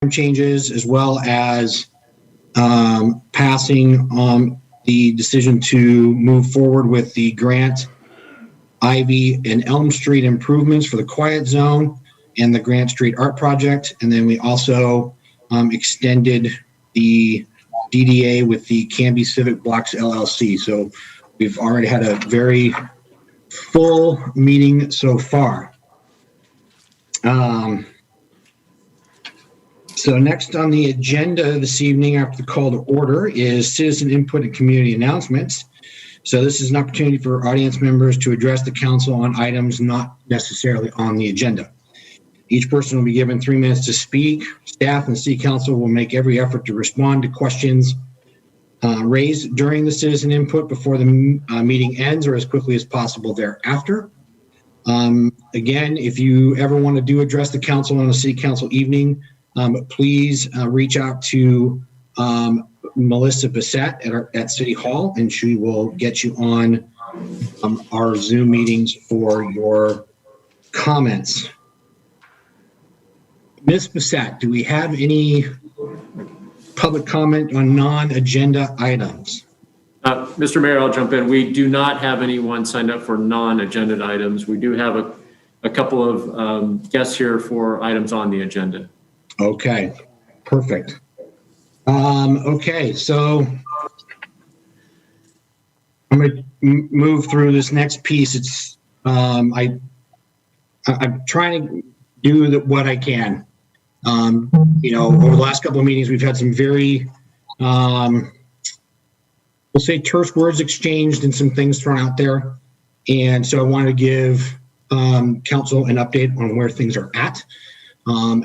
changes, as well as passing the decision to move forward with the Grant, Ivy, and Elm Street improvements for the quiet zone and the Grant Street Art Project. And then we also extended the DDA with the Canby Civic Blocks LLC. So we've already had a very full meeting so far. So next on the agenda this evening after the call to order is citizen input and community announcements. So this is an opportunity for audience members to address the council on items not necessarily on the agenda. Each person will be given 3 minutes to speak. Staff and city council will make every effort to respond to questions raised during the citizen input before the meeting ends or as quickly as possible thereafter. Again, if you ever want to address the council on a city council evening, please reach out to Melissa Bissett at City Hall, and she will get you on our Zoom meetings for your comments. Ms. Bissett, do we have any public comment on non-agenda items? Mr. Mayor, I'll jump in. We do not have anyone signed up for non-agenda items. We do have a couple of guests here for items on the agenda. Okay, perfect. Okay, so I'm going to move through this next piece. It's I'm trying to do what I can. Over the last couple of meetings, we've had some very, we'll say, terse words exchanged and some things thrown out there. And so I want to give council an update on where things are at,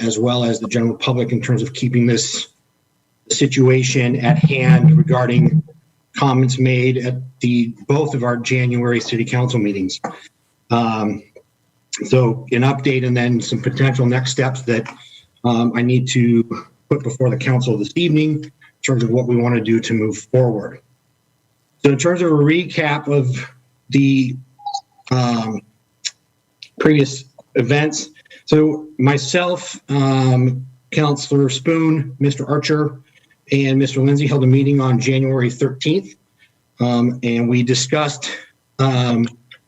as well as the general public in terms of keeping this situation at hand regarding comments made at both of our January city council meetings. So an update and then some potential next steps that I need to put before the council this evening in terms of what we want to do to move forward. So in terms of a recap of the previous events, so myself, Councilor Spoon, Mr. Archer, and Mr. Lindsay held a meeting on January 13th, and we discussed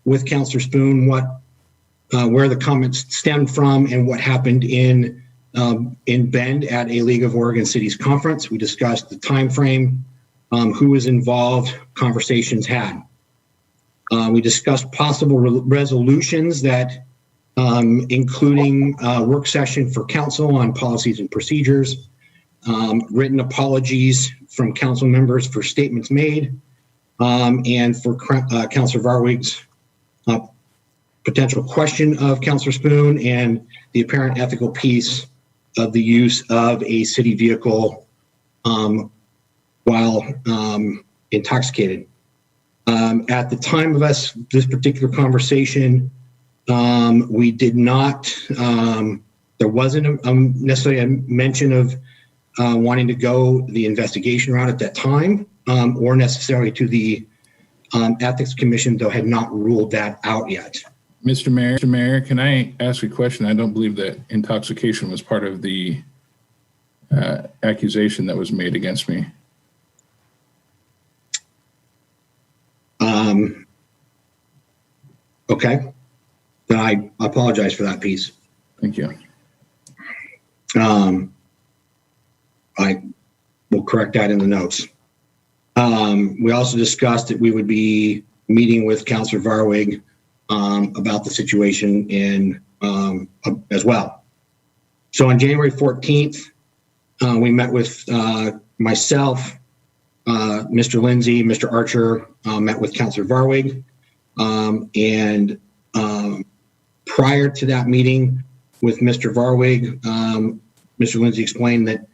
with Councilor Spoon where the comments stemmed from and what happened in Bend at a League of Oregon Cities conference. We discussed the time frame, who was involved, conversations had. We discussed possible resolutions that including a work session for council on policies and procedures, written apologies from council members for statements made, and for Councilor Varwig's potential question of Councilor Spoon and the apparent ethical piece of the use of a city vehicle while intoxicated. At the time of this particular conversation, we did not, there wasn't necessarily a mention of wanting to go the investigation route at that time, or necessarily to the Ethics Commission, though had not ruled that out yet. Mr. Mayor, can I ask a question? I don't believe that intoxication was part of the accusation that was made against me. Okay, then I apologize for that piece. Thank you. I will correct that in the notes. We also discussed that we would be meeting with Councilor Varwig about the situation as well. So on January 14th, we met with myself, Mr. Lindsay, Mr. Archer, met with Councilor Varwig, and prior to that meeting with Mr. Varwig, Mr. Lindsay explained that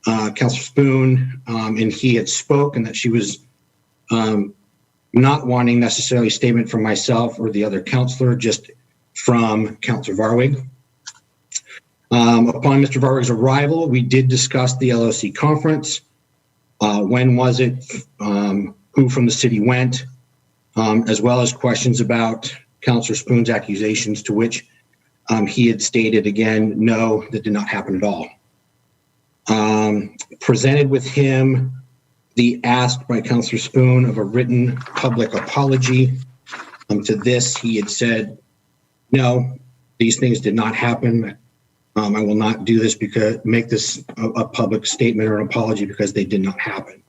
Councilor Spoon and he had spoken that she was not wanting necessarily a statement from myself or the other councilor, just from Councilor Varwig. Upon Mr. Varwig's arrival, we did discuss the LOC conference. When was it? Who from the city went? As well as questions about Councilor Spoon's accusations, to which he had stated again, no, that did not happen at all. presented with him the ask by Councilor Spoon of a written public apology. To this, he had said, no, these things did not happen. I will not do this make this a public statement or an apology because they did not happen.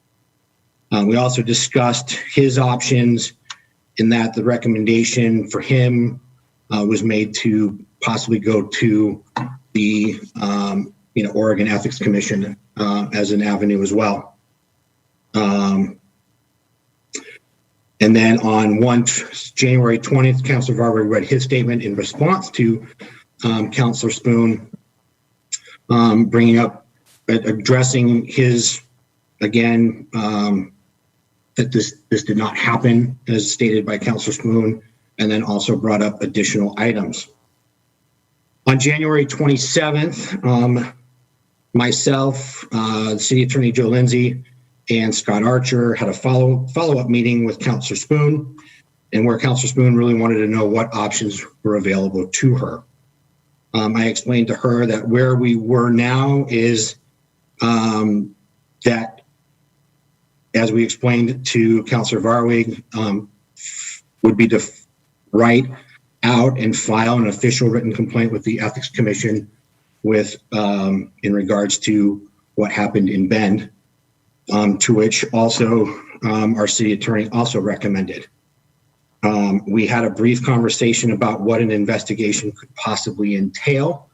We also discussed his options in that the recommendation for him was made to possibly go to the Oregon Ethics Commission as an avenue as well. And then on January 20th, Councilor Varga read his statement in response to Councilor Spoon, addressing his, again, that this did not happen as stated by Councilor Spoon, and then also brought up additional items. On January 27th, myself, City Attorney Joe Lindsay, and Scott Archer had a follow-up meeting with Councilor Spoon, and where Councilor Spoon really wanted to know what options were available to her. I explained to her that where we were now is that, as we explained to Councilor Varwig, would be to write out and file an official written complaint with the Ethics Commission with in regards to what happened in Bend, to which also our city attorney also recommended. We had a brief conversation about what an investigation could possibly entail.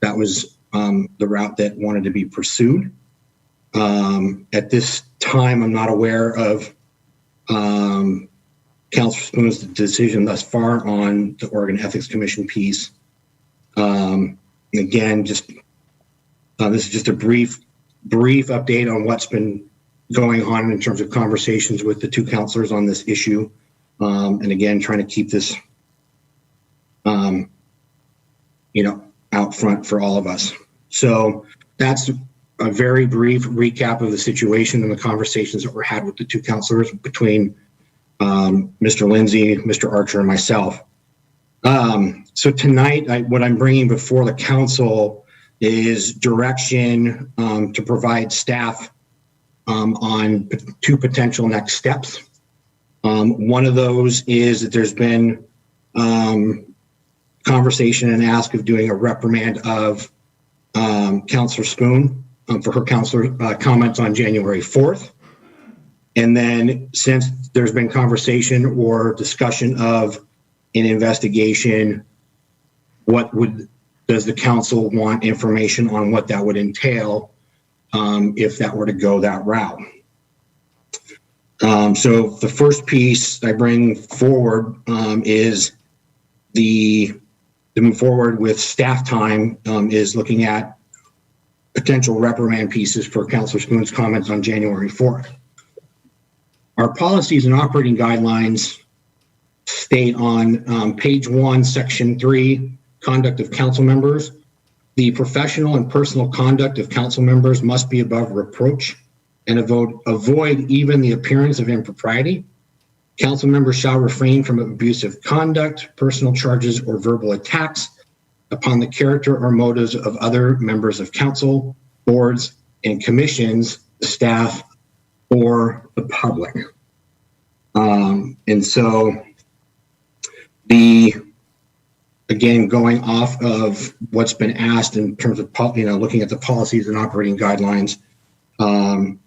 That was the route that wanted to be pursued. At this time, I'm not aware of Councilor Spoon's decision thus far on the Oregon Ethics Commission piece. Again, this is just a brief update on what's been going on in terms of conversations with the two councilors on this issue. And again, trying to keep this, out front for all of us. So that's a very brief recap of the situation and the conversations that were had with the two councilors between Mr. Lindsay, Mr. Archer, and myself. So tonight, what I'm bringing before the council is direction to provide staff on two potential next steps. One of those is that there's been conversation and ask of doing a reprimand of Councilor Spoon for her councilor comments on January 4th. And then since there's been conversation or discussion of an investigation, does the council want information on what that would entail if that were to go that route? So the first piece I bring forward is to move forward with staff time is looking at potential reprimand pieces for Councilor Spoon's comments on January 4th. Our policies and operating guidelines state on page 1, section 3, conduct of council members. The professional and personal conduct of council members must be above reproach and avoid even the appearance of impropriety. Council members shall refrain from abusive conduct, personal charges, or verbal attacks upon the character or motives of other members of council, boards, and commissions, staff, or the public. And so again, going off of what's been asked in terms of, looking at the policies and operating guidelines. So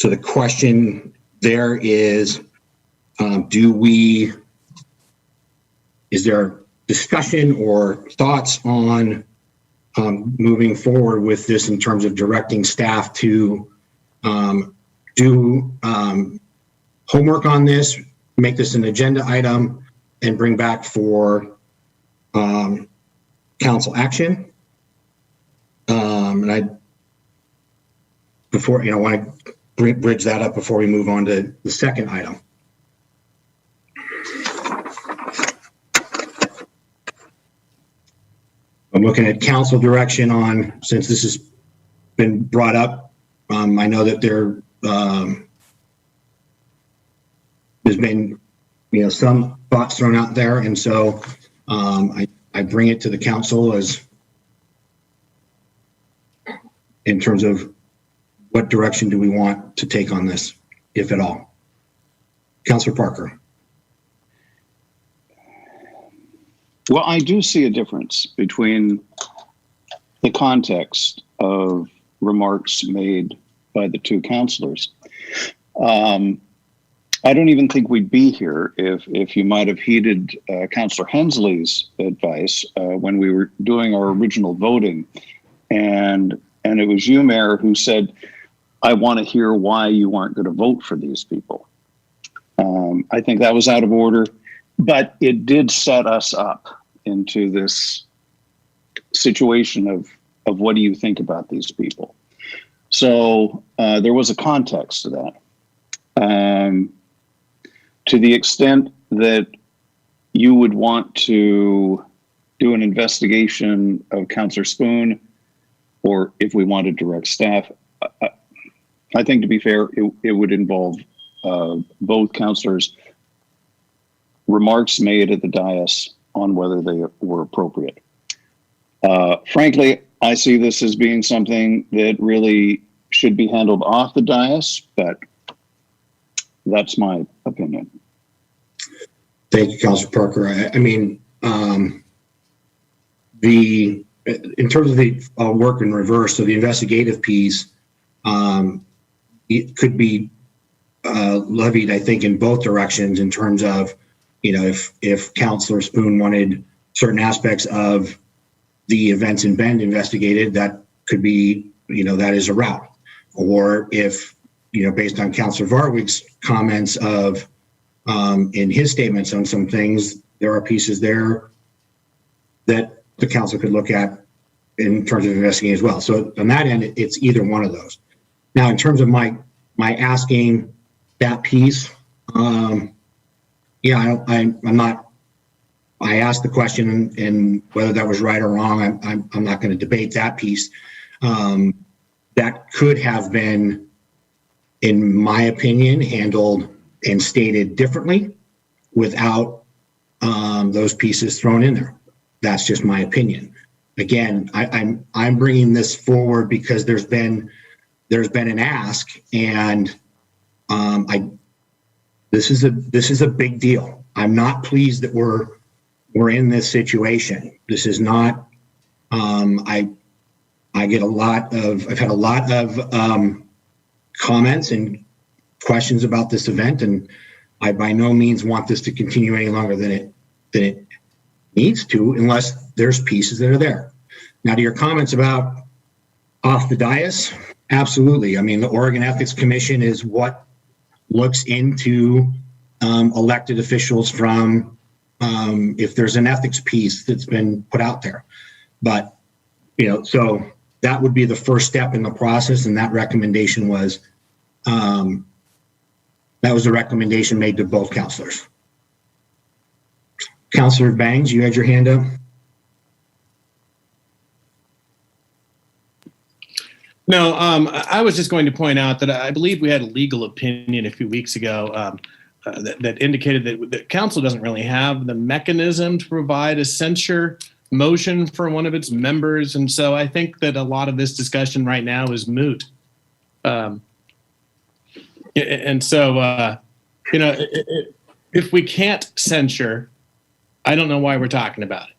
the question there is, is there discussion or thoughts on moving forward with this in terms of directing staff to do homework on this, make this an agenda item, and bring back for council action? And I want to bridge that up before we move on to the second item. I'm looking at council direction on, since this has been brought up, I know that there's been, some thoughts thrown out there. And so I bring it to the council as in terms of what direction do we want to take on this, if at all. Councilor Parker. Well, I do see a difference between the context of remarks made by the two councilors. I don't even think we'd be here if you might have heeded Councilor Hensley's advice when we were doing our original voting. And it was you, Mayor, who said, I want to hear why you aren't going to vote for these people. I think that was out of order, but it did set us up into this situation of what do you think about these people? So there was a context to that. To the extent that you would want to do an investigation of Councilor Spoon, or if we wanted direct staff, I think to be fair, it would involve both councilors' remarks made at the dais on whether they were appropriate. Frankly, I see this as being something that really should be handled off the dais, but that's my opinion. Thank you, Councilor Parker. I mean, in terms of the work in reverse, so the investigative piece, it could be levied, I think, in both directions in terms of, if Councilor Spoon wanted certain aspects of the events in Bend investigated, that could be, that is a route. Or if, based on Councilor Varwig's comments of, in his statements on some things, there are pieces there that the council could look at in terms of investigating as well. So on that end, it's either one of those. Now, in terms of my asking that piece, I'm not. I asked the question, and whether that was right or wrong, I'm not going to debate that piece. That could have been, in my opinion, handled and stated differently without those pieces thrown in there. That's just my opinion. Again, I'm bringing this forward because there's been an ask, and this is a big deal. I'm not pleased that we're in this situation. This is not. I've had a lot of comments and questions about this event, and I by no means want this to continue any longer than it needs to, unless there's pieces that are there. Now, to your comments about off the dais, absolutely. I mean, the Oregon Ethics Commission is what looks into elected officials from if there's an ethics piece that's been put out there. But, so that would be the first step in the process, and that recommendation was the recommendation made to both councilors. Councilor Bangs, you had your hand up. No, I was just going to point out that I believe we had a legal opinion a few weeks ago that indicated that the council doesn't really have the mechanism to provide a censure motion for one of its members. And so I think that a lot of this discussion right now is moot. And so, if we can't censure, I don't know why we're talking about it.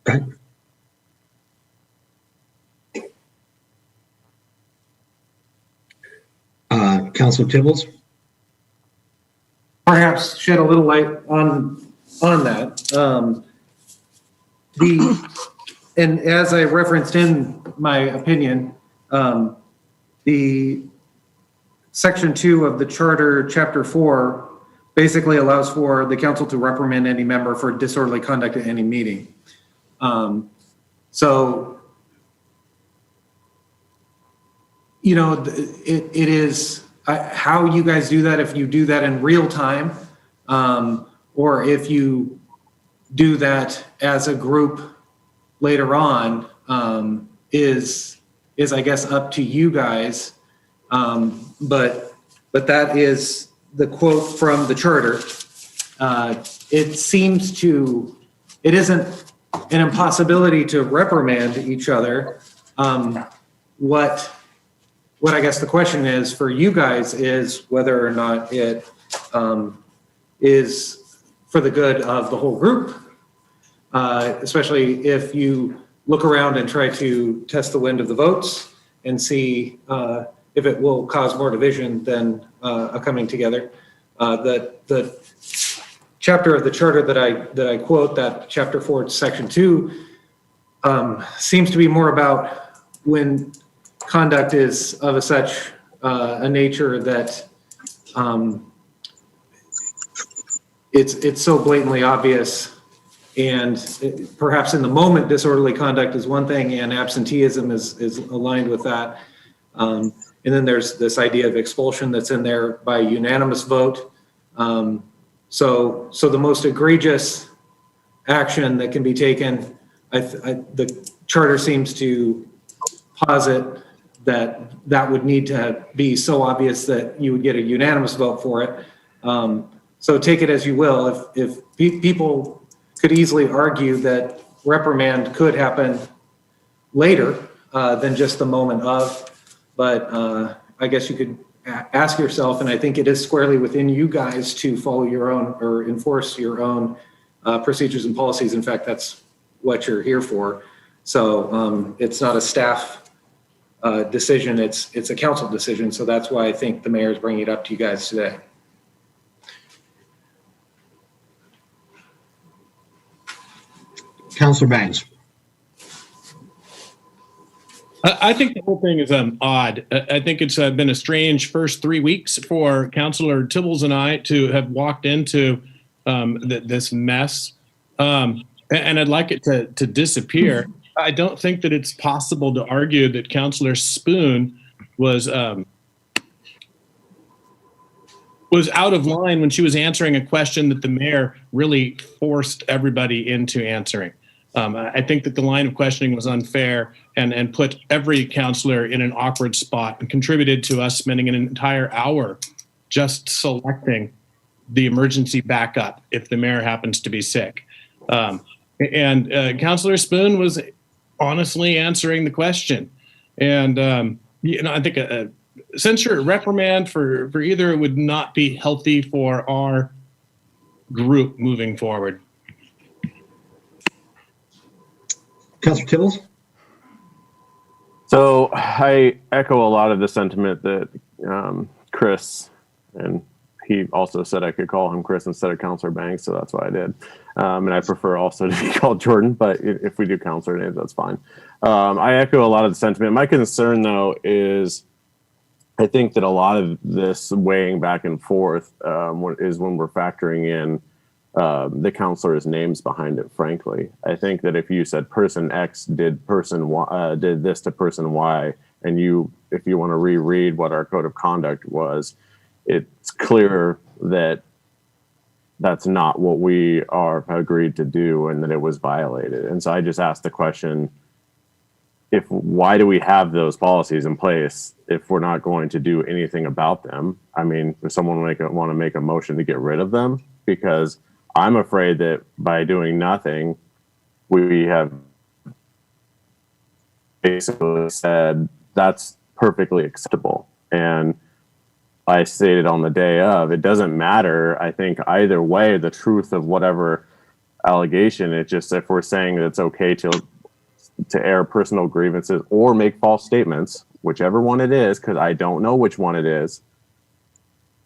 Okay. Councilor Tibbles? Perhaps shed a little light on that. And as I referenced in my opinion, the Section 2 of the Charter, Chapter 4, basically allows for the council to reprimand any member for disorderly conduct at any meeting. So, it is how you guys do that, if you do that in real time, or if you do that as a group later on, is I guess up to you guys. But that is the quote from the charter. It isn't an impossibility to reprimand each other, what I guess the question is for you guys is whether or not it is for the good of the whole group, especially if you look around and try to test the wind of the votes and see if it will cause more division than a coming together. The chapter of the charter that I quote, that chapter 4, section 2, seems to be more about when conduct is of such a nature that it's so blatantly obvious, and perhaps in the moment disorderly conduct is one thing and absenteeism is aligned with that. And then there's this idea of expulsion that's in there by unanimous vote. So the most egregious action that can be taken, the charter seems to posit that would need to be so obvious that you would get a unanimous vote for it. So take it as you will. If people could easily argue that reprimand could happen later than just the moment of, but I guess you could ask yourself, and I think it is squarely within you guys to follow your own or enforce your own procedures and policies. In fact, that's what you're here for. So it's not a staff decision, it's a council decision. So that's why I think the mayor is bringing it up to you guys today. Councilor Banks. I think the whole thing is odd. I think it's been a strange first 3 weeks for Councilor Tibbles and I to have walked into this mess, and I'd like it to disappear. I don't think that it's possible to argue that Councilor Spoon was out of line when she was answering a question that the mayor really forced everybody into answering. I think that the line of questioning was unfair and put every counselor in an awkward spot and contributed to us spending an entire hour just selecting the emergency backup if the mayor happens to be sick. And Councilor Spoon was honestly answering the question. And, I think a censure reprimand for either would not be healthy for our group moving forward. Councilor Tibbles. So I echo a lot of the sentiment that Chris, and he also said I could call him Chris instead of Councilor Banks, so that's what I did. And I prefer also to be called Jordan, but if we do Councilor names, that's fine. I echo a lot of the sentiment. My concern, though, is I think that a lot of this weighing back and forth is when we're factoring in the counselors' names behind it. Frankly, I think that if you said person X did person Y, did this to person Y, and if you want to reread what our code of conduct was, it's clear that that's not what we are agreed to do, and that it was violated. And so I just asked the question: why do we have those policies in place if we're not going to do anything about them? I mean, if someone want to make a motion to get rid of them, because I'm afraid that by doing nothing, we have basically said that's perfectly acceptable. And I stated on the day of, it doesn't matter, I think, either way, the truth of whatever allegation. It's just if we're saying that it's okay to air personal grievances or make false statements, whichever one it is, because I don't know which one it is,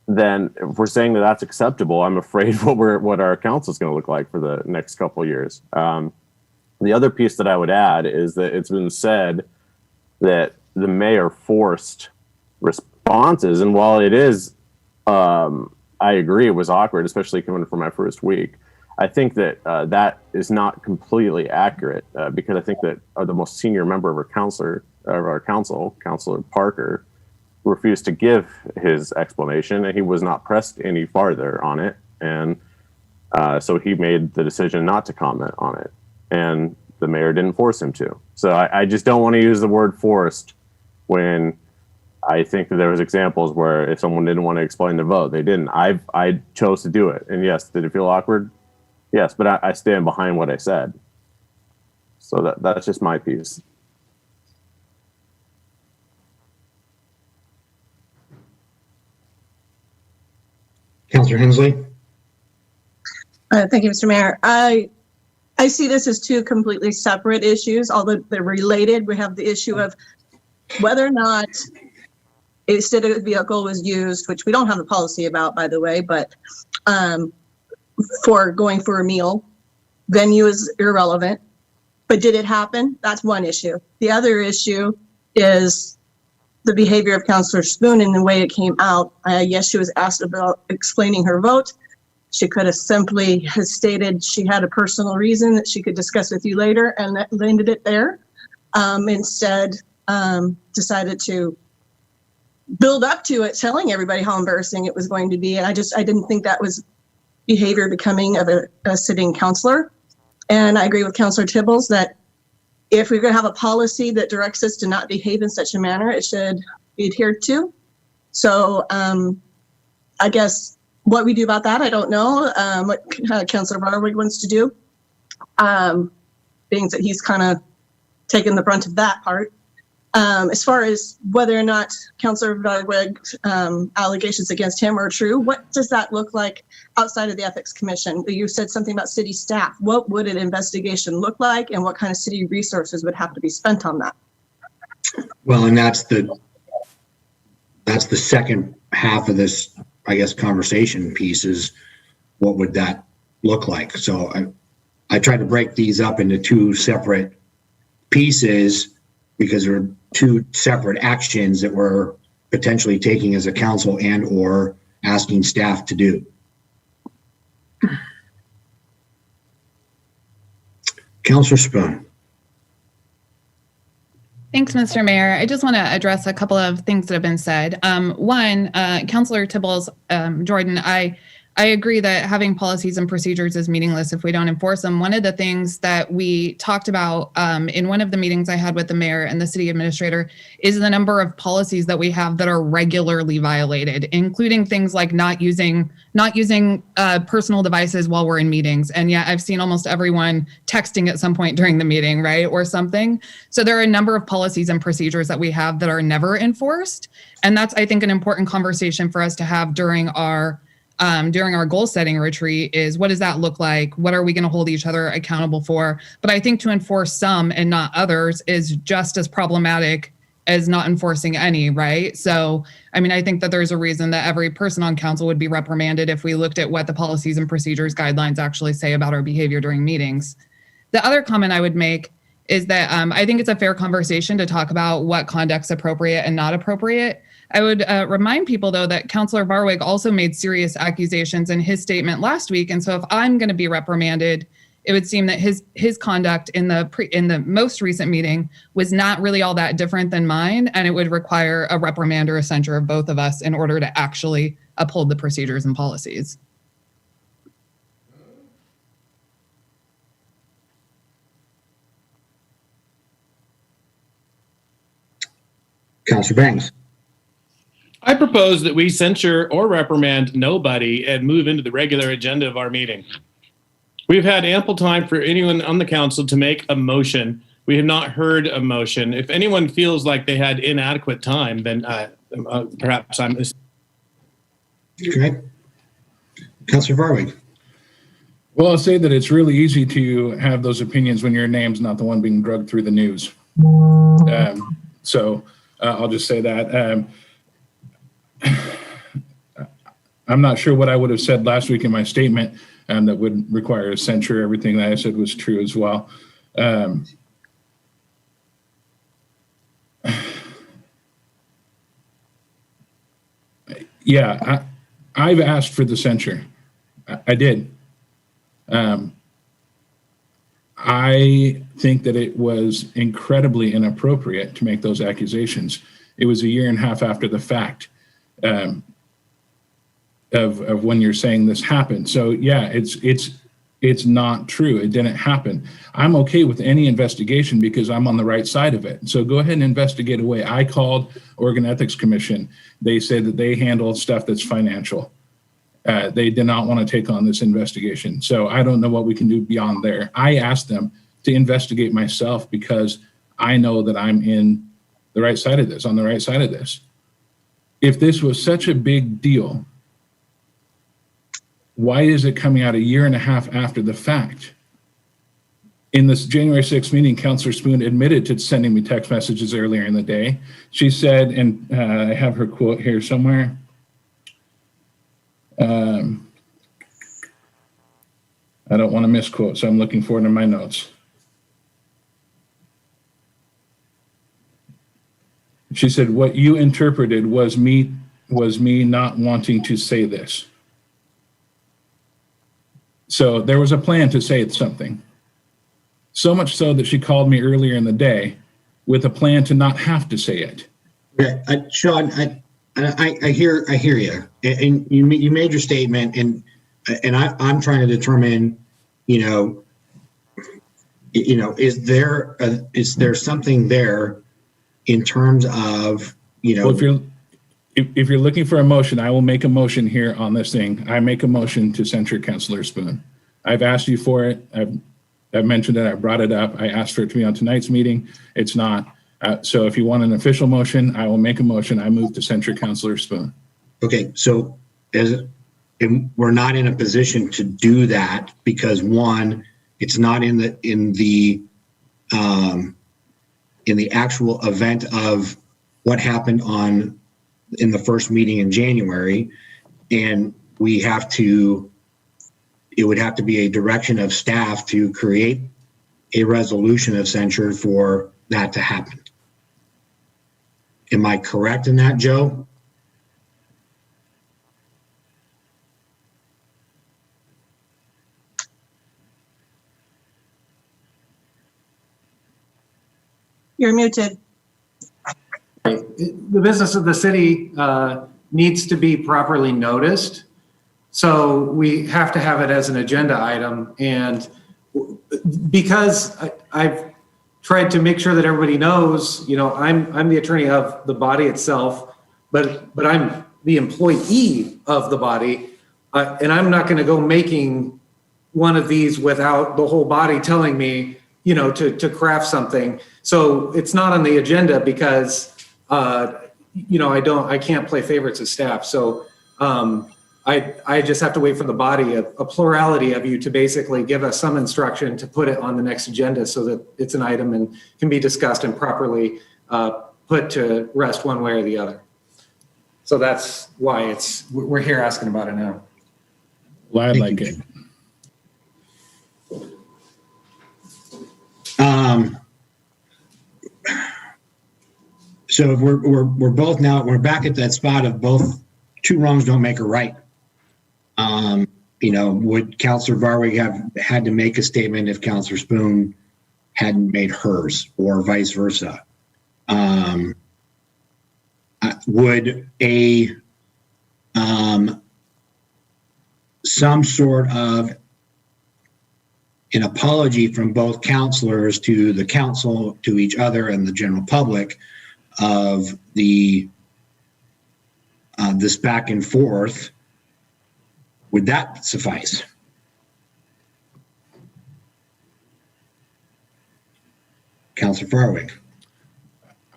then if we're saying that that's acceptable, I'm afraid what our council is going to look like for the next couple of years. The other piece that I would add is that it's been said that the mayor forced responses, and while it is, I agree, it was awkward, especially coming from my first week. I think that that is not completely accurate because I think that the most senior member of our council, Councilor Parker, refused to give his explanation, and he was not pressed any farther on it. And so he made the decision not to comment on it, and the mayor didn't force him to. So I just don't want to use the word forced when I think that there was examples where if someone didn't want to explain the vote, they didn't. I chose to do it. And yes, did it feel awkward? Yes, but I stand behind what I said. So that's just my piece. Councillor Hensley? Thank you, Mr. Mayor. I see this as two completely separate issues, although they're related. We have the issue of whether or not a city vehicle was used, which we don't have a policy about, by the way, but for going for a meal. Venue is irrelevant, but did it happen? That's one issue. The other issue is the behavior of Councillor Spoon and the way it came out. Yes, she was asked about explaining her vote. She could have simply has stated she had a personal reason that she could discuss with you later, and that landed it there. Instead, decided to build up to it, telling everybody how embarrassing it was going to be. And I didn't think that was behavior becoming of a sitting councilor. And I agree with Councilor Tibbles that if we're going to have a policy that directs us to not behave in such a manner, it should be adhered to. So I guess what we do about that, I don't know. What Councilor Barwick wants to do, being that he's kind of taken the brunt of that part. As far as whether or not Councilor Barwick's allegations against him are true, what does that look like outside of the Ethics Commission? You said something about city staff. What would an investigation look like, and what kind of city resources would have to be spent on that? Well, and that's the second half of this, I guess, conversation piece is what would that look like? So I tried to break these up into two separate pieces because there are two separate actions that we're potentially taking as a council and or asking staff to do. Councilor Spoon. Thanks, Mr. Mayor. I just want to address a couple of things that have been said. One, Councilor Tibbles, Jordan, I agree that having policies and procedures is meaningless if we don't enforce them. One of the things that we talked about in one of the meetings I had with the mayor and the city administrator is the number of policies that we have that are regularly violated, including things like not using personal devices while we're in meetings. And yet I've seen almost everyone texting at some point during the meeting, right, or something. So there are a number of policies and procedures that we have that are never enforced. And that's, I think, an important conversation for us to have during our goal setting retreat is what does that look like? What are we going to hold each other accountable for? But I think to enforce some and not others is just as problematic as not enforcing any, right? So, I mean, I think that there's a reason that every person on council would be reprimanded if we looked at what the policies and procedures guidelines actually say about our behavior during meetings. The other comment I would make is that I think it's a fair conversation to talk about what conduct's appropriate and not appropriate. I would remind people, though, that Councilor Barwick also made serious accusations in his statement last week. And so if I'm going to be reprimanded, it would seem that his conduct in the most recent meeting was not really all that different than mine. And it would require a reprimand or a censure of both of us in order to actually uphold the procedures and policies. Councilor Banks. I propose that we censure or reprimand nobody and move into the regular agenda of our meeting. We've had ample time for anyone on the council to make a motion. We have not heard a motion. If anyone feels like they had inadequate time, then perhaps I'm... Okay. Councilor Barwick. Well, I'll say that it's really easy to have those opinions when your name's not the one being drugged through the news. So I'll just say that. I'm not sure what I would have said last week in my statement that would require a censure. Everything that I said was true as well. Yeah, I've asked for the censure. I did. I think that it was incredibly inappropriate to make those accusations. It was a year and a half after the fact of when you're saying this happened. So yeah, it's not true. It didn't happen. I'm okay with any investigation because I'm on the right side of it. So go ahead and investigate away. I called Oregon Ethics Commission. They said that they handle stuff that's financial. They did not want to take on this investigation. So I don't know what we can do beyond there. I asked them to investigate myself because I know that I'm on the right side of this. If this was such a big deal, why is it coming out a year and a half after the fact? In this January 6th meeting, Councillor Spoon admitted to sending me text messages earlier in the day. She said, and I have her quote here somewhere. I don't want to misquote, so I'm looking for it in my notes. She said, what you interpreted was me not wanting to say this. So there was a plan to say something. So much so that she called me earlier in the day with a plan to not have to say it. Yeah, Sean, I hear you, and you made your statement, and I'm trying to determine, is there something there in terms of, Well, if you're looking for a motion, I will make a motion here on this thing. I make a motion to censure Councillor Spoon. I've asked you for it. I've mentioned it. I brought it up. I asked for it to be on tonight's meeting. It's not. So if you want an official motion, I will make a motion. I move to censure Councillor Spoon. Okay, so we're not in a position to do that because one, it's not in the actual event of what happened in the first meeting in January, and it would have to be a direction of staff to create a resolution of censure for that to happen. Am I correct in that, Joe? You're muted. The business of the city needs to be properly noticed. So we have to have it as an agenda item. And because I've tried to make sure that everybody knows, I'm the attorney of the body itself, but I'm the employee of the body. And I'm not going to go making one of these without the whole body telling me, to craft something. So it's not on the agenda because, I can't play favorites as staff. So I just have to wait for the body, a plurality of you, to basically give us some instruction to put it on the next agenda so that it's an item and can be discussed and properly put to rest one way or the other. So that's why we're here asking about it now. Well, I'd like it. So if we're back at that spot of both two wrongs don't make a right. Would Councillor Varwig have had to make a statement if Councillor Spoon hadn't made hers, or vice versa? Would some sort of an apology from both councillors to the council, to each other, and the general public of this back and forth, would that suffice? Councillor Farwick.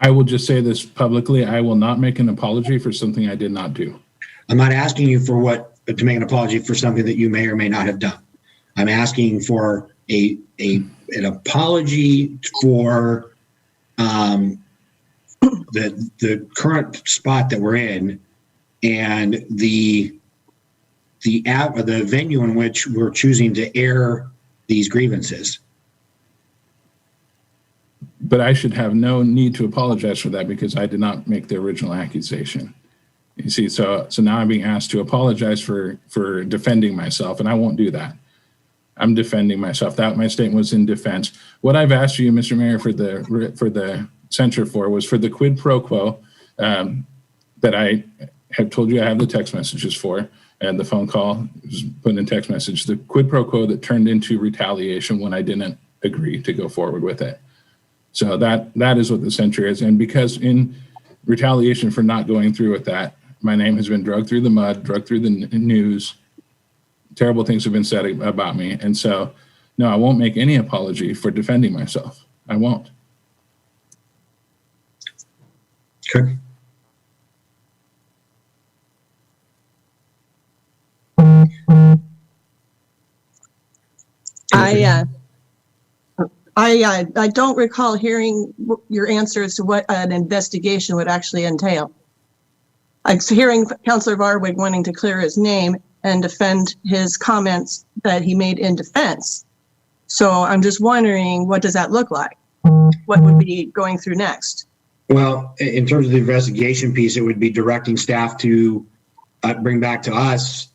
I will just say this publicly. I will not make an apology for something I did not do. I'm not asking you to make an apology for something that you may or may not have done. I'm asking for an apology for the current spot that we're in, and the venue in which we're choosing to air these grievances. But I should have no need to apologize for that because I did not make the original accusation. You see, so now I'm being asked to apologize for defending myself, and I won't do that. I'm defending myself. That my statement was in defense. What I've asked you, Mr. Mayor, for the censure was for the quid pro quo that I have told you I have the text messages for, and the phone call was put in text message. The quid pro quo that turned into retaliation when I didn't agree to go forward with it. So that is what the censure is. And because in retaliation for not going through with that, my name has been dragged through the mud, dragged through the news. Terrible things have been said about me. And so No, I won't make any apology for defending myself. I won't. Okay. I don't recall hearing your answer as to what an investigation would actually entail. I'm hearing Councilor Varwig wanting to clear his name and defend his comments that he made in defense. So I'm just wondering, what does that look like? What would be going through next? Well, in terms of the investigation piece, it would be directing staff to bring back to us,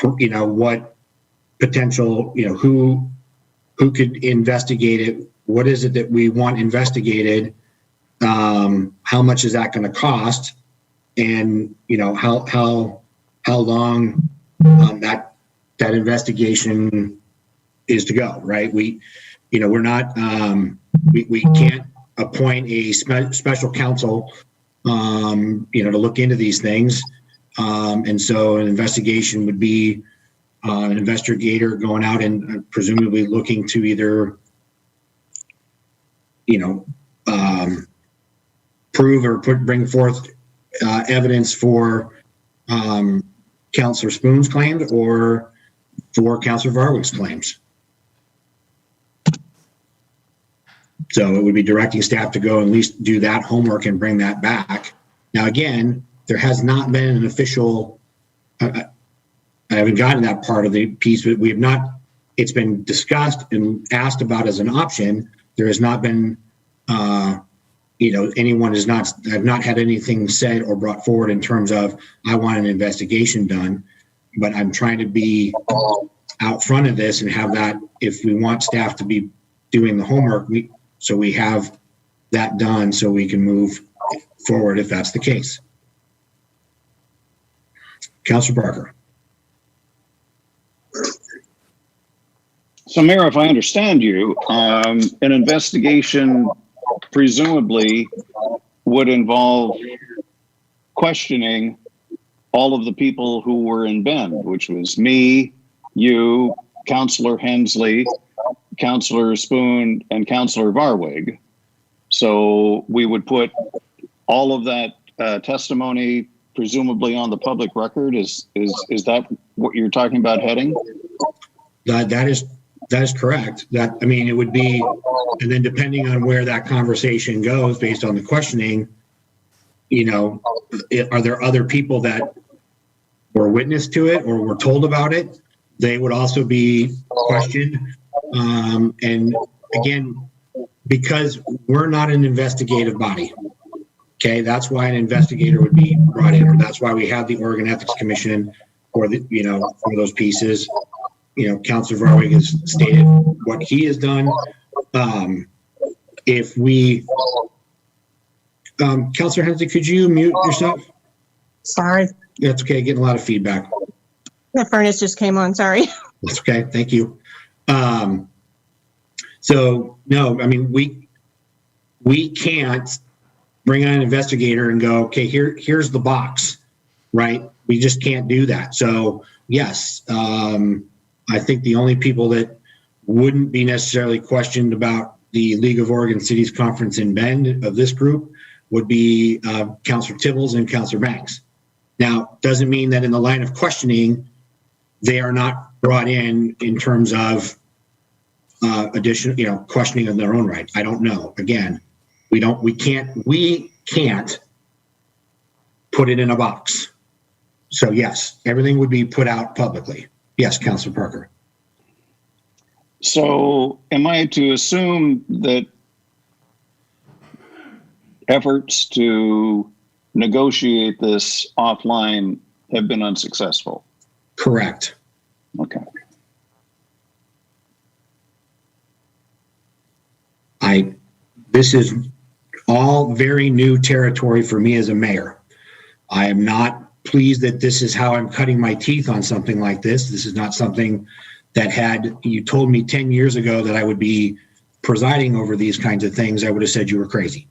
what potential, who could investigate it? What is it that we want investigated? How much is that going to cost? And how long that investigation is to go, right? We're not we can't appoint a special counsel to look into these things, and so an investigation would be an investigator going out and presumably looking to either prove or bring forth evidence for Councilor Spoon's claims or for Councilor Varwig's claims. So it would be directing staff to go and at least do that homework and bring that back. Now, again, there has not been an official, I haven't gotten that part of the piece, but we have not, it's been discussed and asked about as an option. There has not been, anyone have not had anything said or brought forward in terms of, I want an investigation done, but I'm trying to be out front of this and have that, if we want staff to be doing the homework, so we have that done so we can move forward if that's the case. Councilor Barker. So, Mayor, if I understand you, an investigation presumably would involve questioning all of the people who were in Bend, which was me, you, Councilor Hensley, Councilor Spoon, and Councilor Varwig. So we would put all of that testimony presumably on the public record. Is that what you're talking about heading? That is correct. It would be, and then depending on where that conversation goes based on the questioning, are there other people that were witness to it or were told about it? They would also be questioned. And again, because we're not an investigative body, okay, that's why an investigator would be brought in, or that's why we have the Oregon Ethics Commission for for those pieces. Councilor Varwig has stated what he has done. If we, Councilor Hensley, could you mute yourself? Sorry. That's okay. Getting a lot of feedback. The furnace just came on, sorry. That's okay. Thank you. So no, we can't bring on an investigator and go, okay, here's the box, right? We just can't do that. So yes, I think the only people that wouldn't be necessarily questioned about the League of Oregon Cities Conference in Bend of this group would be Councilor Tibbles and Councilor Banks. Now, doesn't mean that in the line of questioning, they are not brought in terms of additional, questioning of their own right. I don't know. Again, we can't put it in a box. So yes, everything would be put out publicly. Yes, Councilor Parker. So am I to assume that efforts to negotiate this offline have been unsuccessful? Correct. Okay. This is all very new territory for me as a mayor. I am not pleased that this is how I'm cutting my teeth on something like this. This is not something that had you told me 10 years ago that I would be presiding over these kinds of things, I would have said you were crazy.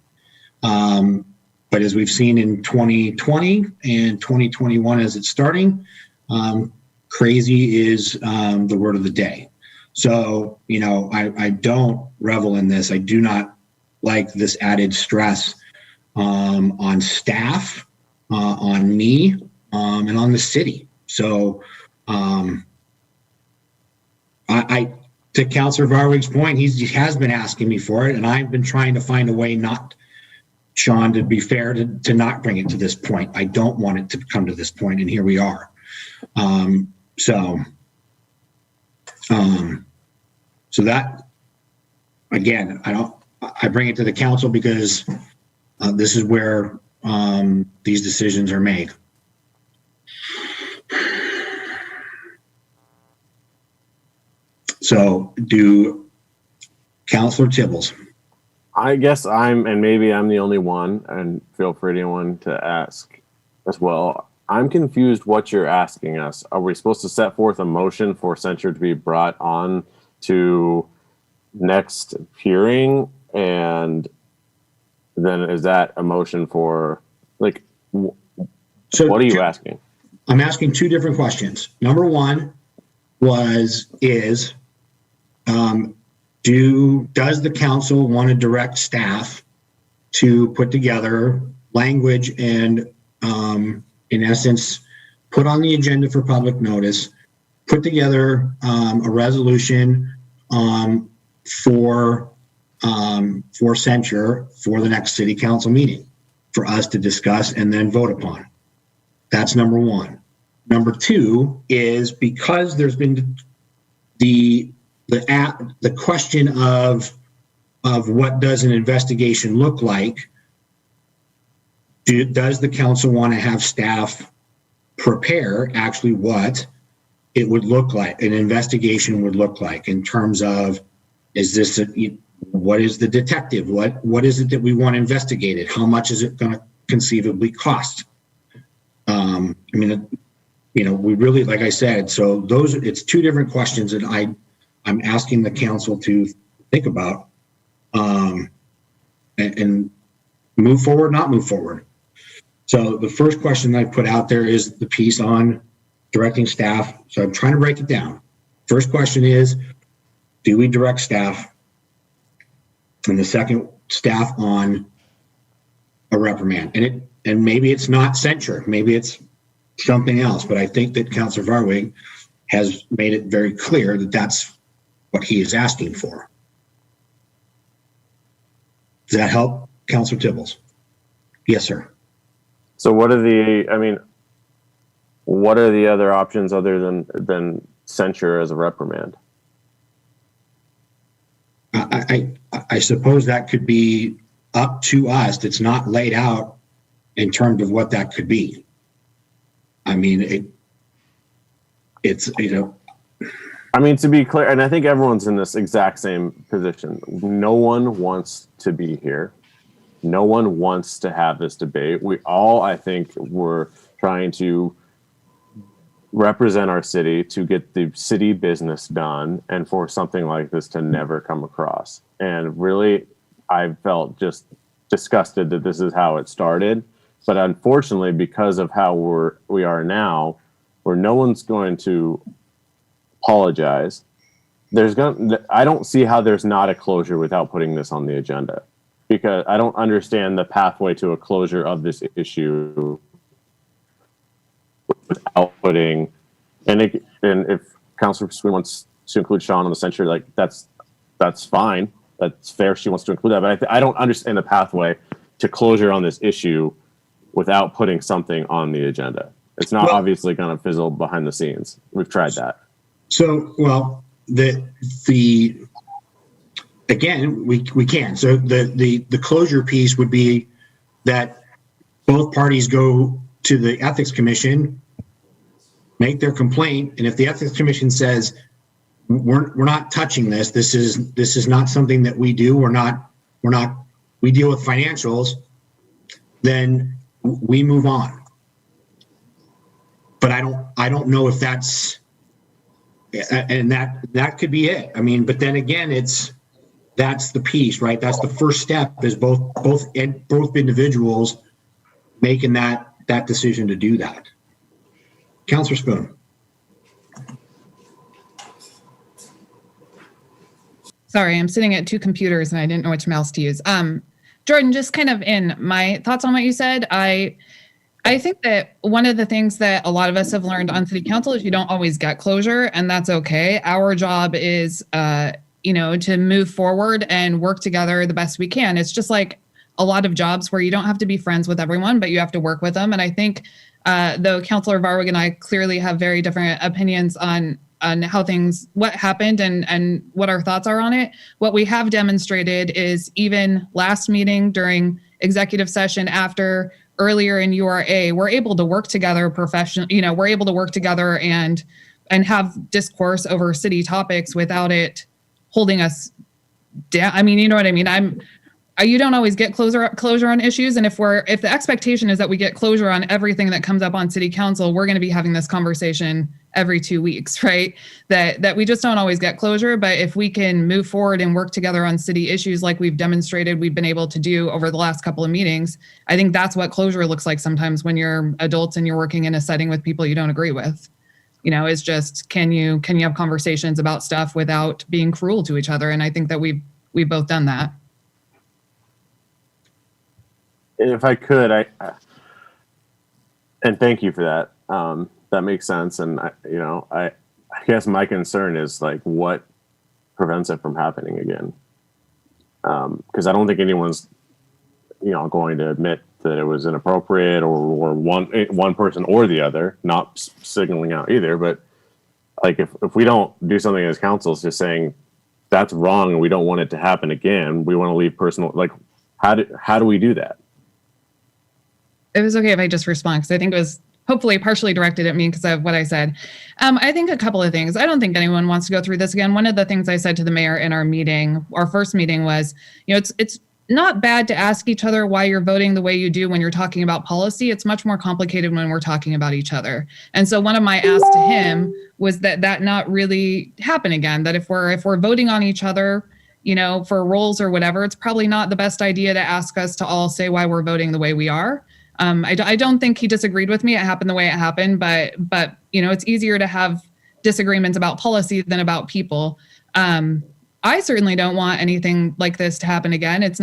But as we've seen in 2020 and 2021 as it's starting, crazy is the word of the day. So, I don't revel in this. I do not like this added stress on staff, on me, and on the city. So, I to Councilor Varwig's point, he has been asking me for it, and I've been trying to find a way not, Sean, to be fair, to not bring it to this point. I don't want it to come to this point, and here we are. So that, again, I bring it to the council because this is where these decisions are made. So Councilor Tibbles. I guess and maybe I'm the only one, and feel free anyone to ask as well. I'm confused what you're asking us. Are we supposed to set forth a motion for censure to be brought on to next hearing? And then is that a motion for, like, So what are you asking? I'm asking two different questions. Number one does the council want to direct staff to put together language and, in essence, put on the agenda for public notice, put together a resolution for censure for the next city council meeting for us to discuss and then vote upon? That's number one. Number two is, because there's been the question of what does an investigation look like, does the council want to have staff prepare actually what it would look like, an investigation would look like, in terms of, what is the detective? What is it that we want investigated? How much is it going to conceivably cost? We really, like I said, so it's two different questions that I'm asking the council to think about, and move forward, not move forward. So the first question I put out there is the piece on directing staff. So I'm trying to break it down. First question is, do we direct staff? And the second, staff on a reprimand. And maybe it's not censure, maybe it's something else, but I think that Councilor Varwig has made it very clear that that's what he is asking for. Does that help, Councilor Tibbles? Yes, sir. So what are the other options other than censure as a reprimand? I suppose that could be up to us. It's not laid out in terms of what that could be. I mean, it's to be clear, and I think everyone's in this exact same position. No one wants to be here. No one wants to have this debate. We all, I think, were trying to represent our city to get the city business done, and for something like this to never come across. And really, I felt just disgusted that this is how it started. But unfortunately, because of how we are now, where no one's going to apologize, I don't see how there's not a closure without putting this on the agenda, because I don't understand the pathway to a closure of this issue without putting, and if Councilor Sweeney wants to include Sean on the censure, like that's fine. That's fair. She wants to include that, but I don't understand the pathway to closure on this issue without putting something on the agenda. It's not obviously going to fizzle behind the scenes. We've tried that. So, well, again, we can. So the closure piece would be that both parties go to the Ethics Commission, make their complaint, and if the Ethics Commission says we're not touching this, this is not something that we do, we deal with financials, then we move on. But I don't know if that's, and that could be it. I mean, but then again, that's the piece, right? That's the first step, is both individuals making that decision to do that. Councilor Spoon. Sorry, I'm sitting at two computers and I didn't know which mouse to use. Jordan, just kind of in my thoughts on what you said, I think that one of the things that a lot of us have learned on city council is you don't always get closure, and that's okay. Our job is, to move forward and work together the best we can. It's just like a lot of jobs where you don't have to be friends with everyone, but you have to work with them. And I think, though Councilor Varwig and I clearly have very different opinions on how what happened and what our thoughts are on it. What we have demonstrated is even last meeting during executive session after earlier in URA, we're able to work together we're able to work together and have discourse over city topics without it holding us down. I mean, you know what I mean? You don't always get closure on issues. And if the expectation is that we get closure on everything that comes up on city council, we're going to be having this conversation every 2 weeks, right? That we just don't always get closure. But if we can move forward and work together on city issues like we've demonstrated we've been able to do over the last couple of meetings, I think that's what closure looks like sometimes when you're adults and you're working in a setting with people you don't agree with. Is just, can you have conversations about stuff without being cruel to each other? And I think that we've both done that. If I could, and thank you for that. That makes sense. And I guess my concern is like, what prevents it from happening again? Because I don't think anyone's, going to admit that it was inappropriate or one person or the other, not signaling out either. But like, if we don't do something as council, it's just saying that's wrong and we don't want it to happen again. We want to leave personal, like, how do we do that? It was okay if I just respond because I think it was hopefully partially directed at me because of what I said. I think a couple of things. I don't think anyone wants to go through this again. One of the things I said to the mayor in our first meeting was, it's not bad to ask each other why you're voting the way you do when you're talking about policy. It's much more complicated when we're talking about each other. And so one of my asks to him was that not really happen again, that if we're voting on each other, for roles or whatever, it's probably not the best idea to ask us to all say why we're voting the way we are. I don't think he disagreed with me. It happened the way it happened, but it's easier to have disagreements about policy than about people. I certainly don't want anything like this to happen again. It's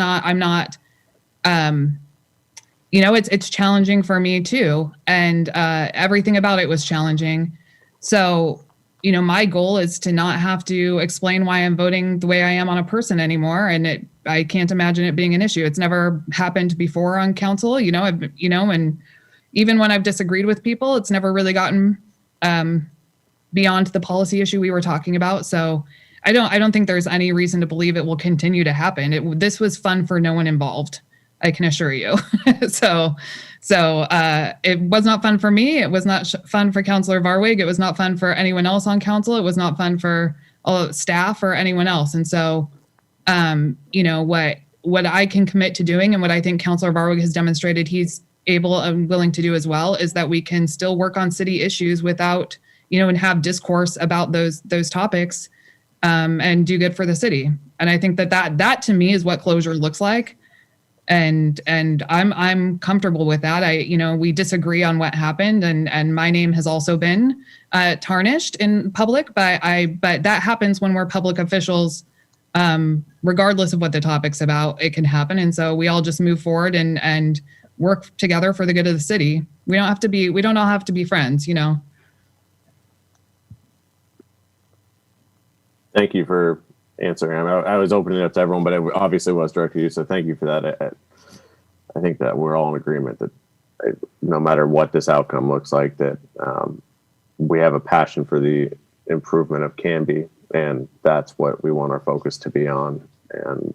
challenging for me too. And everything about it was challenging. So, my goal is to not have to explain why I'm voting the way I am on a person anymore. And I can't imagine it being an issue. It's never happened before on council, and even when I've disagreed with people, it's never really gotten beyond the policy issue we were talking about. So I don't think there's any reason to believe it will continue to happen. This was fun for no one involved, I can assure you. So it was not fun for me. It was not fun for Councilor Varwig. It was not fun for anyone else on council. It was not fun for all staff or anyone else. And so, what I can commit to doing and what I think Councilor Varwig has demonstrated he's able and willing to do as well is that we can still work on city issues without, and have discourse about those topics and do good for the city. And I think that to me is what closure looks like. And I'm comfortable with that. We disagree on what happened and my name has also been tarnished in public, but that happens when we're public officials, regardless of what the topic's about, it can happen. And so we all just move forward and work together for the good of the city. We don't all have to be friends, Thank you for answering. I was opening it up to everyone, but it obviously was directed to you. So thank you for that. I think that we're all in agreement that no matter what this outcome looks like, that we have a passion for the improvement of Canby, and that's what we want our focus to be on. And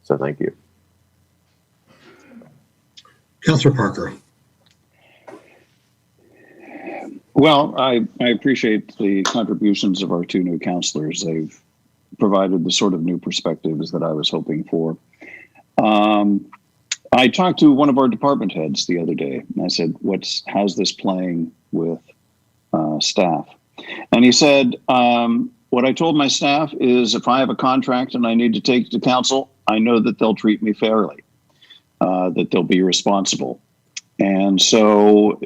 so thank you. Councilor Parker. Well, I appreciate the contributions of our two new counselors. They've provided the sort of new perspectives that I was hoping for. I talked to one of our department heads the other day, and I said, how's this playing with staff? And he said, what I told my staff is if I have a contract and I need to take it to council, I know that they'll treat me fairly, that they'll be responsible. And so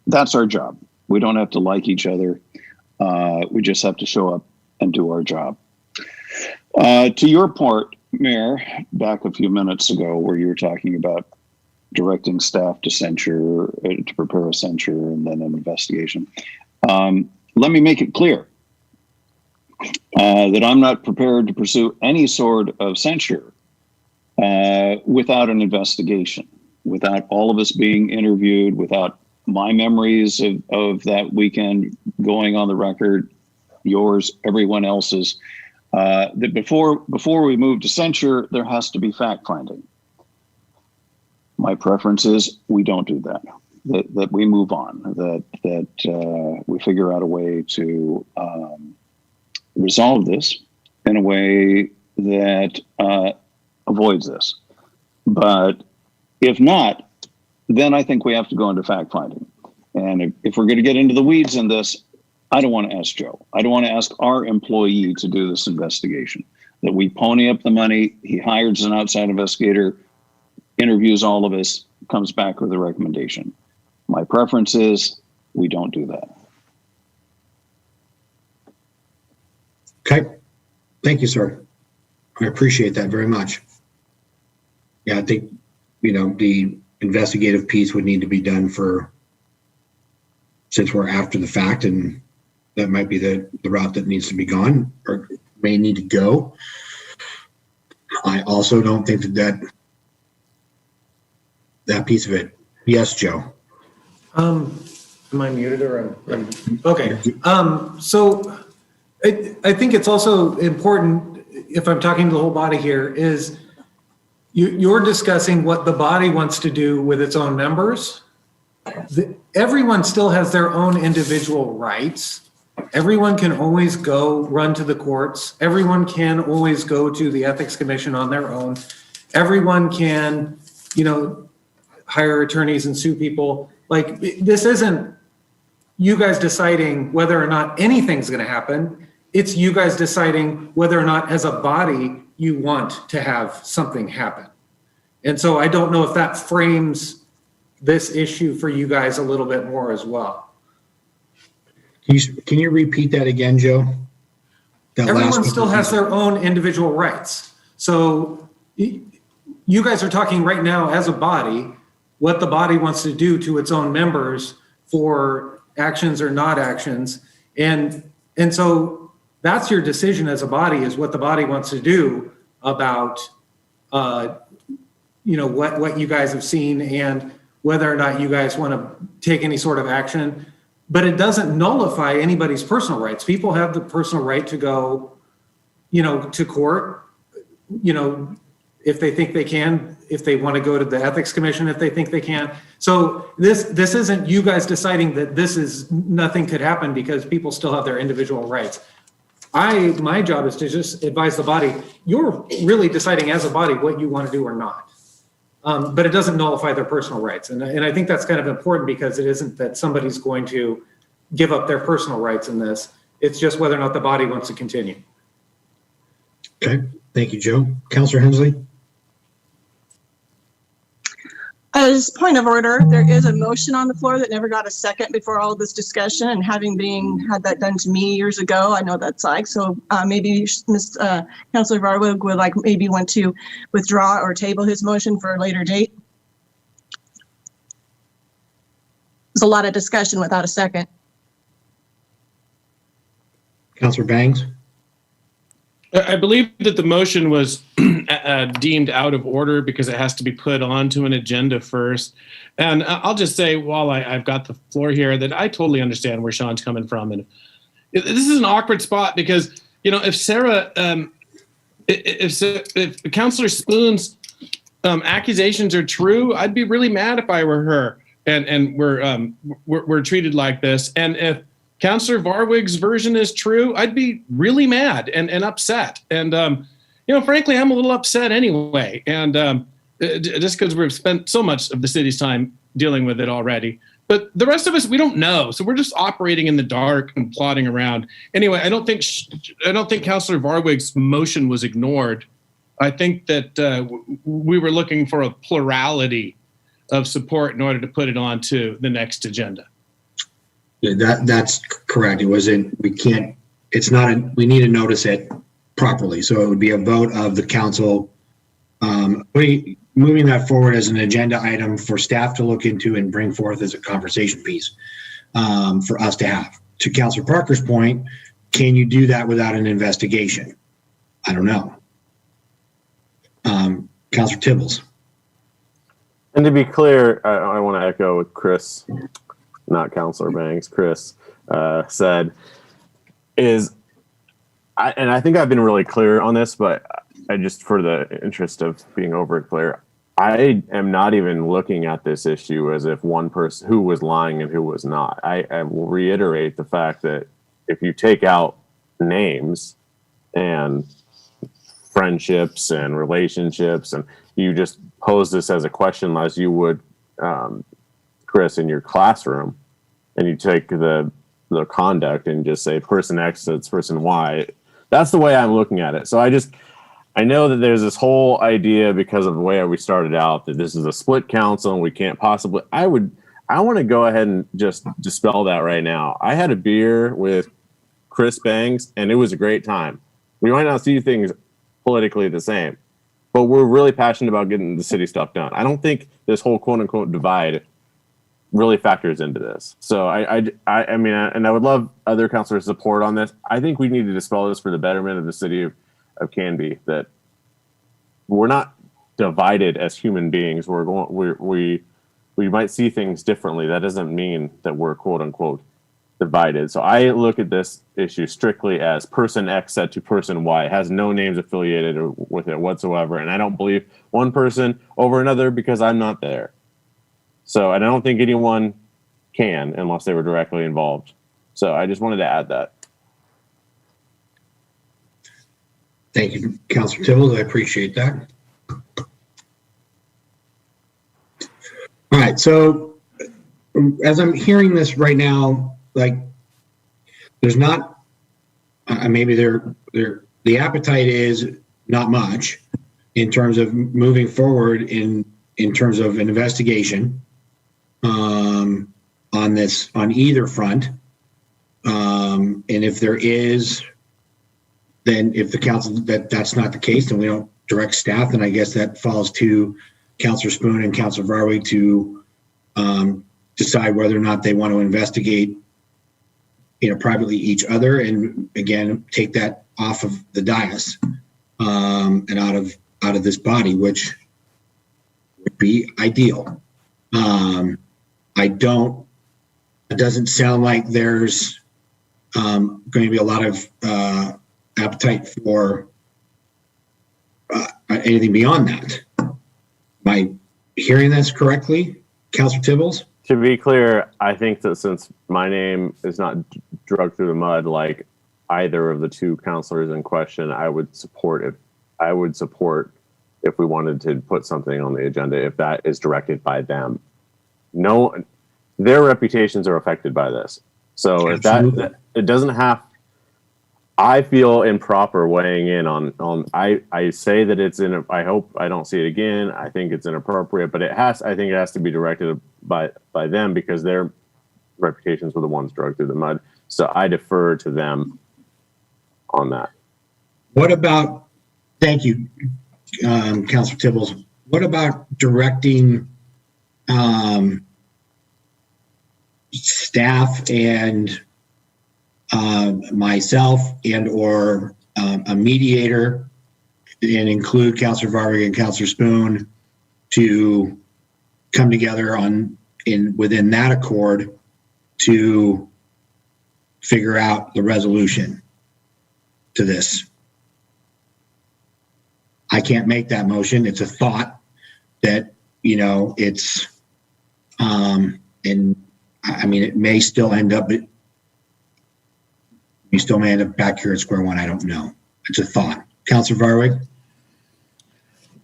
that's our job. We don't have to like each other. We just have to show up and do our job. To your point, Mayor, back a few minutes ago, where you were talking about directing staff to censure, to prepare a censure and then an investigation. Let me make it clear that I'm not prepared to pursue any sort of censure without an investigation, without all of us being interviewed, without my memories of that weekend going on the record, yours, everyone else's. That before we move to censure, there has to be fact finding. My preference is we don't do that. That we move on. That we figure out a way to resolve this in a way that avoids this. But if not, then I think we have to go into fact finding. And if we're going to get into the weeds in this, I don't want to ask Joe. I don't want to ask our employee to do this investigation. That we pony up the money, he hires an outside investigator, interviews all of us, comes back with a recommendation. My preference is we don't do that. Okay. Thank you, sir. I appreciate that very much. Yeah, I think, the investigative piece would need to be done since we're after the fact, and that might be the route that needs to be gone or may need to go. I also don't think that piece of it. Yes, Joe. Am I muted or I'm okay. So I think it's also important, if I'm talking to the whole body here, is you're discussing what the body wants to do with its own members. Everyone still has their own individual rights. Everyone can always go run to the courts. Everyone can always go to the Ethics Commission on their own. Everyone can, hire attorneys and sue people. Like, this isn't you guys deciding whether or not anything's going to happen. It's you guys deciding whether or not, as a body, you want to have something happen. And so I don't know if that frames this issue for you guys a little bit more as well. Can you repeat that again, Joe? Everyone still has their own individual rights. So you guys are talking right now as a body, what the body wants to do to its own members for actions or not actions. And so that's your decision as a body, is what the body wants to do about, what you guys have seen and whether or not you guys want to take any sort of action. But it doesn't nullify anybody's personal rights. People have the personal right to go, to court, if they think they can, if they want to go to the Ethics Commission, if they think they can. So this isn't you guys deciding that nothing could happen, because people still have their individual rights. My job is to just advise the body, you're really deciding as a body what you want to do or not. But it doesn't nullify their personal rights. And I think that's kind of important, because it isn't that somebody's going to give up their personal rights in this. It's just whether or not the body wants to continue. Okay. Thank you, Joe. Councilor Hensley? As point of order, there is a motion on the floor that never got a second before all of this discussion, and having had that done to me years ago, I know what that's like. So maybe Councilor Varwig would maybe want to withdraw or table his motion for a later date. There's a lot of discussion without a second. Councilor Bangs? I believe that the motion was deemed out of order because it has to be put onto an agenda first. And I'll just say, while I've got the floor here, that I totally understand where Sean's coming from. And this is an awkward spot because, if Councilor Spoon's accusations are true, I'd be really mad if I were her and we're treated like this. And if Councilor Varwig's version is true, I'd be really mad and upset. And, frankly, I'm a little upset anyway. And just because we've spent so much of the city's time dealing with it already. But the rest of us, we don't know. So we're just operating in the dark and plodding around. Anyway, I don't think Councilor Varwig's motion was ignored. I think that we were looking for a plurality of support in order to put it onto the next agenda. Yeah, that's correct. It wasn't, we need to notice it properly. So it would be a vote of the council, moving that forward as an agenda item for staff to look into and bring forth as a conversation piece for us to have. To Councilor Parker's point, can you do that without an investigation? I don't know. Councilor Tibbles. And to be clear, I want to echo what Chris, not Councilor Banks, Chris said, and I think I've been really clear on this, but I just, for the interest of being over clear, I am not even looking at this issue as if one person who was lying and who was not. I will reiterate the fact that if you take out names and friendships and relationships, and you just pose this as a question as you would, Chris, in your classroom, and you take the conduct and just say person X that's person Y, that's the way I'm looking at it. So I know that there's this whole idea because of the way we started out that this is a split council and we can't possibly, I want to go ahead and just dispel that right now. I had a beer with Chris Banks and it was a great time. We might not see things politically the same, but we're really passionate about getting the city stuff done. I don't think this whole quote unquote divide really factors into this. So I mean, and I would love other councilors' support on this. I think we need to dispel this for the betterment of the city of Canby, that we're not divided as human beings. We might see things differently. That doesn't mean that we're quote unquote divided. So I look at this issue strictly as person X said to person Y. It has no names affiliated with it whatsoever. And I don't believe one person over another because I'm not there. So, and I don't think anyone can unless they were directly involved. So I just wanted to add that. Thank you, Councilor Tibbles. I appreciate that. All right. So as I'm hearing this right now, like there's not, maybe the appetite is not much in terms of moving forward in terms of an investigation on this, on either front. And if there is, then if the council, that's not the case, then we don't direct staff, and I guess that falls to Councilor Spoon and Councilor Varwig to decide whether or not they want to investigate, privately each other, and again, take that off of the dais and out of this body, which would be ideal. It doesn't sound like there's going to be a lot of appetite for anything beyond that. Am I hearing this correctly, Councilor Tibbles? To be clear, I think that since my name is not dragged through the mud like either of the two councilors in question, I would support if we wanted to put something on the agenda, if that is directed by them. No, their reputations are affected by this. So if that it doesn't have, I feel improper weighing in on I say that it's I hope I don't see it again. I think it's inappropriate, but I think it has to be directed by them because their reputations were the ones dragged through the mud. So I defer to them on that. What about, thank you, Councilor Tibbles. What about directing staff and myself and or a mediator, and include Councilor Varwig and Councilor Spoon to come together within that accord to figure out the resolution to this? I can't make that motion. It's a thought that, it's, and I mean, it may still end up, you still may end up back here at square one. I don't know. It's a thought. Councilor Varwig?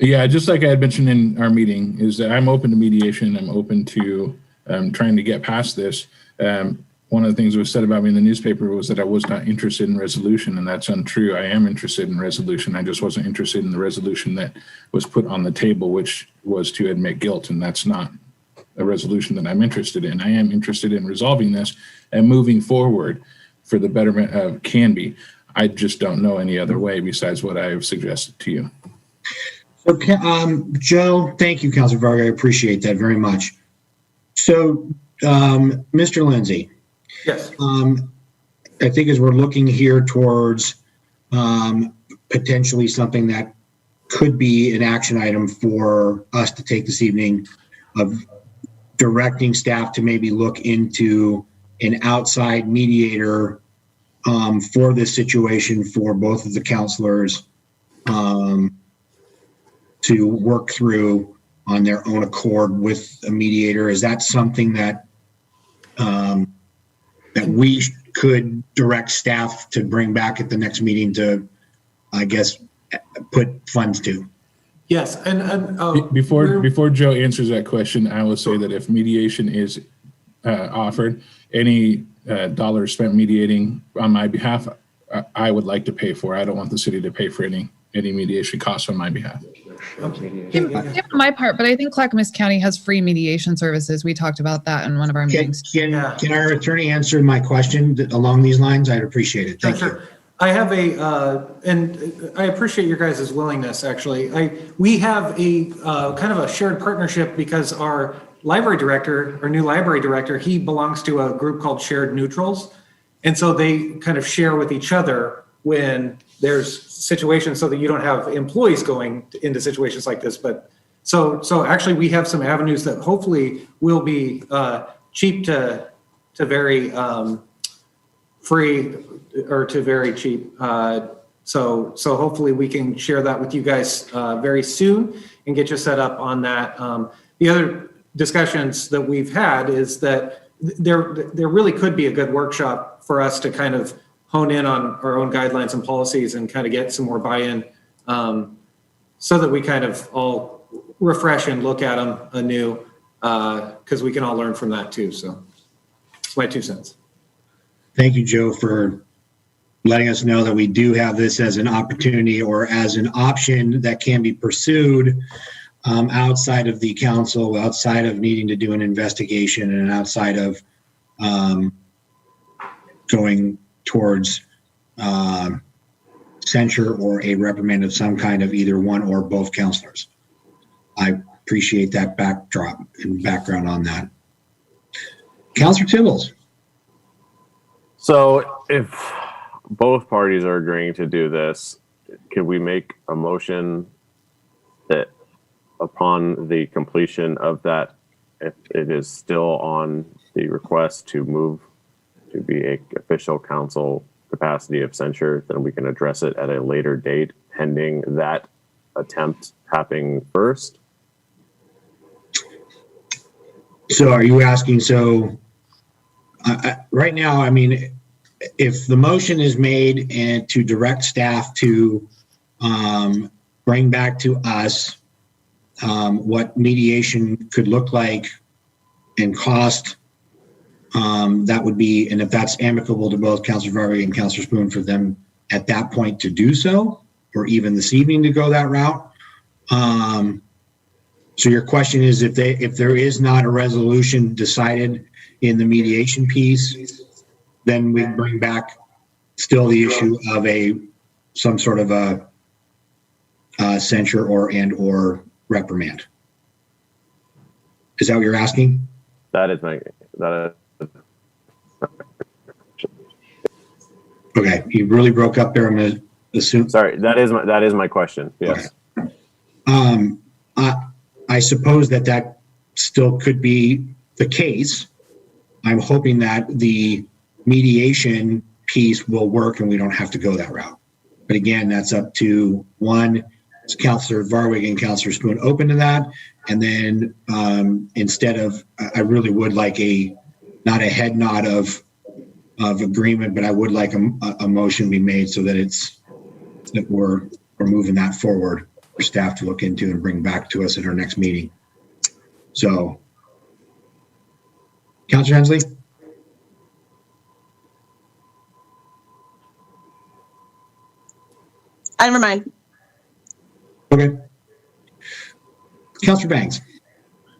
Yeah, just like I had mentioned in our meeting, is that I'm open to mediation. I'm open to trying to get past this. One of the things that was said about me in the newspaper was that I was not interested in resolution, and that's untrue. I am interested in resolution. I just wasn't interested in the resolution that was put on the table, which was to admit guilt, and that's not a resolution that I'm interested in. I am interested in resolving this and moving forward for the betterment of Canby. I just don't know any other way besides what I've suggested to you. So, Joe, thank you, Councilor Varga. I appreciate that very much. So, Mr. Lindsay, Yes. I think as we're looking here towards potentially something that could be an action item for us to take this evening, of directing staff to maybe look into an outside mediator for this situation for both of the counselors to work through on their own accord with a mediator. Is that something that that we could direct staff to bring back at the next meeting to, I guess, put funds to? Yes, and Before Joe answers that question, I will say that if mediation is offered, any dollars spent mediating on my behalf, I would like to pay for. I don't want the city to pay for any mediation costs on my behalf. On my part, but I think Clackamas County has free mediation services. We talked about that in one of our meetings. Can our attorney answer my question along these lines? I'd appreciate it. Thank you. I have and I appreciate your guys' willingness, actually. We have a kind of a shared partnership because our library director, our new library director, he belongs to a group called Shared Neutrals. And so they kind of share with each other when there's situations so that you don't have employees going into situations like this. But so actually we have some avenues that hopefully will be cheap to very free or to very cheap. So hopefully we can share that with you guys very soon and get you set up on that. The other discussions that we've had is that there really could be a good workshop for us to kind of hone in on our own guidelines and policies and kind of get some more buy-in so that we kind of all refresh and look at them anew because we can all learn from that too. So it's my 2 cents. Thank you, Joe, for letting us know that we do have this as an opportunity or as an option that can be pursued outside of the council, outside of needing to do an investigation, and outside of going towards censure or a reprimand of some kind of either one or both counselors. I appreciate that backdrop and background on that. Counselor Tibbles. So if both parties are agreeing to do this, could we make a motion that upon the completion of that, if it is still on the request to move to be a official council capacity of censure, then we can address it at a later date pending that attempt happening first? So are you asking, right now, I mean, if the motion is made and to direct staff to bring back to us what mediation could look like and cost, that would be, and if that's amicable to both Councilor Varvey and Councilor Spoon for them at that point to do so, or even this evening to go that route. So your question is if there is not a resolution decided in the mediation piece, then we bring back still the issue of some sort of a censure or reprimand. Is that what you're asking? That is. Okay, you really broke up there. I'm going to assume. Sorry, that is my question. Yes. Okay. I suppose that still could be the case. I'm hoping that the mediation piece will work and we don't have to go that route. But again, that's up to is Councilor Varwig and Councilor Spoon open to that? And then instead of, I really would like not a head nod of agreement, but I would like a motion be made so that we're moving that forward for staff to look into and bring back to us at our next meeting. So, Councilor Hensley? Never mind. Okay. Councilor Banks?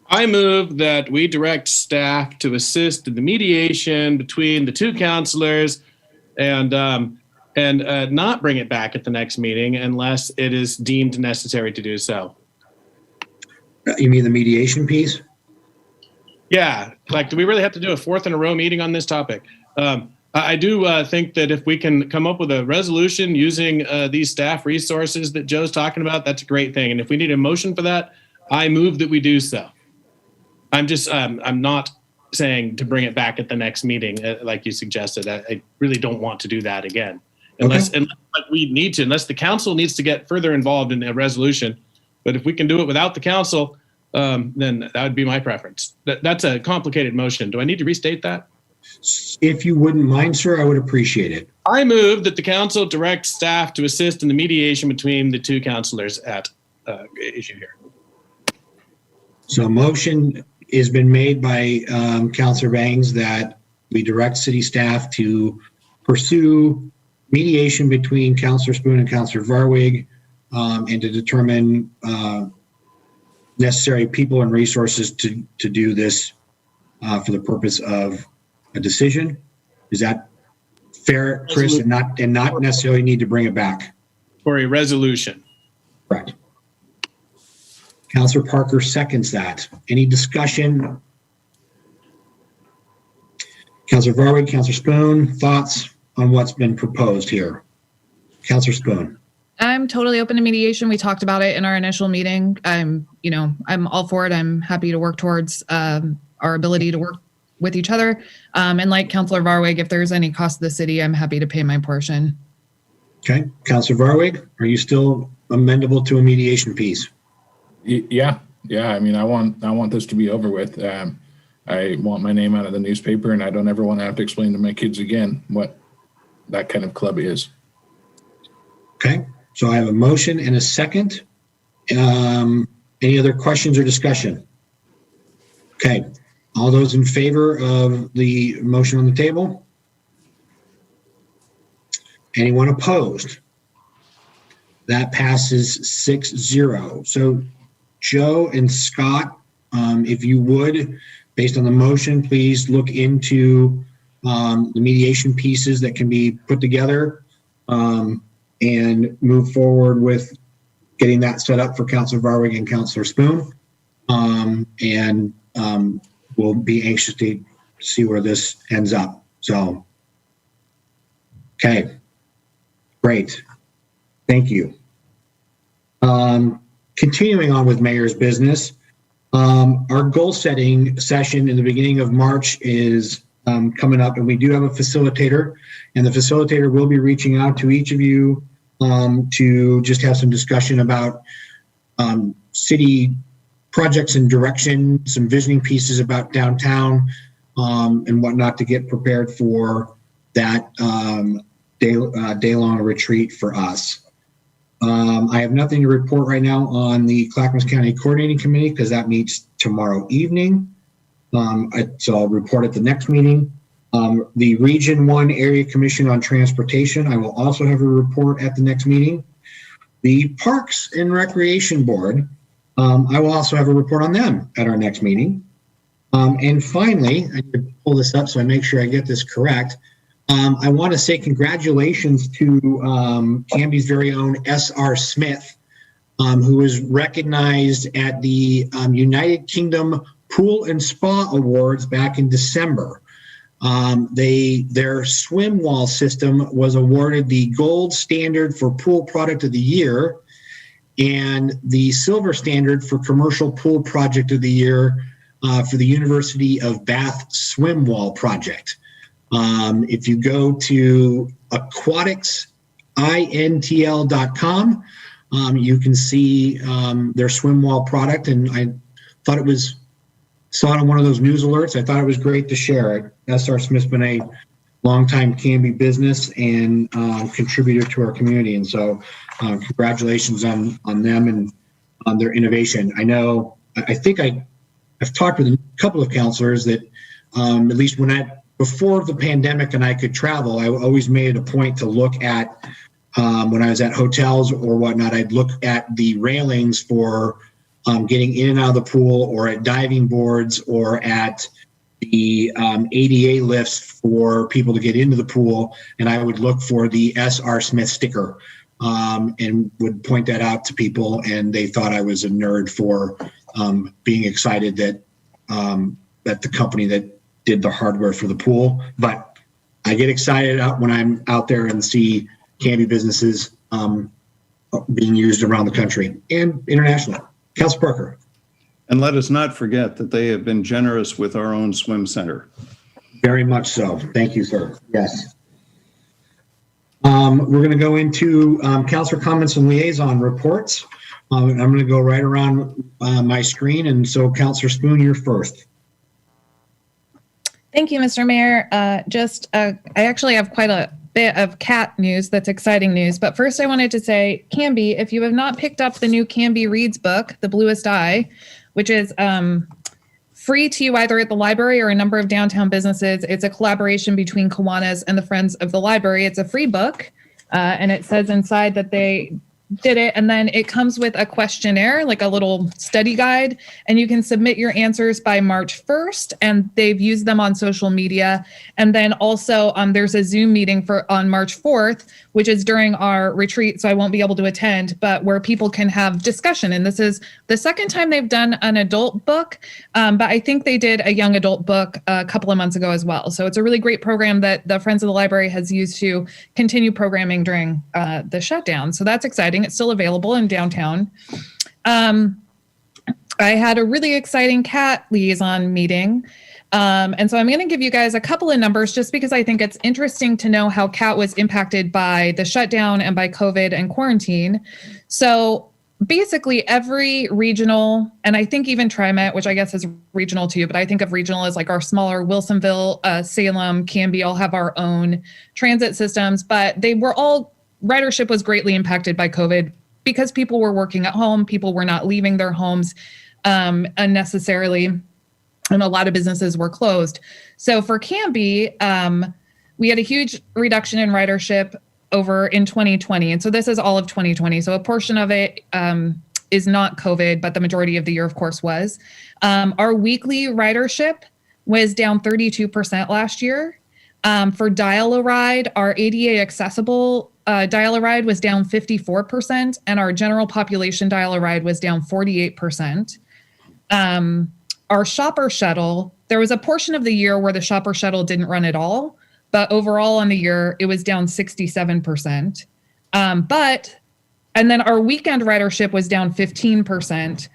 I move that we direct staff to assist in the mediation between the two counselors and and not bring it back at the next meeting unless it is deemed necessary to do so. You mean the mediation piece? Yeah, like, do we really have to do a fourth in a row meeting on this topic? I do think that if we can come up with a resolution using these staff resources that Joe's talking about, that's a great thing. And if we need a motion for that, I move that we do so. I'm not saying to bring it back at the next meeting, like you suggested. I really don't want to do that again. Unless like we need to, unless the council needs to get further involved in a resolution. But if we can do it without the council, then that would be my preference. That's a complicated motion. Do I need to restate that? If you wouldn't mind, sir, I would appreciate it. I move that the council direct staff to assist in the mediation between the two councilors at issue here. So a motion has been made by Councilor Bangs that we direct city staff to pursue mediation between Councilor Spoon and Councilor Varwig and to determine necessary people and resources to do this for the purpose of a decision. Is that fair, Chris, and not necessarily need to bring it back? For a resolution. Correct. Councilor Parker seconds that. Any discussion? Councilor Varwig, Councilor Spoon, thoughts on what's been proposed here? Councilor Spoon. I'm totally open to mediation. We talked about it in our initial meeting. I'm all for it. I'm happy to work towards our ability to work with each other. And like Councilor Varwig, if there's any cost to the city, I'm happy to pay my portion. Okay. Councilor Varwig, are you still amendable to a mediation piece? Yeah. I mean, I want this to be over with. I want my name out of the newspaper, and I don't ever want to have to explain to my kids again what that kind of club is. Okay. So I have a motion and a second. Any other questions or discussion? Okay. All those in favor of the motion on the table? Anyone opposed? That passes 6-0. So Joe and Scott, if you would, based on the motion, please look into the mediation pieces that can be put together and move forward with getting that set up for Councilor Varwig and Councilor Spoon. We'll be anxious to see where this ends up. So, okay, great. Thank you. Continuing on with mayor's business, our goal setting session in the beginning of March is coming up, and we do have a facilitator, and the facilitator will be reaching out to each of you to just have some discussion about city projects and direction, some visioning pieces about downtown and whatnot to get prepared for that day-long retreat for us. I have nothing to report right now on the Clackamas County Coordinating Committee because that meets tomorrow evening. So I'll report at the next meeting. The Region 1 Area Commission on Transportation, I will also have a report at the next meeting. The Parks and Recreation Board, I will also have a report on them at our next meeting. And finally, I need to pull this up so I make sure I get this correct. I want to say congratulations to Canby's very own S.R. Smith, who was recognized at the United Kingdom Pool and Spa Awards back in December. Their swim wall system was awarded the gold standard for pool product of the year and the silver standard for commercial pool project of the year for the University of Bath swim wall project. If you go to aquaticsintl.com, you can see their swim wall product, and I thought saw it on one of those news alerts. I thought it was great to share it. S.R. Smith's been a longtime Canby business and contributor to our community, and so congratulations on them and on their innovation. I think I've talked with a couple of counselors that at least before the pandemic and I could travel, I always made it a point to look at when I was at hotels or whatnot, I'd look at the railings for getting in and out of the pool or at diving boards or at the ADA lifts for people to get into the pool, and I would look for the S.R. Smith sticker and would point that out to people, and they thought I was a nerd for being excited that that the company that did the hardware for the pool. But I get excited when I'm out there and see Canby businesses being used around the country and internationally. Councilor Parker. And let us not forget that they have been generous with our own swim center. Very much so. Thank you, sir. Yes. We're going to go into councilor comments and liaison reports. I'm going to go right around my screen. And so, Councilor Spoon, you're first. Thank you, Mr. Mayor. I actually have quite a bit of cat news that's exciting news. But first, I wanted to say, Canby, if you have not picked up the new Canby Reads book, The Bluest Eye, which is free to you either at the library or a number of downtown businesses. It's a collaboration between Kiwanis and the Friends of the Library. It's a free book, and it says inside that they did it, and then it comes with a questionnaire, like a little study guide, and you can submit your answers by March 1st, and they've used them on social media. And then also there's a Zoom meeting on March 4th, which is during our retreat, so I won't be able to attend, but where people can have discussion. And this is the second time they've done an adult book, but I think they did a young adult book a couple of months ago as well. So it's a really great program that the Friends of the Library has used to continue programming during the shutdown. So that's exciting. It's still available in downtown. I had a really exciting cat liaison meeting. And so I'm going to give you guys a couple of numbers just because I think it's interesting to know how cat was impacted by the shutdown and by COVID and quarantine. So basically every regional, and I think even TriMet, which I guess is regional too, but I think of regional as like our smaller Wilsonville, Salem, Canby all have our own transit systems, but ridership was greatly impacted by COVID because people were working at home, people were not leaving their homes unnecessarily, and a lot of businesses were closed. So for Canby, we had a huge reduction in ridership over in 2020. And so this is all of 2020. So a portion of it is not COVID, but the majority of the year, of course, was. Our weekly ridership was down 32% last year. For Dial-A-Ride, our ADA accessible Dial-A-Ride was down 54%, and our general population Dial-A-Ride was down 48%. Our shopper shuttle, there was a portion of the year where the shopper shuttle didn't run at all, but overall on the year, it was down 67%. And then our weekend ridership was down 15%.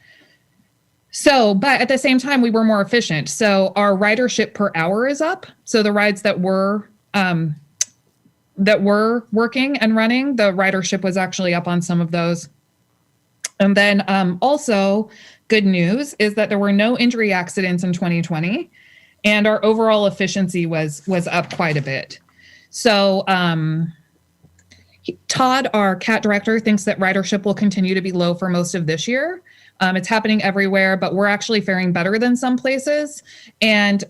So, but at the same time, we were more efficient. So our ridership per hour is up. So the rides that were working and running, the ridership was actually up on some of those. And then also good news is that there were no injury accidents in 2020, and our overall efficiency was up quite a bit. So Todd, our CAT director, thinks that ridership will continue to be low for most of this year. It's happening everywhere, but we're actually faring better than some places. And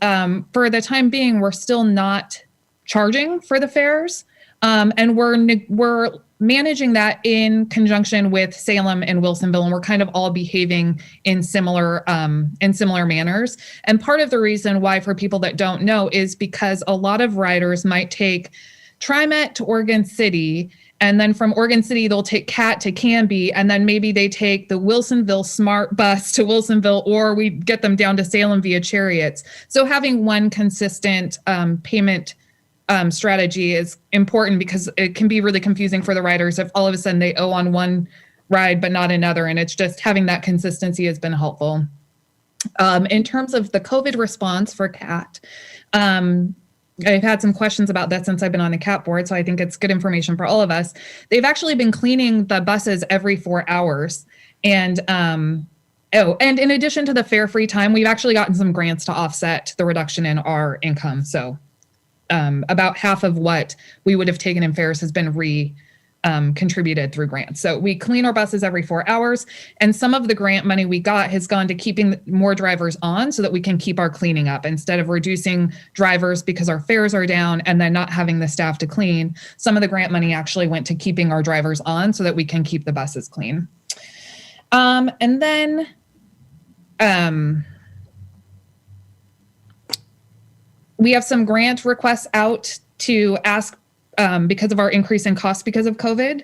for the time being, we're still not charging for the fares. And we're managing that in conjunction with Salem and Wilsonville, and we're kind of all behaving in similar manners. And part of the reason why, for people that don't know, is because a lot of riders might take TriMet to Oregon City, and then from Oregon City, they'll take CAT to Canby, and then maybe they take the Wilsonville Smart Bus to Wilsonville, or we get them down to Salem via Chariots. So having one consistent payment strategy is important, because it can be really confusing for the riders if all of a sudden they owe on one ride but not another, and it's just having that consistency has been helpful. In terms of the COVID response for CAT, I've had some questions about that since I've been on the CAT board, so I think it's good information for all of us. They've actually been cleaning the buses every 4 hours. And and in addition to the fare-free time, we've actually gotten some grants to offset the reduction in our income. So about half of what we would have taken in fares has been contributed through grants. So we clean our buses every 4 hours, and some of the grant money we got has gone to keeping more drivers on so that we can keep our cleaning up instead of reducing drivers because our fares are down and then not having the staff to clean. Some of the grant money actually went to keeping our drivers on so that we can keep the buses clean. And then We have some grant requests out to ask because of our increase in costs because of COVID.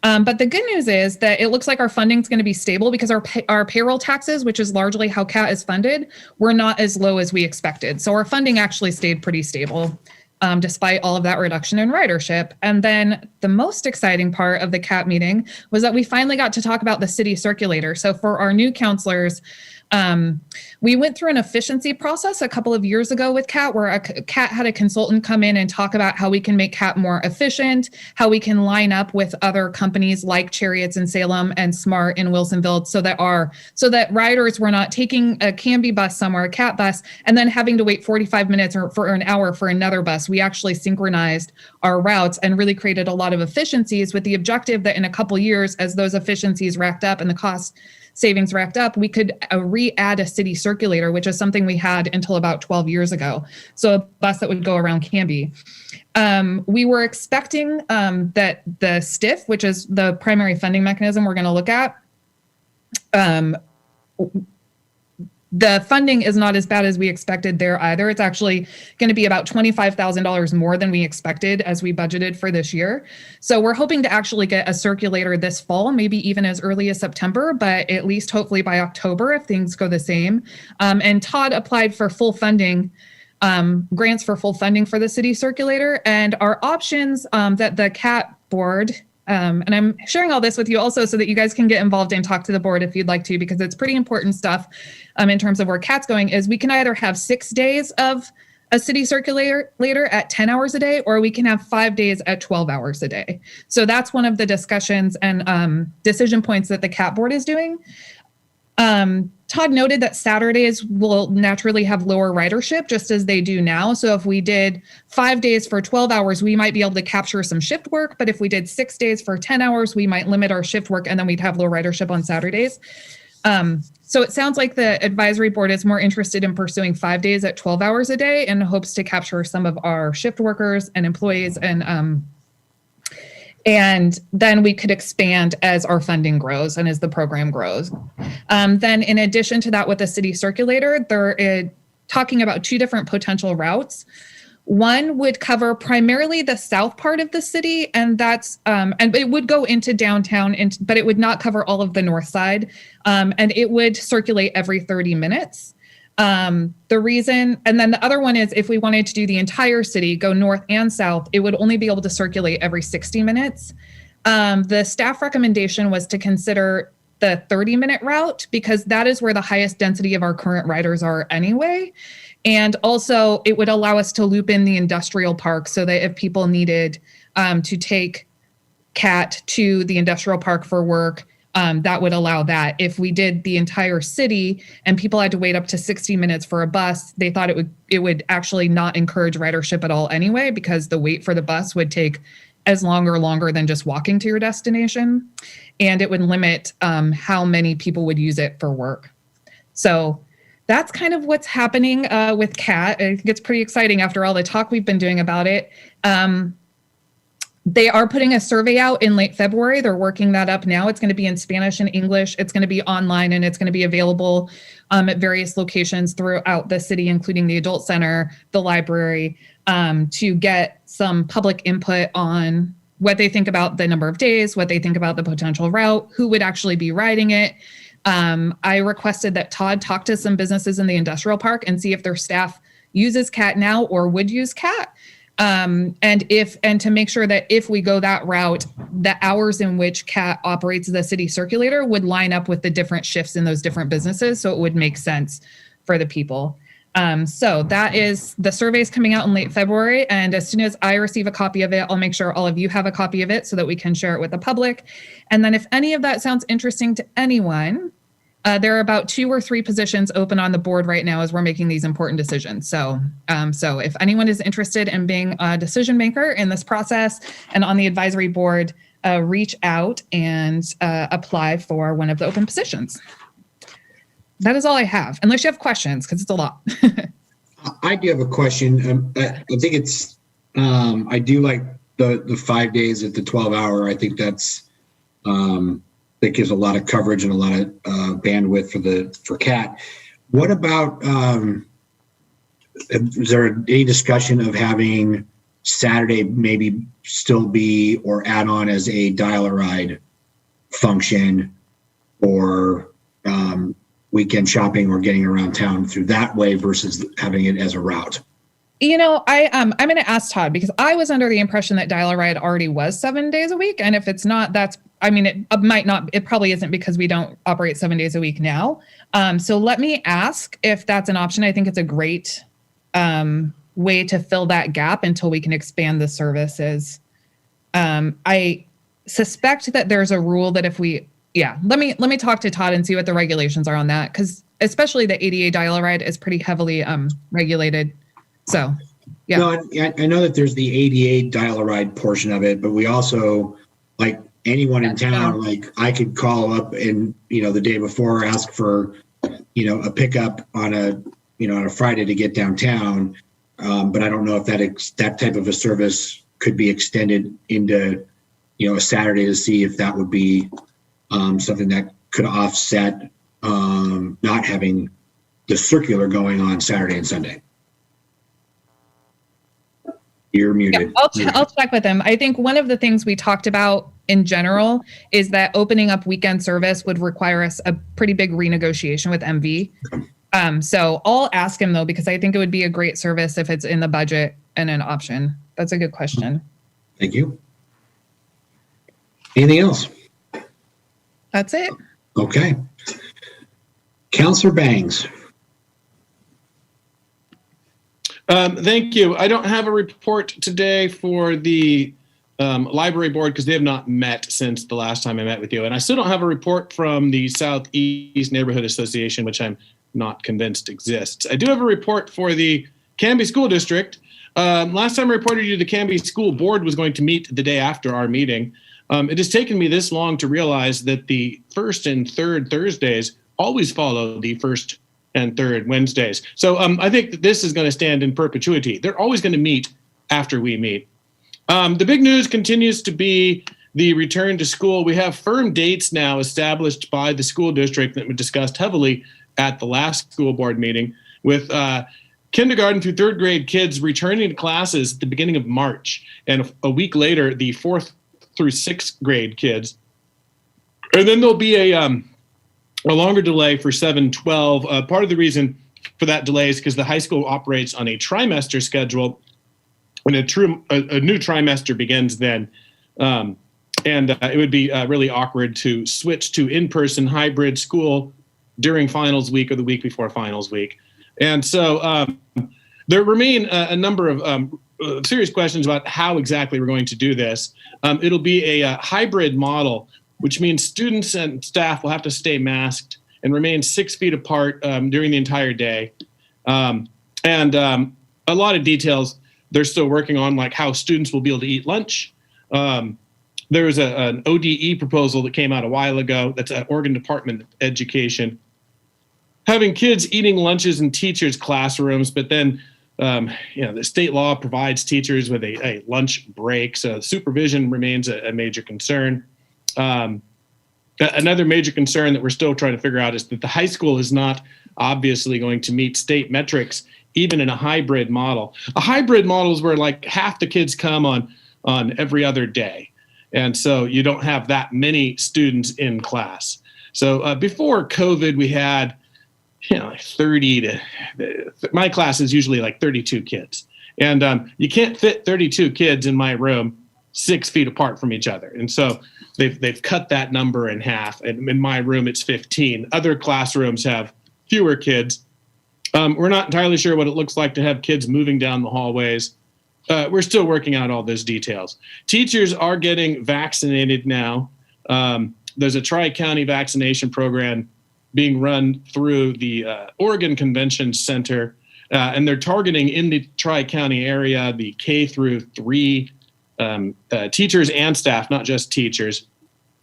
But the good news is that it looks like our funding is going to be stable because our payroll taxes, which is largely how CAT is funded, were not as low as we expected. So our funding actually stayed pretty stable despite all of that reduction in ridership. And then the most exciting part of the CAT meeting was that we finally got to talk about the city circulator. So for our new counselors, we went through an efficiency process a couple of years ago with CAT, where CAT had a consultant come in and talk about how we can make CAT more efficient, how we can line up with other companies like Chariots in Salem and Smart in Wilsonville, so that riders were not taking a Canby bus somewhere, a CAT bus, and then having to wait 45 minutes or for an hour for another bus. We actually synchronized our routes and really created a lot of efficiencies with the objective that in a couple years, as those efficiencies racked up and the cost savings racked up, we could re-add a city circulator, which is something we had until about 12 years ago. So a bus that would go around Canby. We were expecting that the STIF, which is the primary funding mechanism we're going to look at, the funding is not as bad as we expected there either. It's actually going to be about $25,000 more than we expected as we budgeted for this year. So we're hoping to actually get a circulator this fall, maybe even as early as September, but at least hopefully by October if things go the same. And Todd applied for full funding, grants for full funding for the city circulator. And our options that the CAT board, and I'm sharing all this with you also so that you guys can get involved and talk to the board if you'd like to, because it's pretty important stuff in terms of where CAT's going, is we can either have 6 days of a city circulator at 10 hours a day, or we can have 5 days at 12 hours a day. So that's one of the discussions and decision points that the CAT board is doing. Todd noted that Saturdays will naturally have lower ridership, just as they do now. So if we did 5 days for 12 hours, we might be able to capture some shift work. But if we did 6 days for 10 hours, we might limit our shift work and then we'd have low ridership on Saturdays. So it sounds like the advisory board is more interested in pursuing 5 days at 12 hours a day and hopes to capture some of our shift workers and employees, and then we could expand as our funding grows and as the program grows. Then in addition to that, with the city circulator, they're talking about 2 different potential routes. One would cover primarily the south part of the city, and that's and it would go into downtown, but it would not cover all of the north side, and it would circulate every 30 minutes. The reason, and then the other one is if we wanted to do the entire city, go north and south, it would only be able to circulate every 60 minutes. The staff recommendation was to consider the 30-minute route because that is where the highest density of our current riders are anyway. And also it would allow us to loop in the industrial park so that if people needed to take CAT to the industrial park for work, that would allow that. If we did the entire city and people had to wait up to 60 minutes for a bus, they thought it would actually not encourage ridership at all anyway, because the wait for the bus would take as longer than just walking to your destination. And it would limit how many people would use it for work. So that's kind of what's happening with CAT. It gets pretty exciting after all the talk we've been doing about it. They are putting a survey out in late February. They're working that up now. It's going to be in Spanish and English. It's going to be online, and it's going to be available at various locations throughout the city, including the adult center, the library, to get some public input on what they think about the number of days, what they think about the potential route, who would actually be riding it. I requested that Todd talk to some businesses in the industrial park and see if their staff uses CAT now or would use CAT. And to make sure that if we go that route, the hours in which CAT operates the city circulator would line up with the different shifts in those different businesses, so it would make sense for the people. So that is, the survey is coming out in late February, and as soon as I receive a copy of it, I'll make sure all of you have a copy of it so that we can share it with the public. And then if any of that sounds interesting to anyone, there are about 2 or 3 positions open on the board right now as we're making these important decisions. So if anyone is interested in being a decision maker in this process and on the advisory board, reach out and apply for one of the open positions. That is all I have, unless you have questions, because it's a lot. I do have a question. I think it's, I do like the 5 days at the 12-hour. I think that's, that gives a lot of coverage and a lot of bandwidth for CAT. What about is there any discussion of having Saturday maybe still be or add on as a dial-a-ride function, or weekend shopping or getting around town through that way versus having it as a route? You know, I'm going to ask Todd, because I was under the impression that Dial-A-Ride already was 7 days a week. And if it's not, it might not, it probably isn't, because we don't operate 7 days a week now. So let me ask if that's an option. I think it's a great way to fill that gap until we can expand the services. I suspect that there's a rule that let me talk to Todd and see what the regulations are on that, because especially the ADA Dial-A-Ride is pretty heavily regulated. So, yeah. No, I know that there's the ADA dial-a-ride portion of it, but we also, like anyone in town, like I could call up and, the day before ask for, a pickup on a Friday to get downtown. But I don't know if that type of a service could be extended into, a Saturday, to see if that would be something that could offset not having the circular going on Saturday and Sunday. You're muted. Yeah, I'll check with him. I think one of the things we talked about in general is that opening up weekend service would require us a pretty big renegotiation with MV. So I'll ask him, though, because I think it would be a great service if it's in the budget and an option. That's a good question. Thank you. Anything else? That's it. Okay. Counselor Bangs. Thank you. I don't have a report today for the library board because they have not met since the last time I met with you. And I still don't have a report from the Southeast Neighborhood Association, which I'm not convinced exists. I do have a report for the Canby School District. Last time I reported you, the Canby School Board was going to meet the day after our meeting. It has taken me this long to realize that the first and third Thursdays always follow the first and third Wednesdays. So I think that this is going to stand in perpetuity. They're always going to meet after we meet. The big news continues to be the return to school. We have firm dates now established by the school district that were discussed heavily at the last school board meeting, with kindergarten through third grade kids returning to classes at the beginning of March, and a week later, the fourth through sixth grade kids. And then there'll be a longer delay for 7-12. Part of the reason for that delay is because the high school operates on a trimester schedule, and a new trimester begins then. And it would be really awkward to switch to in-person hybrid school during finals week or the week before finals week. And so there remain a number of serious questions about how exactly we're going to do this. It'll be a hybrid model, which means students and staff will have to stay masked and remain 6 feet apart during the entire day. And a lot of details they're still working on, like how students will be able to eat lunch. There was an ODE proposal that came out a while ago. That's an Oregon Department of Education, having kids eating lunches in teachers' classrooms, but then the state law provides teachers with a lunch break, so supervision remains a major concern. Another major concern that we're still trying to figure out is that the high school is not obviously going to meet state metrics, even in a hybrid model. A hybrid model is where like half the kids come on every other day. And so you don't have that many students in class. So before COVID, we had 30 to, my class is usually like 32 kids. And you can't fit 32 kids in my room 6 feet apart from each other. And so they've cut that number in half. And in my room, it's 15. Other classrooms have fewer kids. We're not entirely sure what it looks like to have kids moving down the hallways. We're still working out all those details. Teachers are getting vaccinated now. There's a tri-county vaccination program being run through the Oregon Convention Center, and they're targeting in the tri-county area the K through 3 teachers and staff, not just teachers,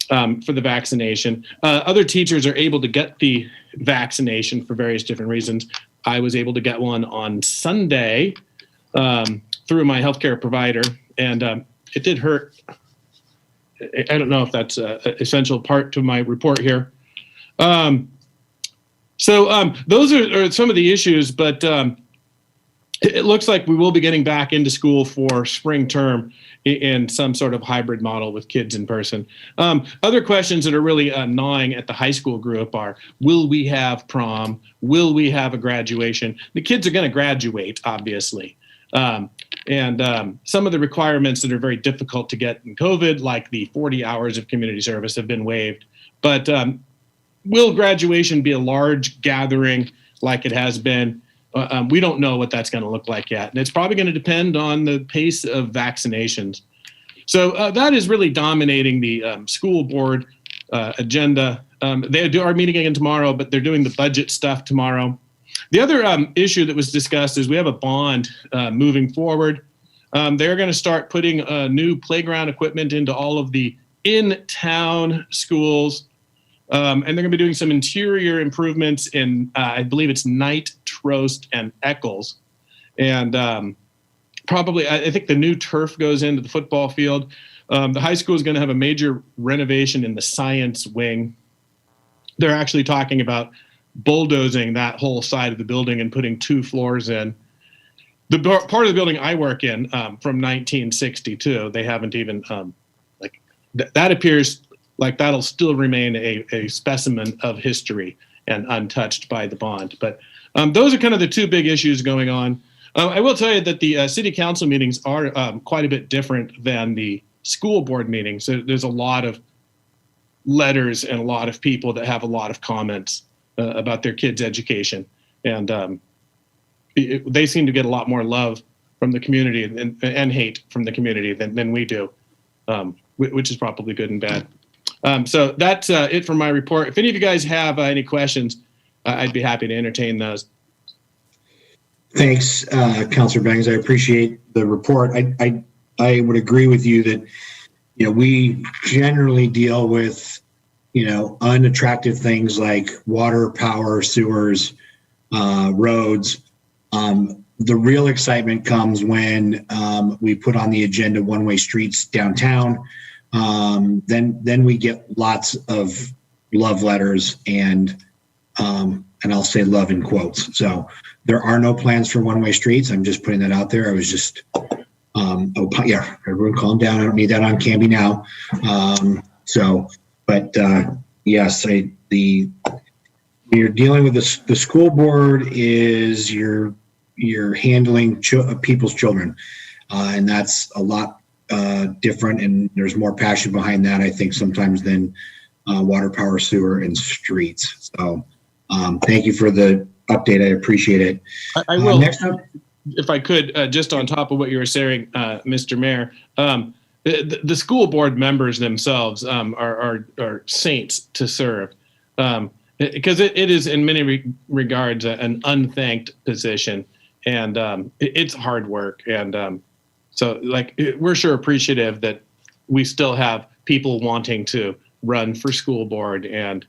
for the vaccination. Other teachers are able to get the vaccination for various different reasons. I was able to get one on Sunday through my healthcare provider, and it did hurt. I don't know if that's an essential part to my report here. So those are some of the issues, but it looks like we will be getting back into school for spring term in some sort of hybrid model with kids in person. Other questions that are really gnawing at the high school group are, will we have prom? Will we have a graduation? The kids are going to graduate, obviously. And some of the requirements that are very difficult to get in COVID, like the 40 hours of community service, have been waived. But will graduation be a large gathering like it has been? We don't know what that's going to look like yet. And it's probably going to depend on the pace of vaccinations. So that is really dominating the school board agenda. They are meeting again tomorrow, but they're doing the budget stuff tomorrow. The other issue that was discussed is we have a bond moving forward. They're going to start putting new playground equipment into all of the in-town schools. And they're going to be doing some interior improvements in, I believe it's Knight, Trost, and Eccles. And probably, I think the new turf goes into the football field. The high school is going to have a major renovation in the science wing. They're actually talking about bulldozing that whole side of the building and putting 2 floors in. The part of the building I work in from 1962, they haven't even, that appears like that'll still remain a specimen of history and untouched by the bond. But those are kind of the 2 big issues going on. I will tell you that the city council meetings are quite a bit different than the school board meetings. So there's a lot of letters and a lot of people that have a lot of comments about their kids' education. And they seem to get a lot more love from the community and hate from the community than we do, which is probably good and bad. So that's it for my report. If any of you guys have any questions, I'd be happy to entertain those. Thanks, Councilor Bangs. I appreciate the report. I would agree with you that, we generally deal with, unattractive things like water, power, sewers, roads. The real excitement comes when we put on the agenda one-way streets downtown. Then we get lots of love letters and I'll say love in quotes. So there are no plans for one-way streets. I'm just putting that out there. I was just, everyone calm down. I don't need that on Canby now. Yes, when you're dealing with the school board is you're handling people's children. And that's a lot different, and there's more passion behind that, I think, sometimes than water, power, sewer, and streets. So thank you for the update. I appreciate it. I will, next up, if I could, just on top of what you were saying, Mr. Mayor, the school board members themselves are saints to serve, because it is in many regards an unthanked position, and it's hard work. And so we're sure appreciative that we still have people wanting to run for school board and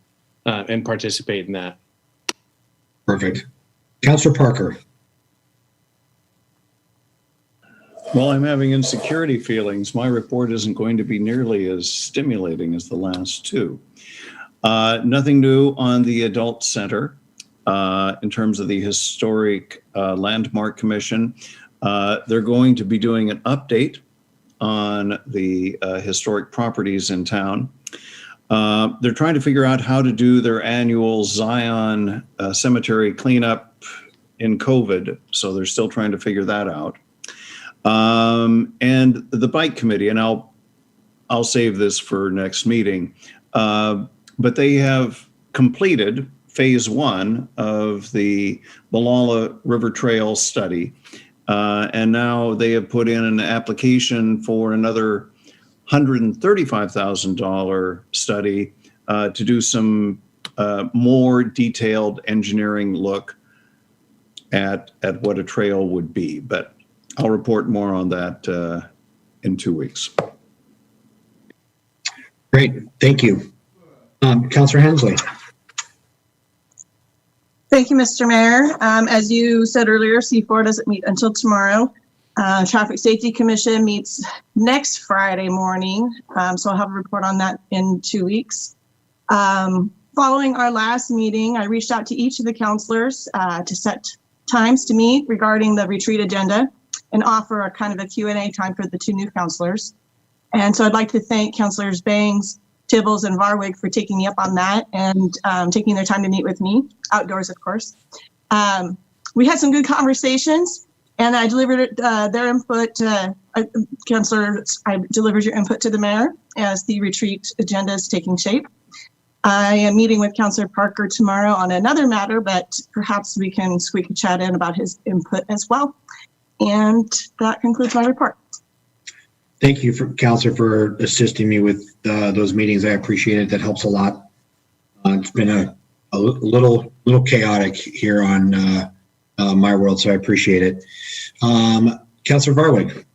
participate in that. Perfect. Councilor Parker. Well, I'm having insecurity feelings. My report isn't going to be nearly as stimulating as the last 2. Nothing new on the Adult Center in terms of the Historic Landmark Commission. They're going to be doing an update on the historic properties in town. They're trying to figure out how to do their annual Zion cemetery cleanup in COVID, so they're still trying to figure that out. And the bike committee, and I'll save this for next meeting, but they have completed phase 1 of the Balala River Trail study. And now they have put in an application for another $135,000 study to do some more detailed engineering look at what a trail would be. But I'll report more on that in 2 weeks. Great, thank you. Councilor Hensley. Thank you, Mr. Mayor. As you said earlier, C4 doesn't meet until tomorrow. Traffic Safety Commission meets next Friday morning, so I'll have a report on that in 2 weeks. Following our last meeting, I reached out to each of the counselors to set times to meet regarding the retreat agenda and offer a kind of a Q&A time for the two new counselors. And so I'd like to thank Counselors Bangs, Tibbles, and Varwig for taking me up on that and taking their time to meet with me, outdoors, of course. We had some good conversations, and I delivered their input. Counselor, I delivered your input to the mayor as the retreat agenda is taking shape. I am meeting with Counselor Parker tomorrow on another matter, but perhaps we can squeak a chat in about his input as well. And that concludes my report. Thank you, Counselor, for assisting me with those meetings. I appreciate it. That helps a lot. It's been a little chaotic here on my world, so I appreciate it. Counselor Varwig.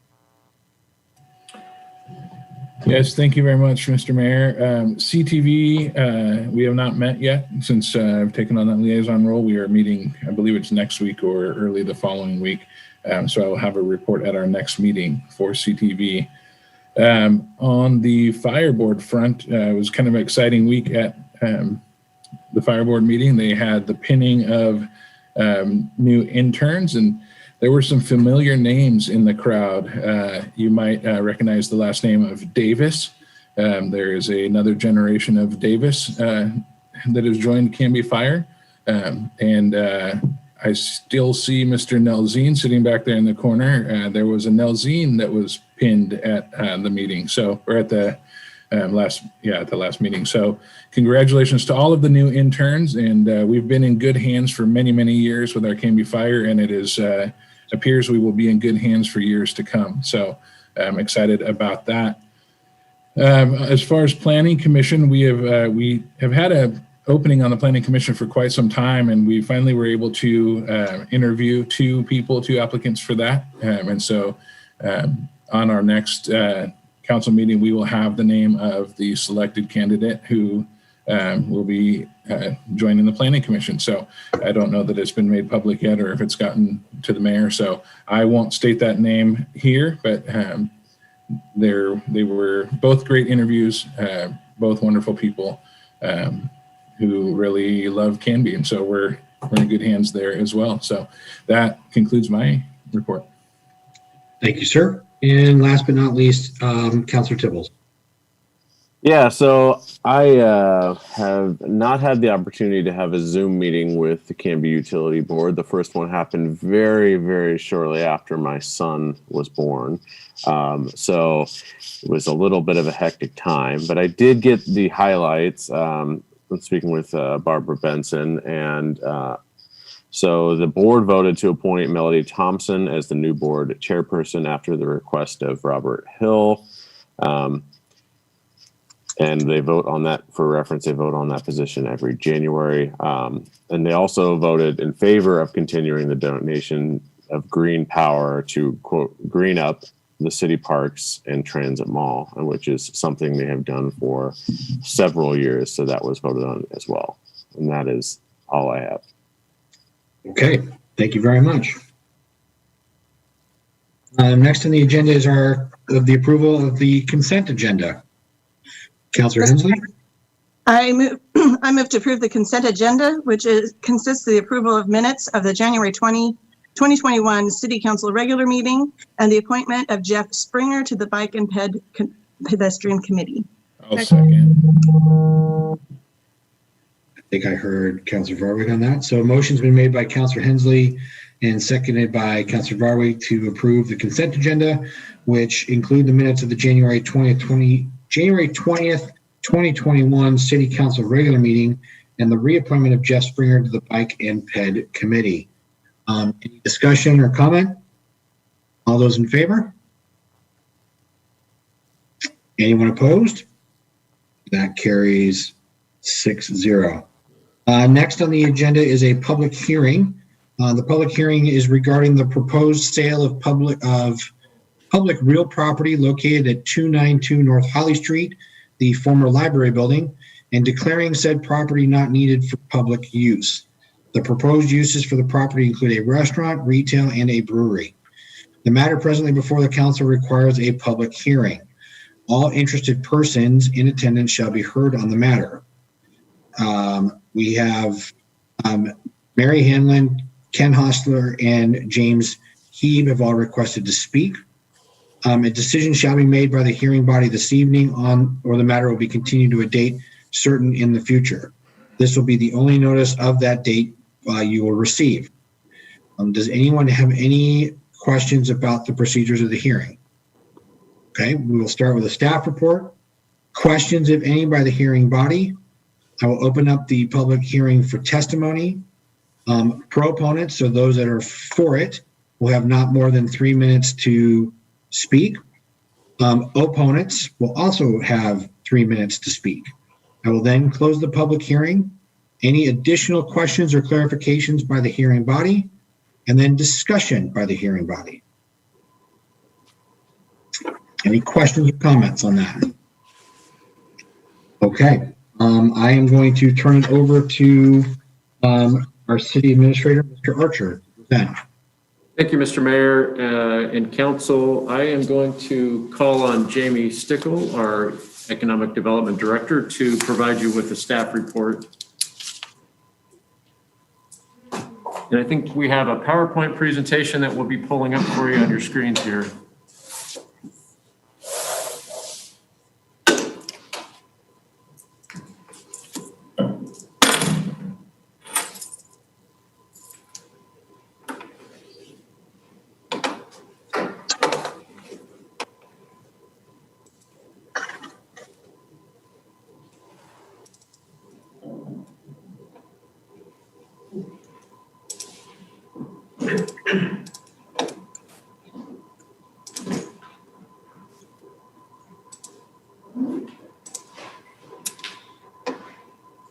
Yes, thank you very much, Mr. Mayor. CTV, we have not met yet since I've taken on that liaison role. We are meeting, I believe it's next week or early the following week. So I will have a report at our next meeting for CTV. On the fire board front, it was kind of an exciting week at the fire board meeting. They had the pinning of new interns, and there were some familiar names in the crowd. You might recognize the last name of Davis. There is another generation of Davis that has joined Canby Fire. I still see Mr. Nelzine sitting back there in the corner. There was a Nelzine that was pinned at the meeting, or at the last meeting. So congratulations to all of the new interns, and we've been in good hands for many, many years with our Canby Fire, and it is appears we will be in good hands for years to come. So I'm excited about that. As far as Planning Commission, we have had a opening on the Planning Commission for quite some time, and we finally were able to interview two applicants for that. And so on our next council meeting, we will have the name of the selected candidate who will be joining the Planning Commission. So I don't know that it's been made public yet or if it's gotten to the mayor. So I won't state that name here, but they were both great interviews, both wonderful people who really love Canby. And so we're in good hands there as well. So that concludes my report. Thank you, sir. And last but not least, Counselor Tibbles. Yeah, so I have not had the opportunity to have a Zoom meeting with the Canby Utility Board. The first one happened very, very shortly after my son was born. So it was a little bit of a hectic time, but I did get the highlights. I'm speaking with Barbara Benson, and so the board voted to appoint Melody Thompson as the new board chairperson after the request of Robert Hill. And they vote on that, for reference, they vote on that position every January. And they also voted in favor of continuing the donation of green power to, quote, green up the city parks and transit mall, which is something they have done for several years. So that was voted on as well. And that is all I have. Okay, thank you very much. Next on the agenda is the approval of the consent agenda. Councilor Hensley? I move to approve the consent agenda, which consists of the approval of minutes of the January 2021 City Council regular meeting and the appointment of Jeff Springer to the Bike and Pedestrian Committee. I'll second. I think I heard Councilor Varwig on that. So a motion's been made by Councilor Hensley and seconded by Councilor Varwig to approve the consent agenda, which include the minutes of the January 20th, 2021 City Council regular meeting and the reappointment of Jeff Springer to the Bike and Ped Committee. Any discussion or comment? All those in favor? Anyone opposed? That carries 6-0. Next on the agenda is a public hearing. The public hearing is regarding the proposed sale of public real property located at 292 North Holly Street, the former library building, and declaring said property not needed for public use. The proposed uses for the property include a restaurant, retail, and a brewery. The matter presently before the council requires a public hearing. All interested persons in attendance shall be heard on the matter. We have Mary Hanlon, Ken Hostler and James Heeb have all requested to speak. A decision shall be made by the hearing body this evening on, or the matter will be continued to a date certain in the future. This will be the only notice of that date you will receive. Does anyone have any questions about the procedures of the hearing? Okay, we will start with a staff report. Questions, if any, by the hearing body. I will open up the public hearing for testimony. Proponents, so those that are for it, will have not more than 3 minutes to speak. Opponents will also have 3 minutes to speak. I will then close the public hearing. Any additional questions or clarifications by the hearing body, and then discussion by the hearing body. Any questions or comments on that? Okay, I am going to turn it over to our city administrator, Mr. Archer. Ben. Thank you, Mr. Mayor and council. I am going to call on Jamie Stickle, our Economic Development Director, to provide you with a staff report. And I think we have a PowerPoint presentation that we'll be pulling up for you on your screens here.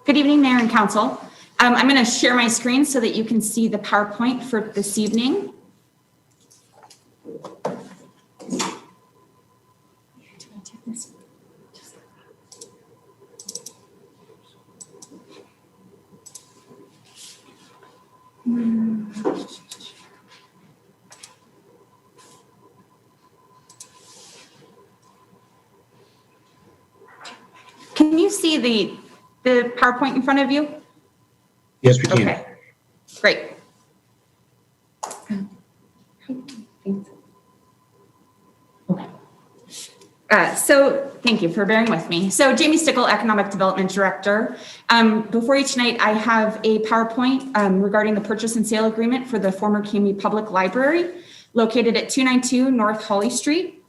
Good evening, Mayor and Council. I'm going to share my screen so that you can see the PowerPoint for this evening. Can you see the PowerPoint in front of you? Yes, we can. Okay, great. So thank you for bearing with me. So Jamie Stickle, Economic Development Director. Before you tonight, I have a PowerPoint regarding the purchase and sale agreement for the former Canby Public Library located at 292 North Holly Street.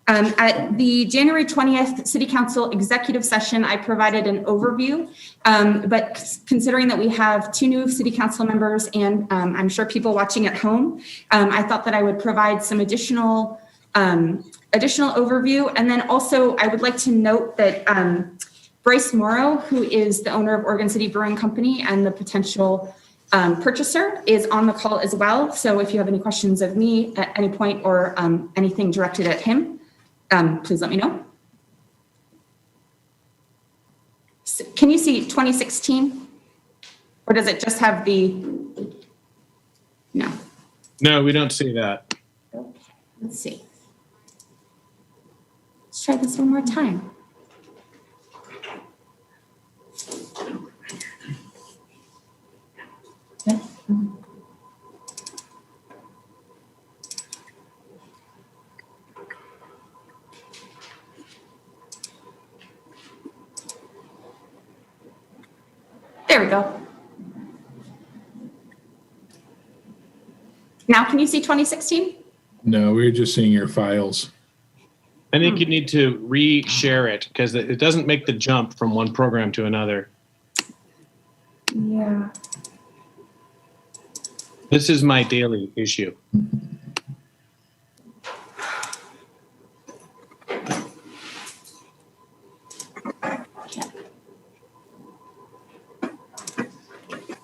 At the January 20th City Council executive session, I provided an overview, but considering that we have 2 new City Council members and I'm sure people watching at home, I thought that I would provide some additional overview. And then also I would like to note that Bryce Morrow, who is the owner of Oregon City Brewing Company and the potential purchaser, is on the call as well. So if you have any questions of me at any point or anything directed at him, please let me know. So can you see 2016? Or does it just have the, no? No, we don't see that. Let's see. Let's try this one more time. There we go. Now can you see 2016? No, we were just seeing your files. I think you need to re-share it because it doesn't make the jump from one program to another. Yeah. This is my daily issue.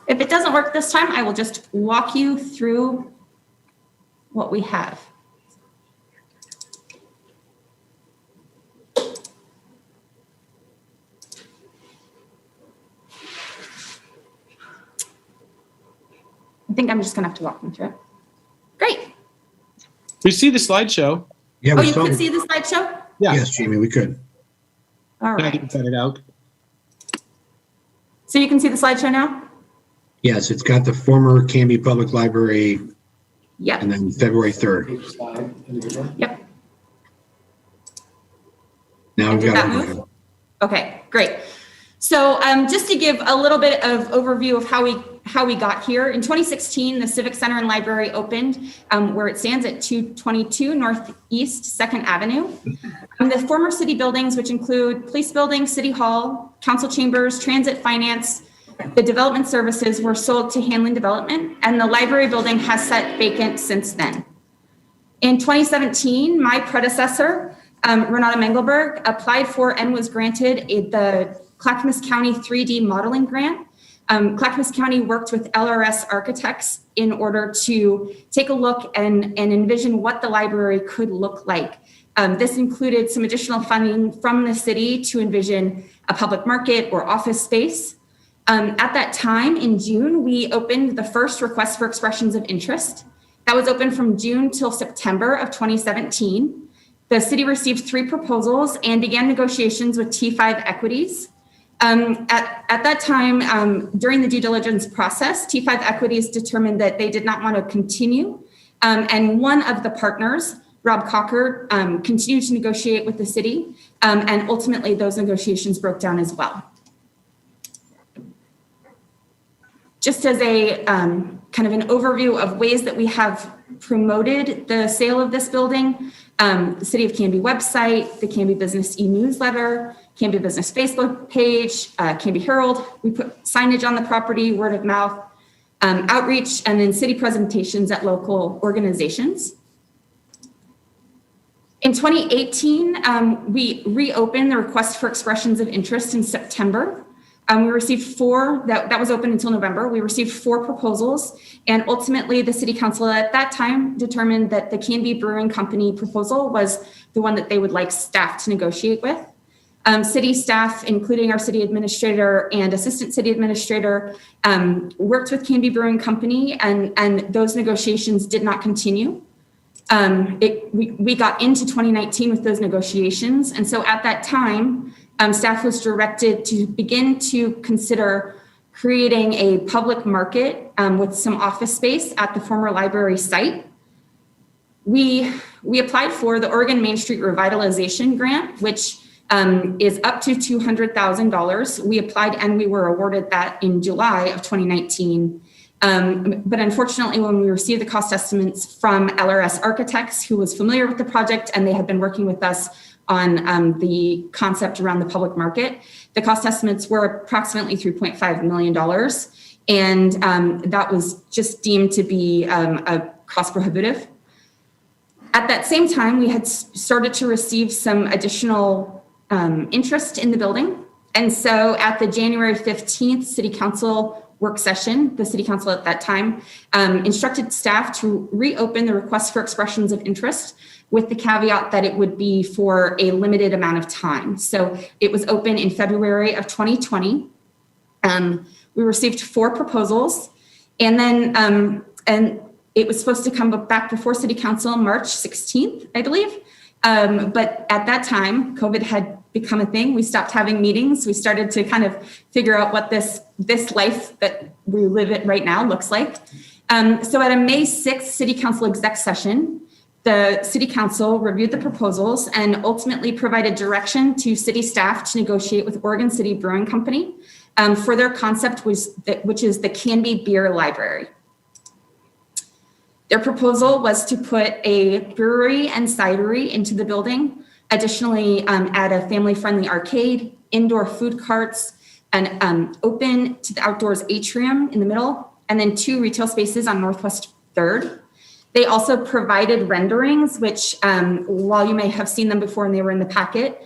If it doesn't work this time, I will just walk you through what we have. I think I'm just gonna have to walk them through it. Great. We see the slideshow. Yeah, Oh, we you saw. could see the slideshow? Yeah. Yes, Jamie, we could. All I right. can cut it out. So you can see the slideshow now? Yes, it's got the former Canby Public Library Yep. and then February 3rd. Each side individual. Yep. Now And we've did got that move? Okay, great. So just to give a little bit of overview of how we got here, in 2016, the Civic Center and Library opened where it stands at 222 Northeast 2nd Avenue. The former city buildings, which include police building, city hall, council chambers, transit finance, the development services were sold to Hanlon Development, and the library building has sat vacant since then. In 2017, my predecessor, Renata Mengelberg, applied for and was granted the Clackamas County 3D modeling grant. Clackamas County worked with LRS architects in order to take a look and envision what the library could look like. This included some additional funding from the city to envision a public market or office space. At that time, in June, we opened the first request for expressions of interest. That was open from June till September of 2017. The city received 3 proposals and began negotiations with T5 Equities. At that time, during the due diligence process, T5 Equities determined that they did not want to continue. And one of the partners, Rob Cocker, continued to negotiate with the city. And ultimately, those negotiations broke down as well. Just as a kind of an overview of ways that we have promoted the sale of this building, the City of Canby website, the Canby Business e-newsletter, Canby Business Facebook page, Canby Herald. We put signage on the property, word of mouth, outreach, and then city presentations at local organizations. In 2018, we reopened the request for expressions of interest in September. We received 4, that was open until November. We received 4 proposals, and ultimately the city council at that time determined that the Canby Brewing Company proposal was the one that they would like staff to negotiate with. City staff, including our city administrator and assistant city administrator, worked with Canby Brewing Company, and those negotiations did not continue. We got into 2019 with those negotiations, and so at that time, staff was directed to begin to consider creating a public market with some office space at the former library site. We applied for the Oregon Main Street Revitalization Grant, which is up to $200,000. We applied and we were awarded that in July of 2019. But unfortunately, when we received the cost estimates from LRS Architects, who was familiar with the project and they had been working with us on the concept around the public market, the cost estimates were approximately $3.5 million. And that was just deemed to be a cost prohibitive. At that same time, we had started to receive some additional interest in the building. And so at the January 15th City Council work session, the City Council at that time instructed staff to reopen the request for expressions of interest with the caveat that it would be for a limited amount of time. So it was open in February of 2020. We received 4 proposals, and then and it was supposed to come back before City Council March 16th, I believe. But at that time, COVID had become a thing. We stopped having meetings. We started to kind of figure out what this life that we live in right now looks like. So at a May 6th City Council exec session, the City Council reviewed the proposals and ultimately provided direction to city staff to negotiate with Oregon City Brewing Company for their concept, which is the Canby Beer Library. Their proposal was to put a brewery and cidery into the building, additionally add a family-friendly arcade, indoor food carts, and open to the outdoors atrium in the middle, and then 2 retail spaces on Northwest 3rd. They also provided renderings, which while you may have seen them before and they were in the packet,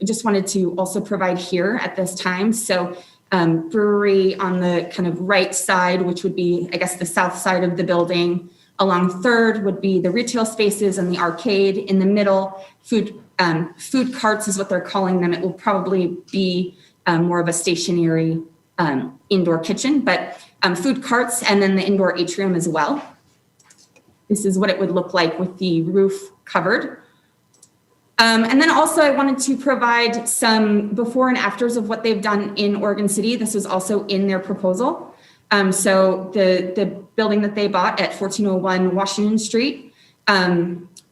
just wanted to also provide here at this time. So brewery on the kind of right side, which would be, I guess, the south side of the building. Along 3rd would be the retail spaces and the arcade. In the middle, food carts is what they're calling them. It will probably be more of a stationary indoor kitchen, but food carts and then the indoor atrium as well. This is what it would look like with the roof covered. And then also I wanted to provide some before and afters of what they've done in Oregon City. This was also in their proposal. So the building that they bought at 1401 Washington Street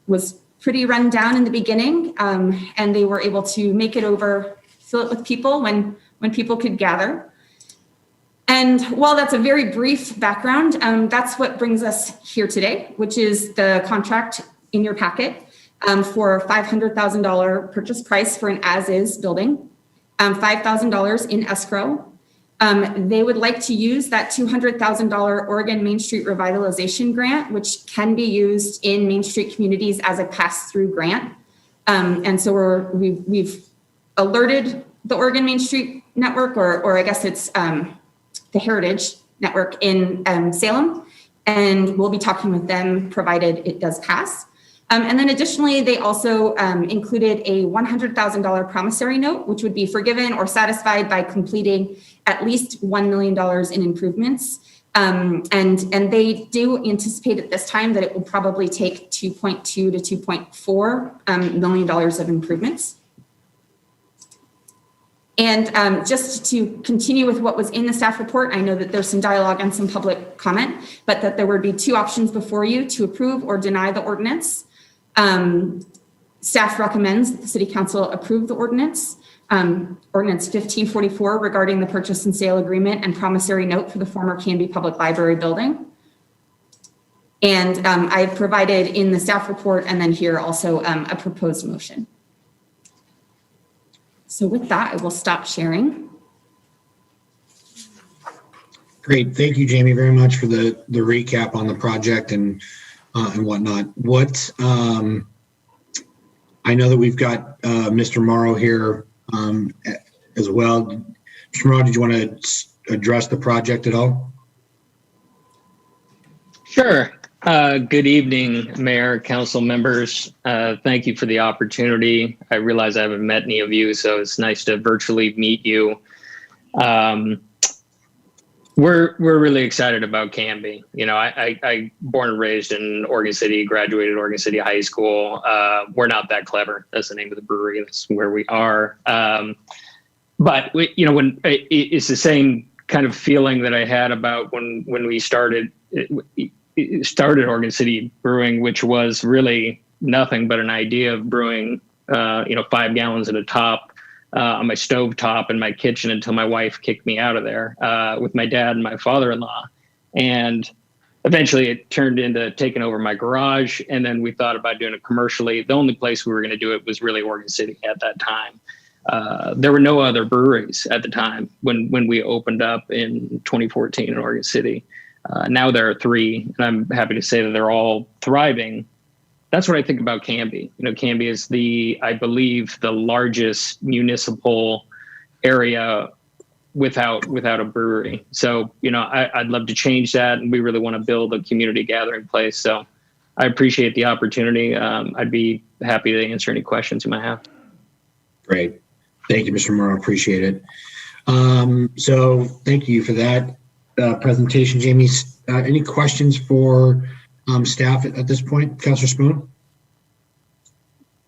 was pretty run down in the beginning, and they were able to make it over, fill it with people when people could gather. And while that's a very brief background, that's what brings us here today, which is the contract in your packet for $500,000 purchase price for an as-is building, $5,000 in escrow. They would like to use that $200,000 Oregon Main Street Revitalization Grant, which can be used in Main Street communities as a pass-through grant. And so we've alerted the Oregon Main Street Network, or I guess it's the Heritage Network in Salem, and we'll be talking with them provided it does pass. And then additionally, they also included a $100,000 promissory note, which would be forgiven or satisfied by completing at least $1 million in improvements. And they do anticipate at this time that it will probably take $2.2 to $2.4 million of improvements. And just to continue with what was in the staff report, I know that there's some dialogue and some public comment, but that there would be two options before you to approve or deny the ordinance. Staff recommends that the City Council approve the ordinance. Ordinance 1544 regarding the purchase and sale agreement and promissory note for the former Canby Public Library building. And I've provided in the staff report and then here also a proposed motion. So with that, I will stop sharing. Great. Thank you, Jamie, very much for the recap on the project and whatnot. I know that we've got Mr. Morrow here as well. Mr. Morrow, did you want to address the project at all? Sure. Good evening, Mayor, Council members. Thank you for the opportunity. I realize I haven't met any of you, so it's nice to virtually meet you. We're really excited about Canby. You know, I born and raised in Oregon City, graduated Oregon City High School. We're not that clever. That's the name of the brewery. That's where we are. But when it's the same kind of feeling that I had about when we started Oregon City Brewing, which was really nothing but an idea of brewing, 5 gallons at a top on my stove top in my kitchen until my wife kicked me out of there with my dad and my father-in-law. And eventually it turned into taking over my garage. And then we thought about doing it commercially. The only place we were going to do it was really Oregon City at that time. There were no other breweries at the time when we opened up in 2014 in Oregon City. Now there are 3, and I'm happy to say that they're all thriving. That's what I think about Canby. Canby is I believe, the largest municipal area without a brewery. So, I'd love to change that, and we really want to build a community gathering place. So I appreciate the opportunity. I'd be happy to answer any questions you might have. Great. Thank you, Mr. Morrow. Appreciate it. So thank you for that presentation, Jamie. Any questions for staff at this point? Councilor Spoon?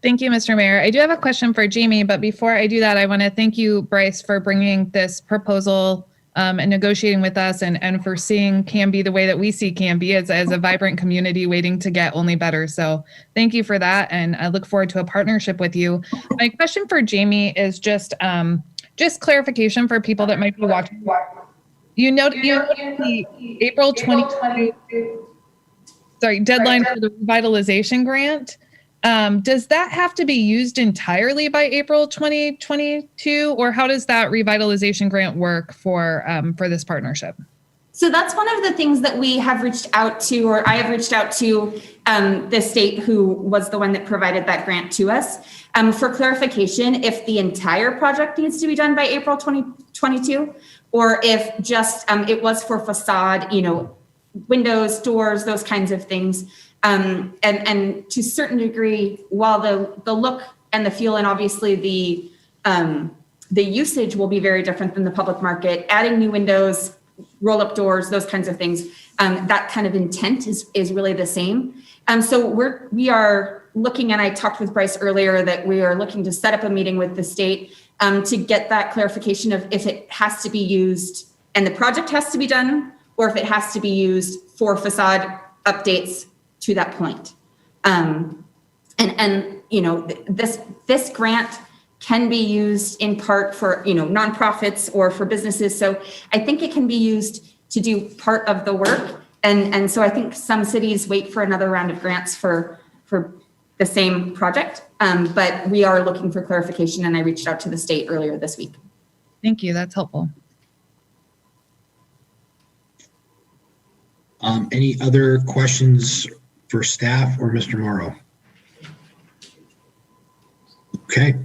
Thank you, Mr. Mayor. I do have a question for Jamie, but before I do that, I want to thank you, Bryce, for bringing this proposal and negotiating with us and for seeing Canby the way that we see Canby as a vibrant community waiting to get only better. So thank you for that. And I look forward to a partnership with you. My question for Jamie is just clarification for people that might be watching. You noted the April 2022 deadline for the revitalization grant. Does that have to be used entirely by April 2022, or how does that revitalization grant work for this partnership? So that's one of the things that we have reached out to, or I have reached out to the state, who was the one that provided that grant to us. For clarification, if the entire project needs to be done by April 2022, or if just it was for facade, windows, doors, those kinds of things. And to a certain degree, while the look and the feel and obviously the usage will be very different than the public market, adding new windows, roll-up doors, those kinds of things, that kind of intent is really the same. So we are looking, and I talked with Bryce earlier, that we are looking to set up a meeting with the state to get that clarification of if it has to be used and the project has to be done, or if it has to be used for facade updates to that point. And you know, this grant can be used in part for, you know, nonprofits or for businesses. So I think it can be used to do part of the work. And so I think some cities wait for another round of grants for the same project. But we are looking for clarification, and I reached out to the state earlier this week. Thank you. That's helpful. Any other questions for staff or Mr. Morrow? Okay.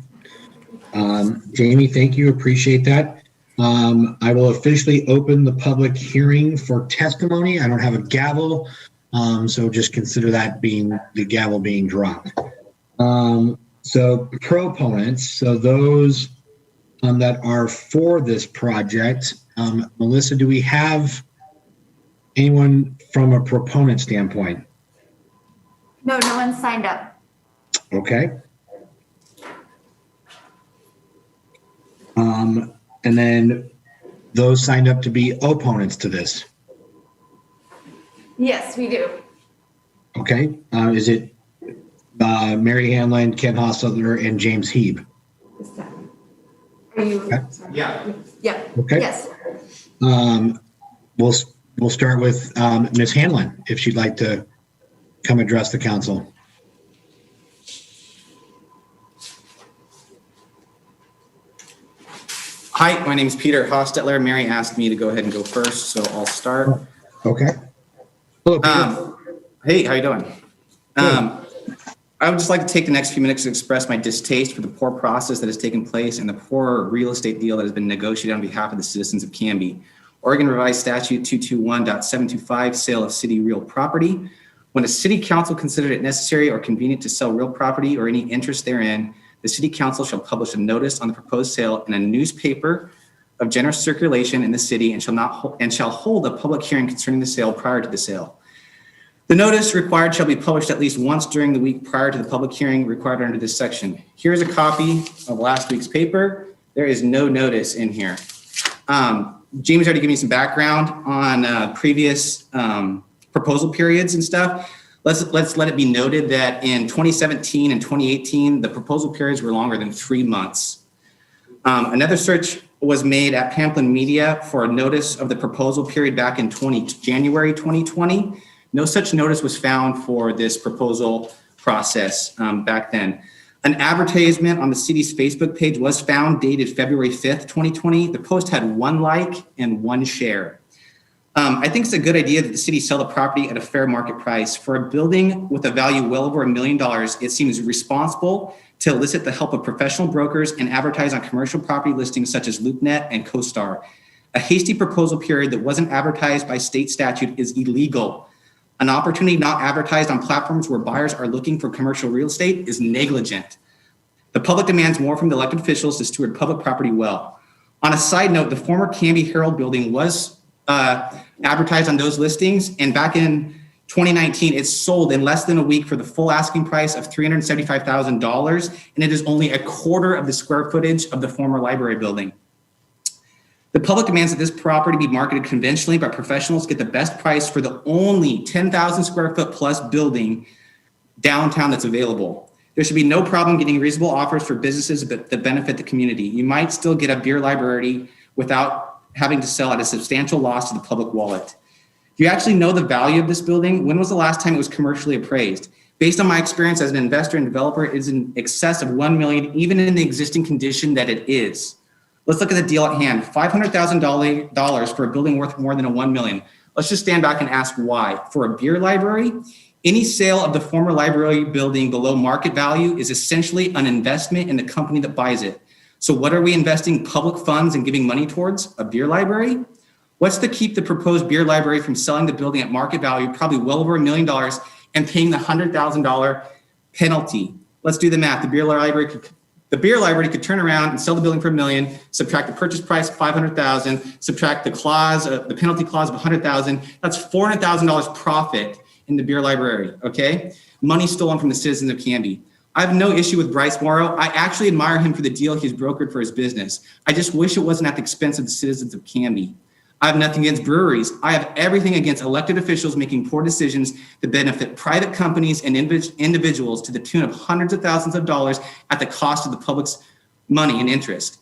Jamie, thank you. Appreciate that. I will officially open the public hearing for testimony. I don't have a gavel, so just consider that being the gavel being dropped. So proponents, so those that are for this project, Melissa, do we have anyone from a proponent standpoint? No, no one signed up. Okay. And then those signed up to be opponents to this. Yes, we do. Okay. Is it Mary Hanlon, Ken Hostetler, and James Heeb? Are you? Okay. Yeah. Yeah. Okay. Yes. We'll start with Ms. Hanlon, if she'd like to come address the council. Hi, my name is Peter Hostetler. Mary asked me to go ahead and go first, so I'll start. Okay. Hello, Peter. Hey, how you doing? I would just like to take the next few minutes to express my distaste for the poor process that has taken place and the poor real estate deal that has been negotiated on behalf of the citizens of Canby. Oregon Revised Statute 221.725, sale of city real property. When a city council considered it necessary or convenient to sell real property or any interest therein, the city council shall publish a notice on the proposed sale in a newspaper of general circulation in the city and shall hold a public hearing concerning the sale prior to the sale. The notice required shall be published at least once during the week prior to the public hearing required under this section. Here's a copy of last week's paper. There is no notice in here. Jamie's already given me some background on previous proposal periods and stuff. Let's let it be noted that in 2017 and 2018, the proposal periods were longer than 3 months. Another search was made at Pamplin Media for a notice of the proposal period back in January 2020. No such notice was found for this proposal process back then. An advertisement on the city's Facebook page was found dated February 5th, 2020. The post had 1 like and 1 share. I think it's a good idea that the city sell the property at a fair market price. For a building with a value well over $1 million, it seems responsible to elicit the help of professional brokers and advertise on commercial property listings such as LoopNet and CoStar. A hasty proposal period that wasn't advertised by state statute is illegal. An opportunity not advertised on platforms where buyers are looking for commercial real estate is negligent. The public demands more from the elected officials to steward public property well. On a side note, the former Canby Herald building was advertised on those listings, and back in 2019, it sold in less than a week for the full asking price of $375,000, and it is only a quarter of the square footage of the former library building. The public demands that this property be marketed conventionally by professionals get the best price for the only 10,000 square foot plus building downtown that's available. There should be no problem getting reasonable offers for businesses that benefit the community. You might still get a beer library without having to sell at a substantial loss to the public wallet. Do you actually know the value of this building? When was the last time it was commercially appraised? Based on my experience as an investor and developer, it is in excess of $1 million, even in the existing condition that it is. Let's look at the deal at hand. $500,000 for a building worth more than $1 million. Let's just stand back and ask why. For a beer library, any sale of the former library building below market value is essentially an investment in the company that buys it. So what are we investing public funds and giving money towards? A beer library? What's to keep the proposed beer library from selling the building at market value, probably well over $1 million, and paying the $100,000 penalty? Let's do the math. The beer library could turn around and sell the building for $1 million, subtract the purchase price, $500,000, subtract the clause, the penalty clause of $100,000. That's $400,000 profit in the beer library, okay? Money stolen from the citizens of Canby. I have no issue with Bryce Morrow. I actually admire him for the deal he's brokered for his business. I just wish it wasn't at the expense of the citizens of Canby. I have nothing against breweries. I have everything against elected officials making poor decisions that benefit private companies and individuals to the tune of hundreds of thousands of dollars at the cost of the public's money and interest.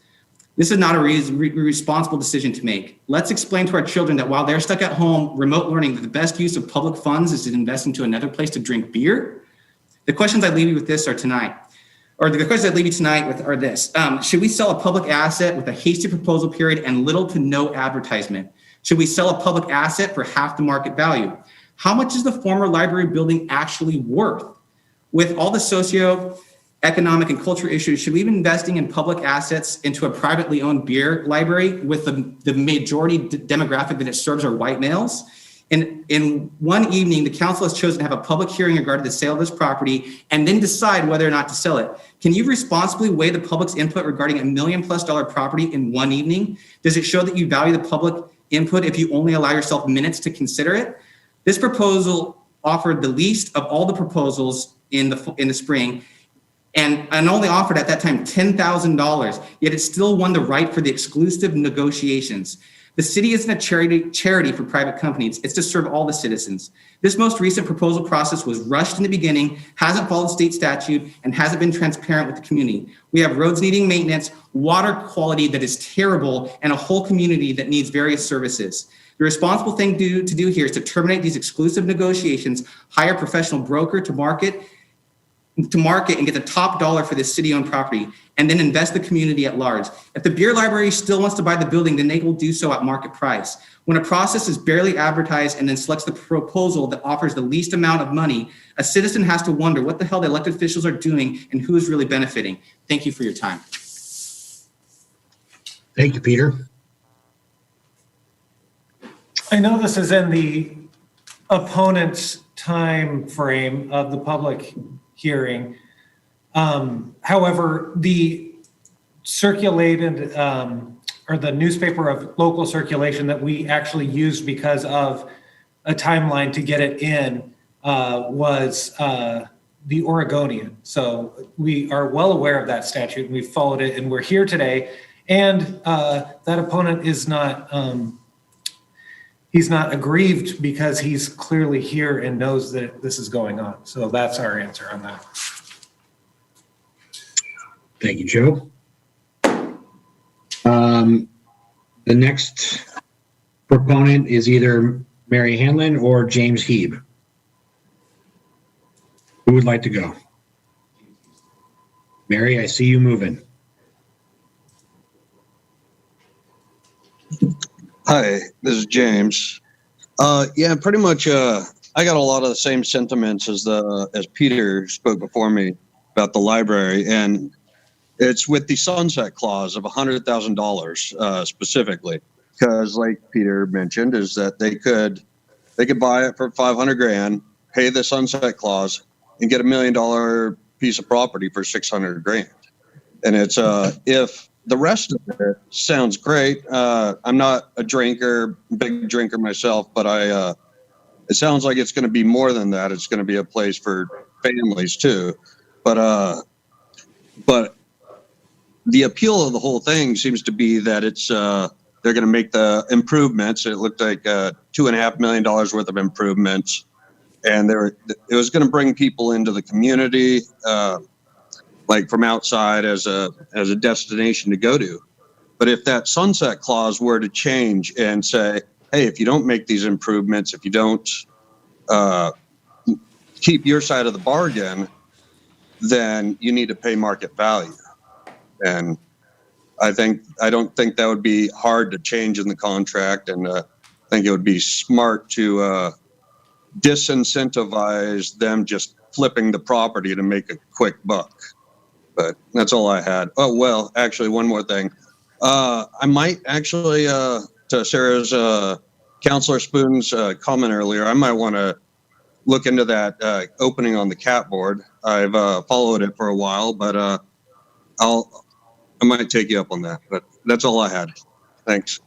This is not a responsible decision to make. Let's explain to our children that while they're stuck at home, remote learning, that the best use of public funds is to invest into another place to drink beer. The questions I leave you with this are tonight. Or the questions I leave you tonight with are this. Should we sell a public asset with a hasty proposal period and little to no advertisement? Should we sell a public asset for half the market value? How much is the former library building actually worth? With all the socio-economic and cultural issues, should we be investing in public assets into a privately owned beer library with the majority demographic that it serves are white males? In one evening, the council has chosen to have a public hearing regarding the sale of this property and then decide whether or not to sell it. Can you responsibly weigh the public's input regarding $1 million+ property in one evening? Does it show that you value the public input if you only allow yourself minutes to consider it? This proposal offered the least of all the proposals in the spring and only offered at that time $10,000, yet it still won the right for the exclusive negotiations. The city isn't a charity for private companies. It's to serve all the citizens. This most recent proposal process was rushed in the beginning, hasn't followed state statute, and hasn't been transparent with the community. We have roads needing maintenance, water quality that is terrible, and a whole community that needs various services. The responsible thing to do here is to terminate these exclusive negotiations, hire a professional broker to market and get the top dollar for this city-owned property, and then invest the community at large. If the beer library still wants to buy the building, then they will do so at market price. When a process is barely advertised and then selects the proposal that offers the least amount of money, a citizen has to wonder what the hell the elected officials are doing and who is really benefiting. Thank you for your time. Thank you, Peter. I know this is in the opponent's time frame of the public hearing. However, the circulated or the newspaper of local circulation that we actually used because of a timeline to get it in was the Oregonian. So we are well aware of that statute and we followed it and we're here today. And that opponent is not, he's not aggrieved because he's clearly here and knows that this is going on. So that's our answer on that. Thank you, Joe. The next proponent is either Mary Hanlon or James Heeb. Who would like to go? Mary, I see you moving. Hi, this is James. Yeah, pretty much. I got a lot of the same sentiments as Peter spoke before me about the library, and it's with the sunset clause of $100,000 specifically, because, like Peter mentioned, is that they could buy it for $500,000, pay the sunset clause, and get $1 million piece of property for $600,000. And it's if the rest of it sounds great. I'm not a big drinker myself, but it sounds like it's going to be more than that. It's going to be a place for families too. But the appeal of the whole thing seems to be that it's they're going to make the improvements. It looked like $2.5 million worth of improvements, and it was going to bring people into the community, like from outside as a destination to go to. But if that sunset clause were to change and say, hey, if you don't make these improvements, if you don't keep your side of the bargain, then you need to pay market value. And I don't think that would be hard to change in the contract, and I think it would be smart to disincentivize them just flipping the property to make a quick buck. But that's all I had. Oh, well, actually, one more thing. I might actually, to Sarah's, Councilor Spoon's comment earlier, I might want to look into that opening on the cat board. I've followed it for a while, but I might take you up on that. But that's all I had. Thanks.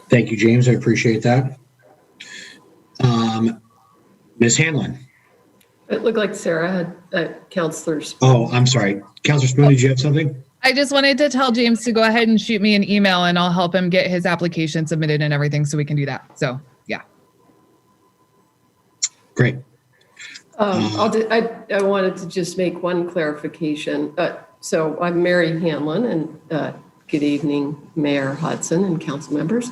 Thank you, James. I appreciate that. Ms. Hanlon. It looked like Sarah had Councilor Spoon. Oh, I'm sorry. Councilor Spoon, did you have something? I just wanted to tell James to go ahead and shoot me an email and I'll help him get his application submitted and everything so we can do that. So, yeah. Great. I wanted to just make one clarification. So I'm Mary Hanlon, and good evening, Mayor Hudson and council members.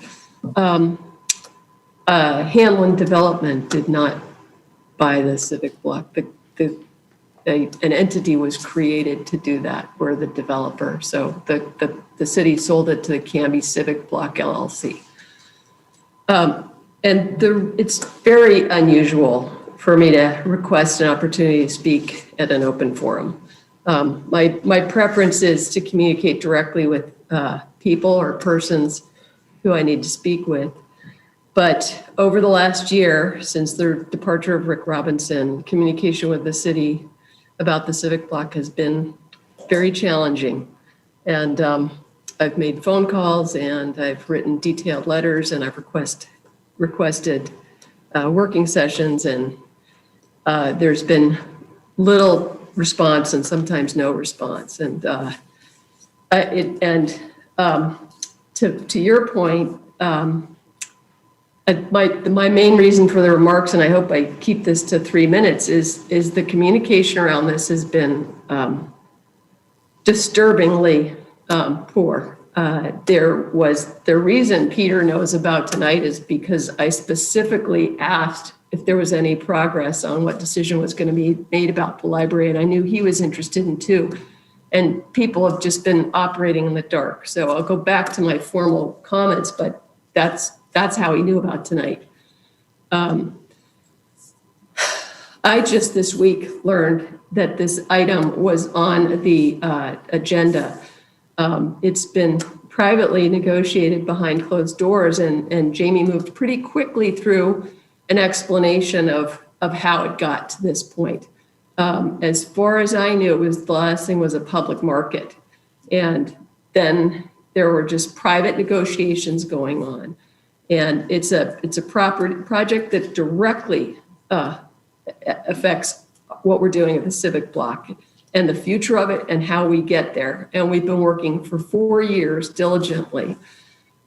Hanlon Development did not buy the Civic Block. An entity was created to do that. We're the developer. So the city sold it to the Canby Civic Block LLC. It's very unusual for me to request an opportunity to speak at an open forum. My preference is to communicate directly with people or persons who I need to speak with. But over the last year, since the departure of Rick Robinson, communication with the city about the Civic Block has been very challenging. And I've made phone calls and I've written detailed letters and I've requested working sessions, and there's been little response and sometimes no response. And to your point, my main reason for the remarks, and I hope I keep this to 3 minutes, is the communication around this has been disturbingly poor. The reason Peter knows about tonight is because I specifically asked if there was any progress on what decision was going to be made about the library, and I knew he was interested in too. And people have just been operating in the dark. So I'll go back to my formal comments, but that's how he knew about tonight. I just this week learned that this item was on the agenda. It's been privately negotiated behind closed doors, and Jamie moved pretty quickly through an explanation of how it got to this point. As far as I knew, the last thing was a public market. And then there were just private negotiations going on. And it's a project that directly affects what we're doing at the Civic Block and the future of it and how we get there. And we've been working for 4 years diligently.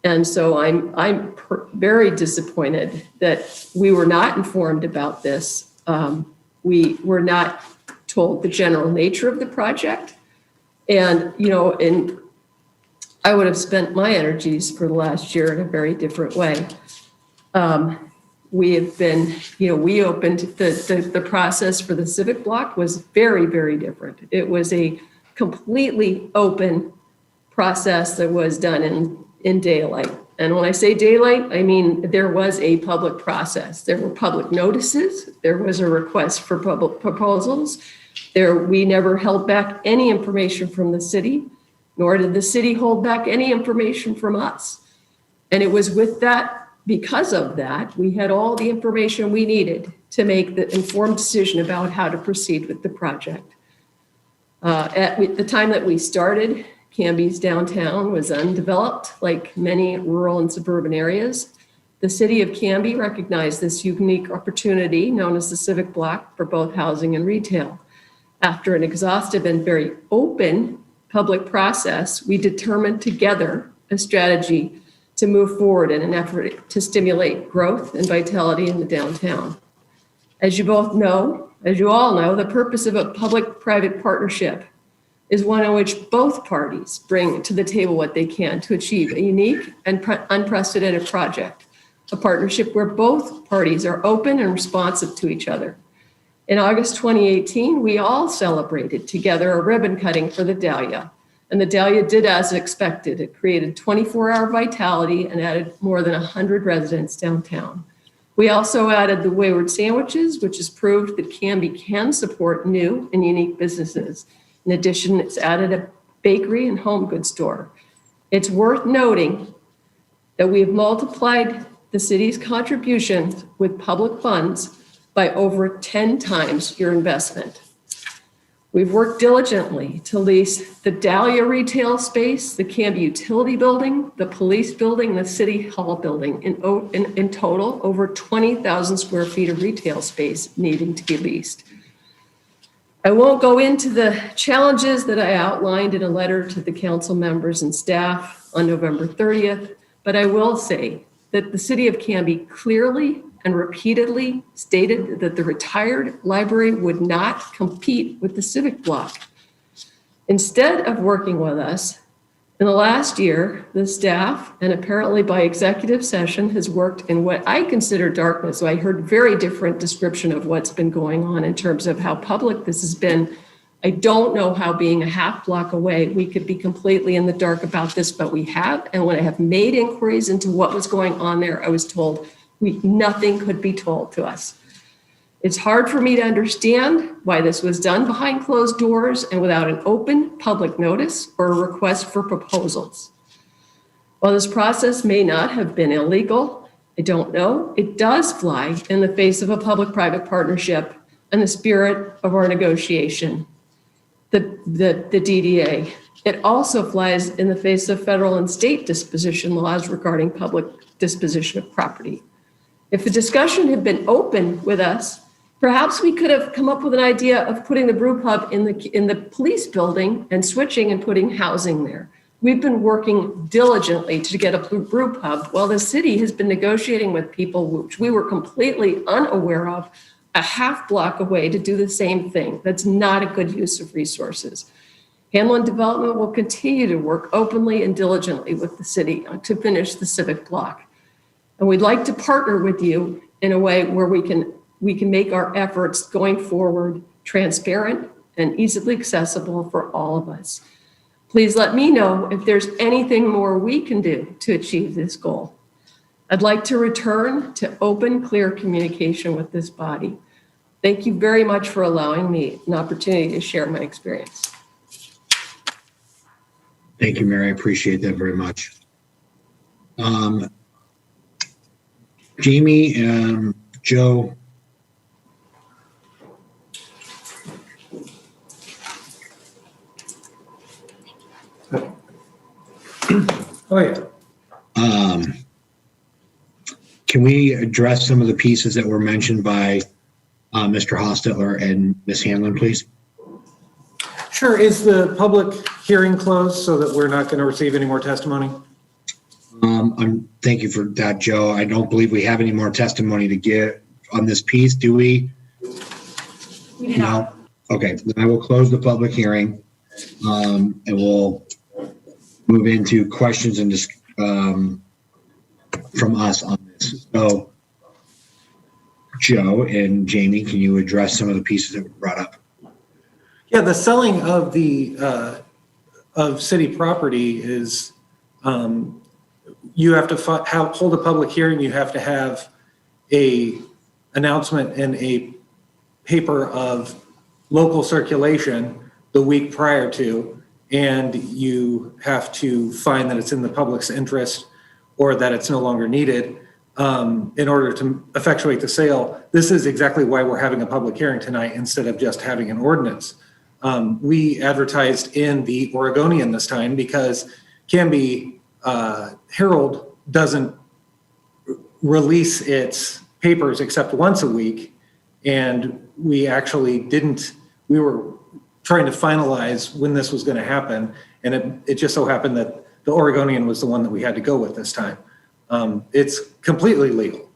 And so I'm very disappointed that we were not informed about this. We were not told the general nature of the project. And, I would have spent my energies for the last year in a very different way. We have been, we opened the process for the Civic Block was very, very different. It was a completely open process that was done in daylight. And when I say daylight, I mean there was a public process. There were public notices. There was a request for public proposals. We never held back any information from the city, nor did the city hold back any information from us. And it was with that, because of that, we had all the information we needed to make the informed decision about how to proceed with the project. At the time that we started, Canby's downtown was undeveloped, like many rural and suburban areas. The city of Canby recognized this unique opportunity known as the Civic Block for both housing and retail. After an exhaustive and very open public process, we determined together a strategy to move forward in an effort to stimulate growth and vitality in the downtown. As you all know, the purpose of a public-private partnership is one in which both parties bring to the table what they can to achieve a unique and unprecedented project, a partnership where both parties are open and responsive to each other. In August 2018, we all celebrated together a ribbon cutting for the Dahlia, and the Dahlia did as expected. It created 24-hour vitality and added more than 100 residents downtown. We also added the Wayward Sandwiches, which has proved that Canby can support new and unique businesses. In addition, it's added a bakery and home goods store. It's worth noting that we have multiplied the city's contributions with public funds by over 10 times your investment. We've worked diligently to lease the Dahlia retail space, the Canby utility building, the police building, the city hall building. In total, over 20,000 square feet of retail space needing to be leased. I won't go into the challenges that I outlined in a letter to the council members and staff on November 30th, but I will say that the city of Canby clearly and repeatedly stated that the retired library would not compete with the civic block. Instead of working with us, in the last year, the staff, and apparently by executive session, has worked in what I consider darkness. So I heard very different description of what's been going on in terms of how public this has been. I don't know how being a half block away, we could be completely in the dark about this, but we have. And when I have made inquiries into what was going on there, I was told nothing could be told to us. It's hard for me to understand why this was done behind closed doors and without an open public notice or a request for proposals. While this process may not have been illegal, I don't know, it does fly in the face of a public-private partnership and the spirit of our negotiation, the DDA. It also flies in the face of federal and state disposition laws regarding public disposition of property. If a discussion had been open with us, perhaps we could have come up with an idea of putting the brew pub in the police building and switching and putting housing there. We've been working diligently to get a brew pub while the city has been negotiating with people which we were completely unaware of a half block away to do the same thing. That's not a good use of resources. Hamlin Development will continue to work openly and diligently with the city to finish the civic block. And we'd like to partner with you in a way where we can make our efforts going forward transparent and easily accessible for all of us. Please let me know if there's anything more we can do to achieve this goal. I'd like to return to open, clear communication with this body. Thank you very much for allowing me an opportunity to share my experience. Thank you, Mary. I appreciate that very much. Jamie, Joe. Oh, yeah. Can we address some of the pieces that were mentioned by Mr. Hostetler and Ms. Hanlon, please? Sure. Is the public hearing closed so that we're not going to receive any more testimony? Thank you for that, Joe. I don't believe we have any more testimony to give on this piece, do we? We do not. No? Okay, then I will close the public hearing and we'll move into questions and from us on this. So, Joe and Jamie, can you address some of the pieces that were brought up? Yeah, the selling of the of city property is you have to hold a public hearing. You have to have a announcement in a paper of local circulation the week prior to, and you have to find that it's in the public's interest or that it's no longer needed in order to effectuate the sale. This is exactly why we're having a public hearing tonight instead of just having an ordinance. We advertised in the Oregonian this time because Canby Herald doesn't release its papers except once a week. And we actually didn't, we were trying to finalize when this was going to happen. And it just so happened that the Oregonian was the one that we had to go with this time. It's completely legal.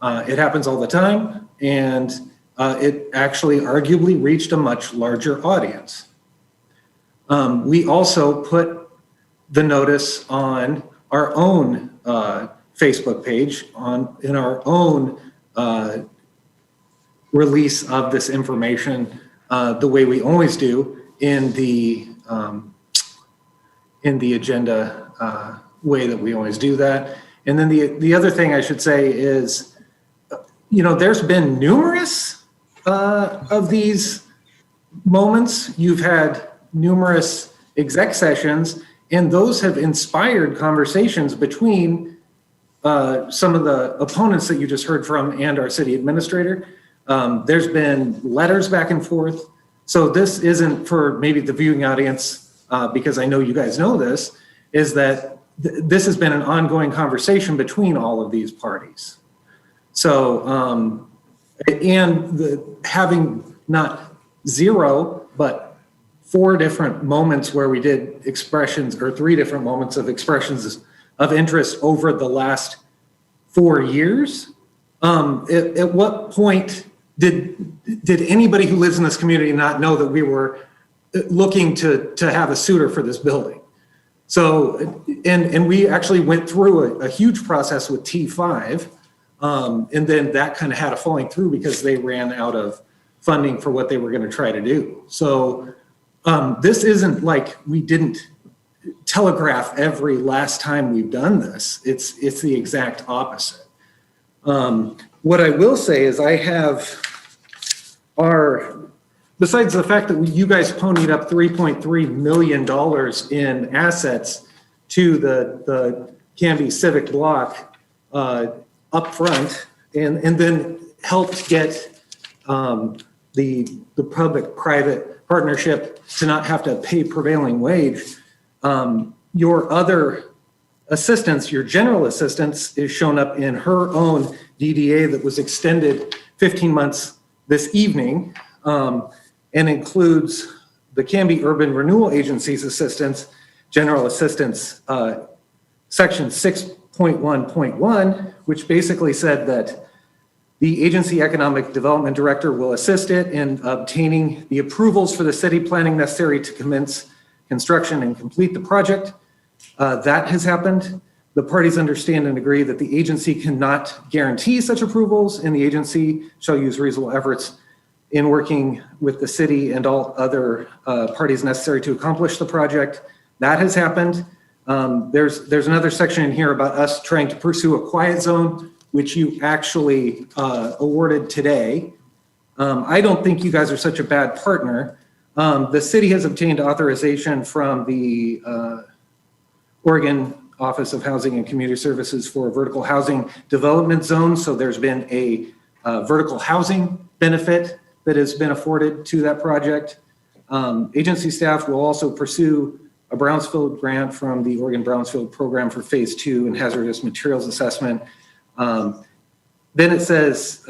It happens all the time. And it actually arguably reached a much larger audience. We also put the notice on our own Facebook page, in our own release of this information, the way we always do in the agenda way that we always do that. And then the other thing I should say is, there's been numerous of these moments. You've had numerous exec sessions, and those have inspired conversations between some of the opponents that you just heard from and our city administrator. There's been letters back and forth. So this isn't for maybe the viewing audience, because I know you guys know this, is that this has been an ongoing conversation between all of these parties. So, having not zero, but 4 different moments where we did expressions, or 3 different moments of expressions of interest over the last 4 years. At what point did anybody who lives in this community not know that we were looking to have a suitor for this building? So, and we actually went through a huge process with T5, and then that kind of had a falling through because they ran out of funding for what they were going to try to do. So this isn't like we didn't telegraph every last time we've done this. It's the exact opposite. What I will say is I have besides the fact that you guys ponied up $3.3 million in assets to the Canby Civic Block up front, and then helped get the public-private partnership to not have to pay prevailing wage, your other assistance, your general assistance, is shown up in her own DDA that was extended 15 months this evening, and includes the Canby Urban Renewal Agency's assistance, general assistance, section 6.1.1, which basically said that the agency economic development director will assist it in obtaining the approvals for the city planning necessary to commence construction and complete the project. That has happened. The parties understand and agree that the agency cannot guarantee such approvals, and the agency shall use reasonable efforts in working with the city and all other parties necessary to accomplish the project. That has happened. There's another section in here about us trying to pursue a quiet zone, which you actually awarded today. I don't think you guys are such a bad partner. The city has obtained authorization from the Oregon Office of Housing and Community Services for a vertical housing development zone. So there's been a vertical housing benefit that has been afforded to that project. Agency staff will also pursue a Brownsfield grant from the Oregon Brownsfield Program for Phase 2 and hazardous materials assessment. Then it says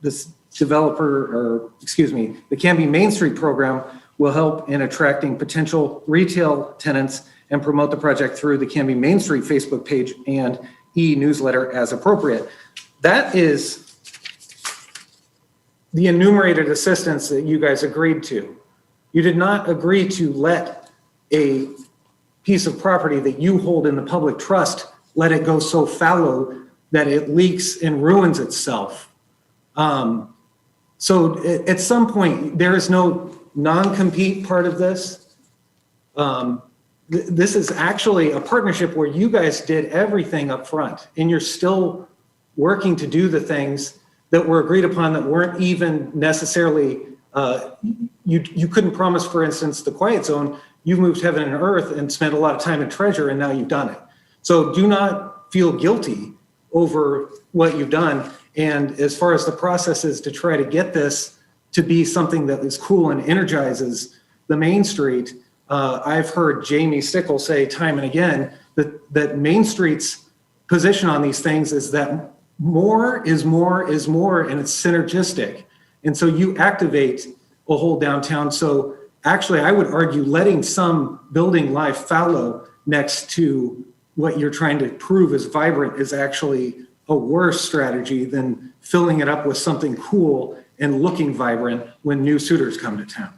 this the Canby Main Street program will help in attracting potential retail tenants and promote the project through the Canby Main Street Facebook page and e-newsletter as appropriate. That is the enumerated assistance that you guys agreed to. You did not agree to let a piece of property that you hold in the public trust, let it go so fallow that it leaks and ruins itself. So at some point, there is no non-compete part of this. This is actually a partnership where you guys did everything up front, and you're still working to do the things that were agreed upon that weren't even necessarily, you couldn't promise, for instance, the quiet zone. You've moved heaven and earth and spent a lot of time and treasure, and now you've done it. So do not feel guilty over what you've done. And as far as the process is to try to get this to be something that is cool and energizes the Main Street, I've heard Jamie Stickle say time and again that Main Street's position on these things is that more is more is more, and it's synergistic. And so you activate a whole downtown. So actually, I would argue letting some building lie fallow next to what you're trying to prove is vibrant is actually a worse strategy than filling it up with something cool and looking vibrant when new suitors come to town.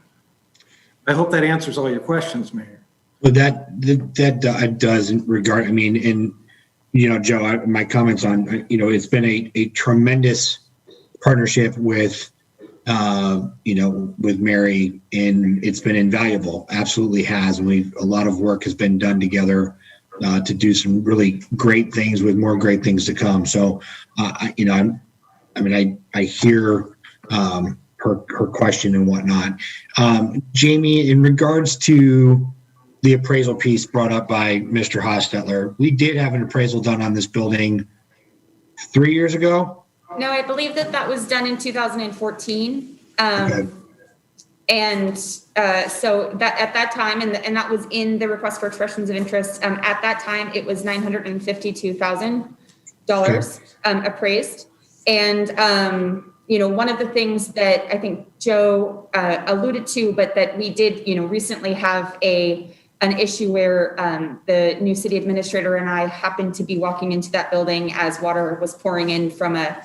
I hope that answers all your questions, Mayor. Well, that does regard, I mean, and, you know, Joe, my comments on, you know, it's been a tremendous partnership with, you know, with Mary, and it's been invaluable, absolutely has. And a lot of work has been done together to do some really great things with more great things to come. So, you know, I hear her question and whatnot. Jamie, in regards to the appraisal piece brought up by Mr. Hostetler, we did have an appraisal done on this building 3 years ago. No, I believe that was done in 2014. Okay. And so that at that time, and that was in the request for expressions of interest, at that time, it was $952,000 appraised. And one of the things that I think Joe alluded to, but that we did, recently have an issue where the new city administrator and I happened to be walking into that building as water was pouring in from a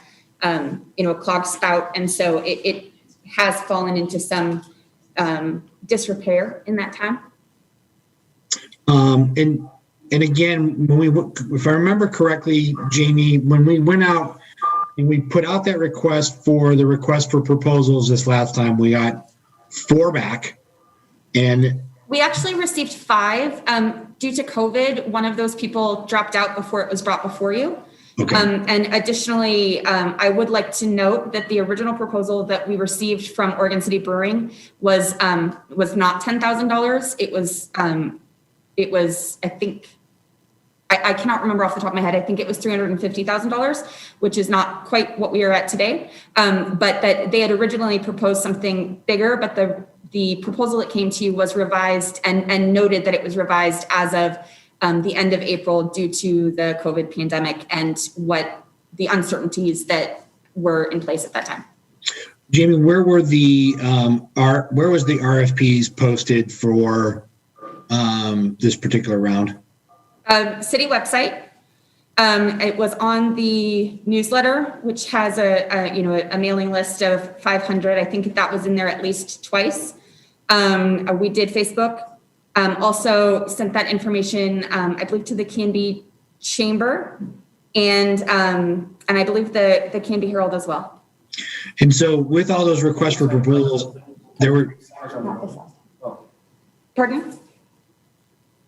clogged spout. And so it has fallen into some disrepair in that time. And again, if I remember correctly, Jamie, when we went out and we put out that request for proposals this last time, we got 4 back. And we actually received 5. Due to COVID, one of those people dropped out before it was brought before you. Okay. And additionally, I would like to note that the original proposal that we received from Oregon City Brewing was not $10,000. It was, I think, I cannot remember off the top of my head. I think it was $350,000, which is not quite what we are at today. But that they had originally proposed something bigger, but the proposal that came to you was revised and noted that it was revised as of the end of April due to the COVID pandemic and what the uncertainties that were in place at that time. Jamie, where was the RFPs posted for this particular round? City website. It was on the newsletter, which has a mailing list of 500. I think that was in there at least twice. We did Facebook. Also sent that information, I believe, to the Canby Chamber and I believe the Canby Herald as well. And so with all those requests for proposals, there were... Pardon?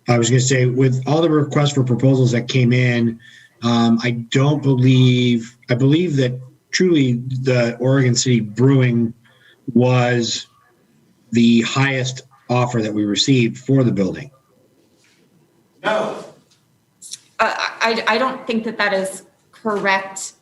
I was going to say, with all the requests for proposals that came in, I believe that truly the Oregon City Brewing was the highest offer that we received for the building. No. I don't think that is correct.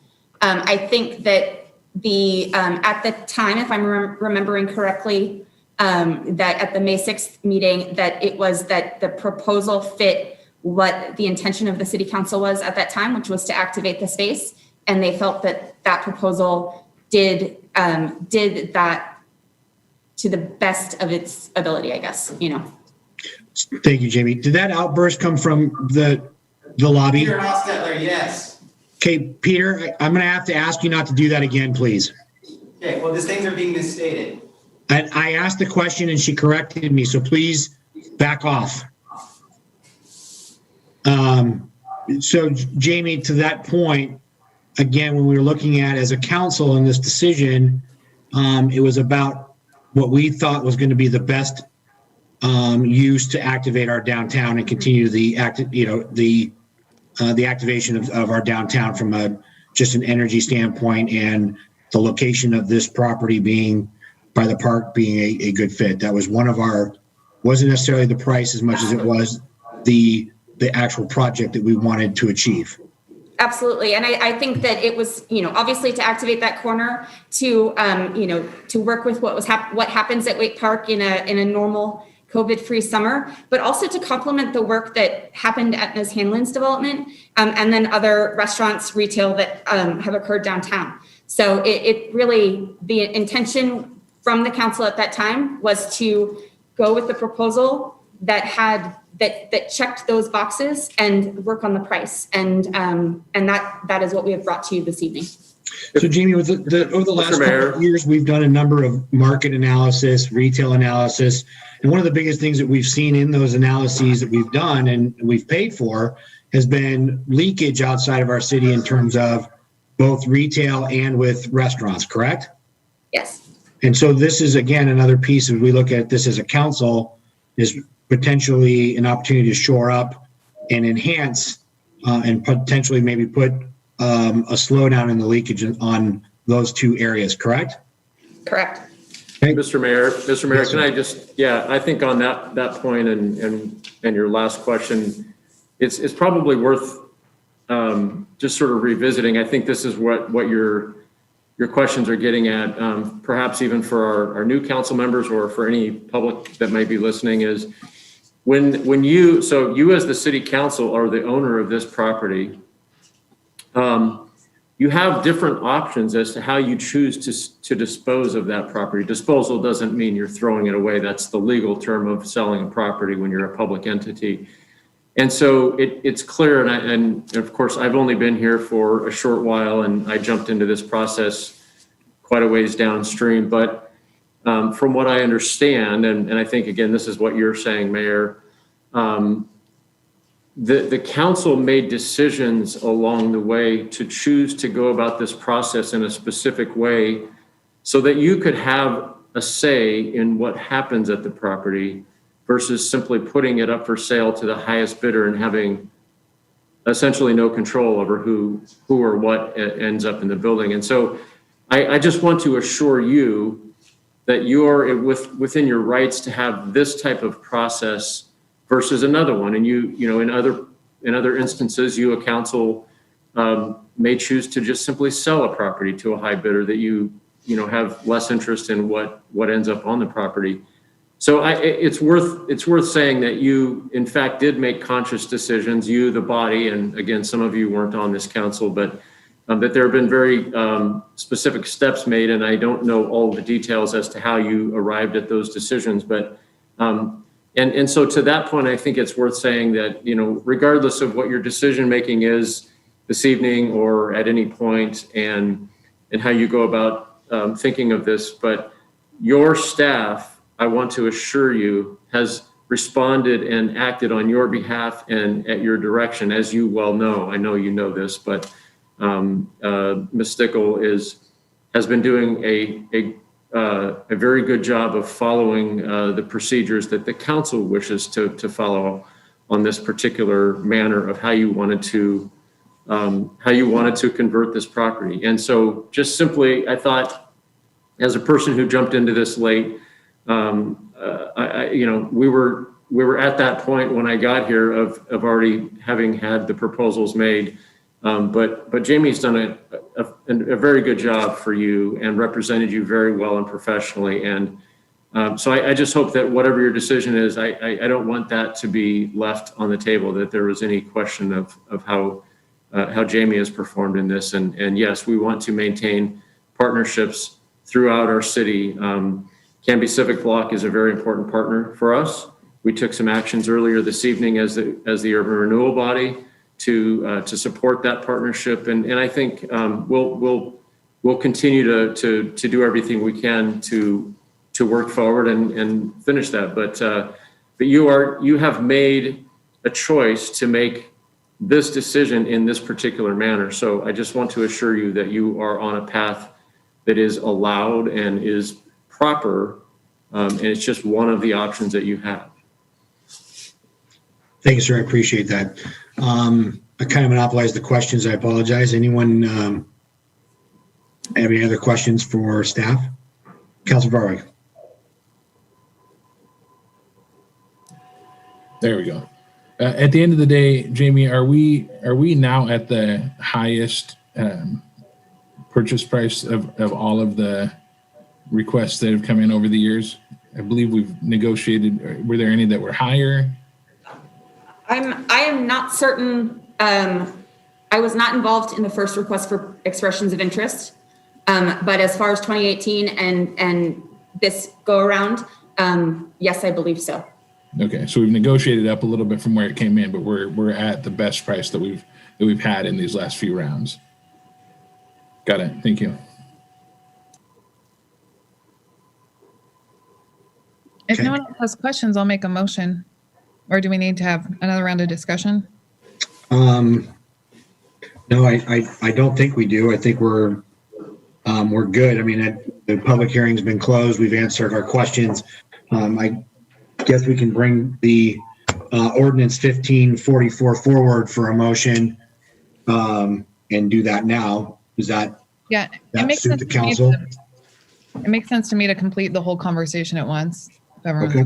I think that at the time, if I'm remembering correctly, that at the May 6th meeting, that it was that the proposal fit what the intention of the city council was at that time, which was to activate the space. And they felt that proposal did that to the best of its ability, I guess, Thank you, Jamie. Did that outburst come from the lobby? Peter Hostetler, yes. Okay, Peter, I'm going to have to ask you not to do that again, please. Okay, well, these things are being misstated. And I asked the question and she corrected me, so please back off. So Jamie, to that point, again, when we were looking at as a council in this decision, it was about what we thought was going to be the best use to activate our downtown and continue the activation of our downtown from just an energy standpoint, and the location of this property being by the park being a good fit. That was wasn't necessarily the price as much as it was the actual project that we wanted to achieve. Absolutely. And I think that it was, obviously to activate that corner, to work with what happens at Wake Park in a normal COVID-free summer, but also to complement the work that happened at Ms. Hanlon's development, and then other restaurants, retail that have occurred downtown. So it really, the intention from the council at that time was to go with the proposal that checked those boxes and work on the price. And that is what we have brought to you this evening. So Jamie, over the last couple of years, we've done a number of market analysis, retail analysis. And one of the biggest things that we've seen in those analyses that we've done and we've paid for has been leakage outside of our city in terms of both retail and with restaurants, correct? Yes. And so this is, again, another piece as we look at this as a council, is potentially an opportunity to shore up and enhance and potentially maybe put a slowdown in the leakage on those two areas, correct? Correct. Okay. Mr. Mayor, can I just, I think on that point and your last question, it's probably worth just sort of revisiting. I think this is what your questions are getting at, perhaps even for our new council members or for any public that might be listening, is when you as the city council are the owner of this property, you you have different options as to how you choose to dispose of that property. Disposal doesn't mean you're throwing it away. That's the legal term of selling a property when you're a public entity. And so it's clear, and of course, I've only been here for a short while, and I jumped into this process quite a ways downstream. But from what I understand, and I think, again, this is what you're saying, Mayor, the council made decisions along the way to choose to go about this process in a specific way so that you could have a say in what happens at the property versus simply putting it up for sale to the highest bidder and having essentially no control over who or what ends up in the building. And so I just want to assure you that you're within your rights to have this type of process versus another one. And you know, in other instances, you, a council, may choose to just simply sell a property to a high bidder that you have less interest in what ends up on the property. So it's worth saying that you, in fact, did make conscious decisions, you, the body, and again, some of you weren't on this council, but that there have been very specific steps made, and I don't know all the details as to how you arrived at those decisions. But and so to that point, I think it's worth saying that, you know, regardless of what your decision making is this evening or at any point, and how you go about thinking of this, but your staff, I want to assure you, has responded and acted on your behalf and at your direction, as you well know. I know you know this, but Ms. Stickle has been doing a very good job of following the procedures that the council wishes to follow on this particular manner of how you wanted to convert this property. And so, just simply, I thought, as a person who jumped into this late, we were at that point when I got here of already having had the proposals made. But Jamie's done a very good job for you and represented you very well and professionally. And so I just hope that whatever your decision is, I don't want that to be left on the table, that there was any question of how Jamie has performed in this. And yes, we want to maintain partnerships throughout our city. Canby Civic Block is a very important partner for us. We took some actions earlier this evening as the urban renewal body to support that partnership, and I think we'll continue to do everything we can to work forward and finish that. But you have made a choice to make this decision in this particular manner. So I just want to assure you that you are on a path that is allowed and is proper, and it's just one of the options that you have. Thank you, sir. I appreciate that. I kind of monopolized the questions. I apologize. Anyone have any other questions for staff? Councilor Barwick. There we go. At the end of the day, Jamie, are we now at the highest purchase price of all of the requests that have come in over the years? I believe we've negotiated. Were there any that were higher? I am not certain. I was not involved in the first request for expressions of interest. But as far as 2018 and this go around, yes, I believe so. Okay, so we've negotiated up a little bit from where it came in, but we're at the best price that we've had in these last few rounds. Got it. Thank you. If no one else has questions, I'll make a motion. Or do we need to have another round of discussion? No, I don't think we do. I think we're good. I mean, the public hearing's been closed. We've answered our questions. I guess we can bring the ordinance 1544 forward for a motion and do that now. Is that it makes suit sense the council? It makes sense to me to complete the whole conversation at once. Okay.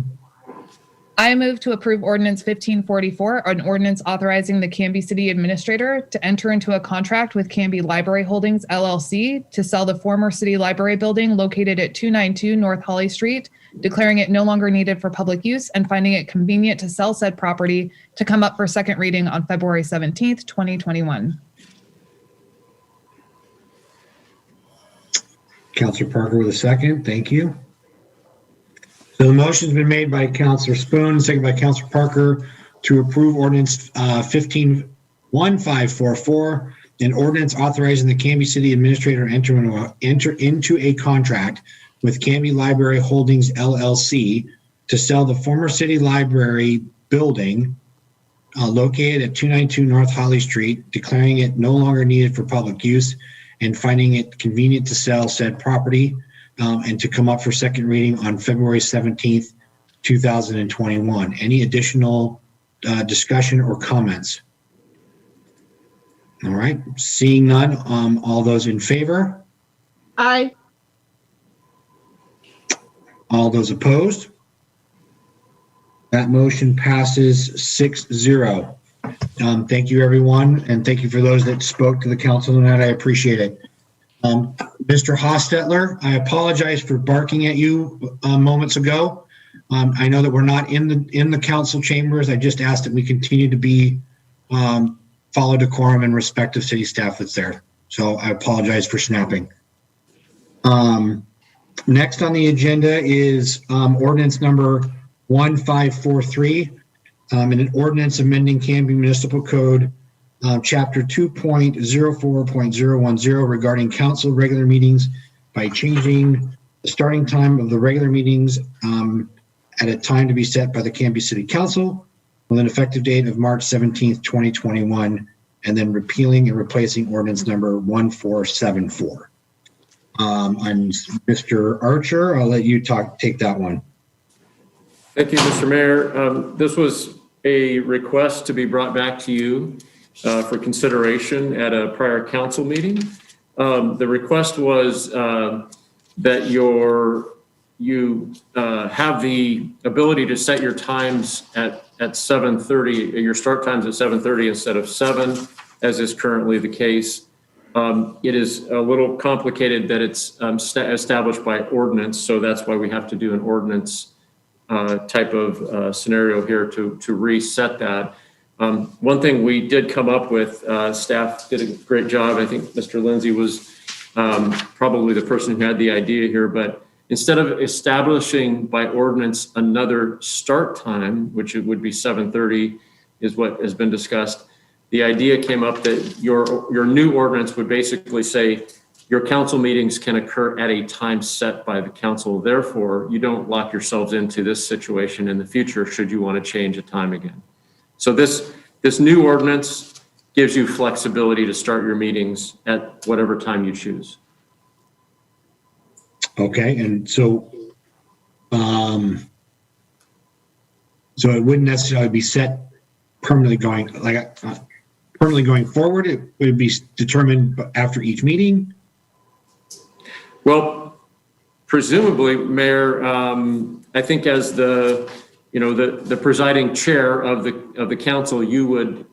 I move to approve ordinance 1544, an ordinance authorizing the Canby City Administrator to enter into a contract with Canby Library Holdings, LLC to sell the former city library building located at 292 North Holly Street, declaring it no longer needed for public use and finding it convenient to sell said property to come up for second reading on February 17th, 2021. Counselor Parker with a second. Thank you. So the motion's been made by Counselor Spoon, seconded by Counselor Parker to approve ordinance 151544, an ordinance authorizing the Canby City Administrator enter into a contract with Canby Library Holdings LLC to sell the former city library building located at 292 North Holly Street, declaring it no longer needed for public use and finding it convenient to sell said property, and to come up for second reading on February 17th, 2021. Any additional discussion or comments? All right, seeing none, all those in favor? Aye. All those opposed? That motion passes 6-0. Thank you, everyone, and thank you for those that spoke to the council tonight. I appreciate it. Mr. Hostetler, I apologize for barking at you moments ago. I know that we're not in the council chambers. I just asked that we continue to be follow decorum and respect of city staff that's there. So I apologize for snapping. Next on the agenda is ordinance number 1543, an ordinance amending Canby Municipal Code, Chapter 2.04.010 regarding council regular meetings by changing the starting time of the regular meetings at a time to be set by the Canby City Council with an effective date of March 17th, 2021, and then repealing and replacing ordinance number 1474. I'm Mr. Archer. I'll let you take that one. Thank you, Mr. Mayor. This was a request to be brought back to you for consideration at a prior council meeting. The request was that you have the ability to set your times at 7:30, your start times at 7:30 instead of 7, as is currently the case. It is a little complicated that it's established by ordinance, so that's why we have to do an ordinance type of scenario here to reset that. One thing we did come up with, staff did a great job. I think Mr. Lindsay was probably the person who had the idea here, but instead of establishing by ordinance another start time, which it would be 7:30 is what has been discussed, the idea came up that your new ordinance would basically say your council meetings can occur at a time set by the council. Therefore, you don't lock yourselves into this situation in the future should you want to change a time again. So this new ordinance gives you flexibility to start your meetings at whatever time you choose. Okay, and so so it wouldn't necessarily be set permanently going forward. It would be determined after each meeting. Well, presumably, Mayor, I think as the presiding chair of the council, you would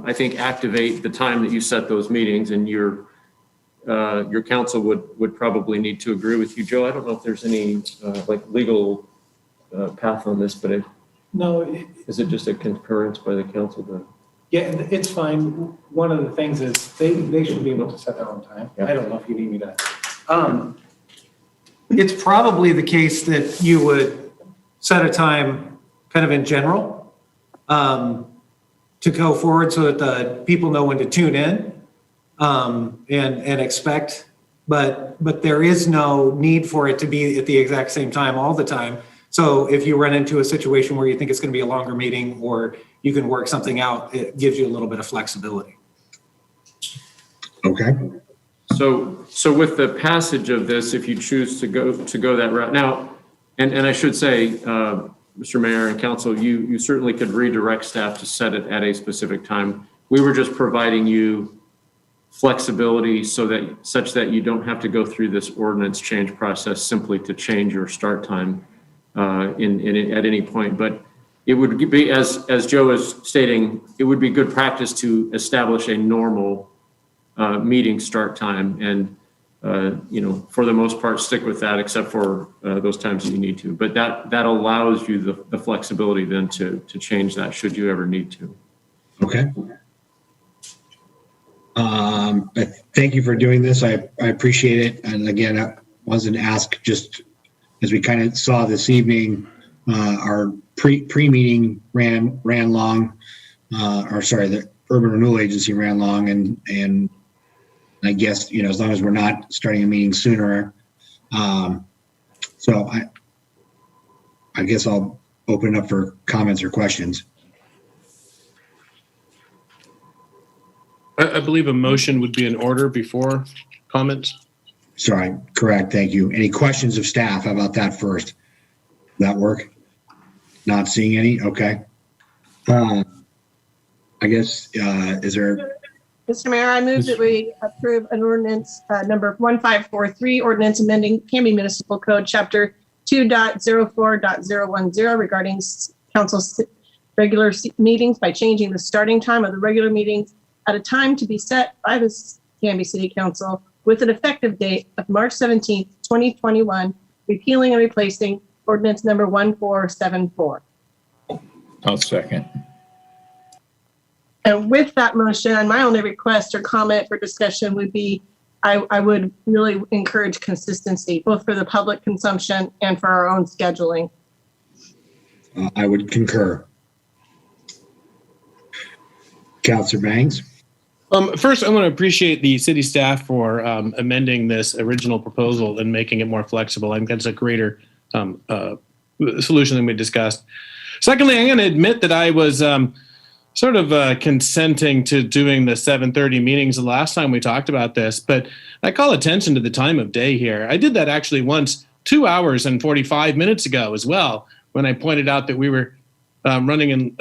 I think activate the time that you set those meetings, and your council would probably need to agree with you. Joe, I don't know if there's any legal path on this, but No. Is it just a concurrence by the council? Yeah, it's fine. One of the things is they should be able to set their own time. Yeah. I don't know if you need me to. It's probably the case that you would set a time kind of in general to go forward so that the people know when to tune in and expect. But there is no need for it to be at the exact same time all the time. So if you run into a situation where you think it's going to be a longer meeting or you can work something out, it gives you a little bit of flexibility. Okay. So with the passage of this, if you choose to go that route now, and I should say, Mr. Mayor and Council, you certainly could redirect staff to set it at a specific time. We were just providing you flexibility such that you don't have to go through this ordinance change process simply to change your start time at any point. But it would be, as Joe is stating, it would be good practice to establish a normal meeting start time, and for the most part stick with that, except for those times that you need to. But that allows you the flexibility then to change that should you ever need to. Okay. Thank you for doing this. I appreciate it. And again, I wasn't asked, just as we kind of saw this evening, our pre-meeting ran long, the Urban Renewal Agency ran long, and I guess, as long as we're not starting a meeting sooner. So I guess I'll open it up for comments or questions. I believe a motion would be in order before comments. Sorry, correct. Thank you. Any questions of staff? How about that first? That work? Not seeing any? Okay. I guess, is there? Mr. Mayor, I move that we approve an ordinance number 1543, ordinance amending Canby Municipal Code, Chapter 2.04.010 regarding council regular meetings by changing the starting time of the regular meetings at a time to be set by the Canby City Council with an effective date of March 17th, 2021, repealing and replacing ordinance number 1474. I'll second. And with that motion, my only request or comment for discussion would be, I would really encourage consistency, both for the public consumption and for our own scheduling. I would concur. Councilor Banks. First, I want to appreciate the city staff for amending this original proposal and making it more flexible. I think that's a greater solution than we discussed. Secondly, I'm going to admit that I was sort of consenting to doing the 7:30 meetings the last time we talked about this, but I call attention to the time of day here. I did that actually once 2 hours and 45 minutes ago as well, when I pointed out that we were running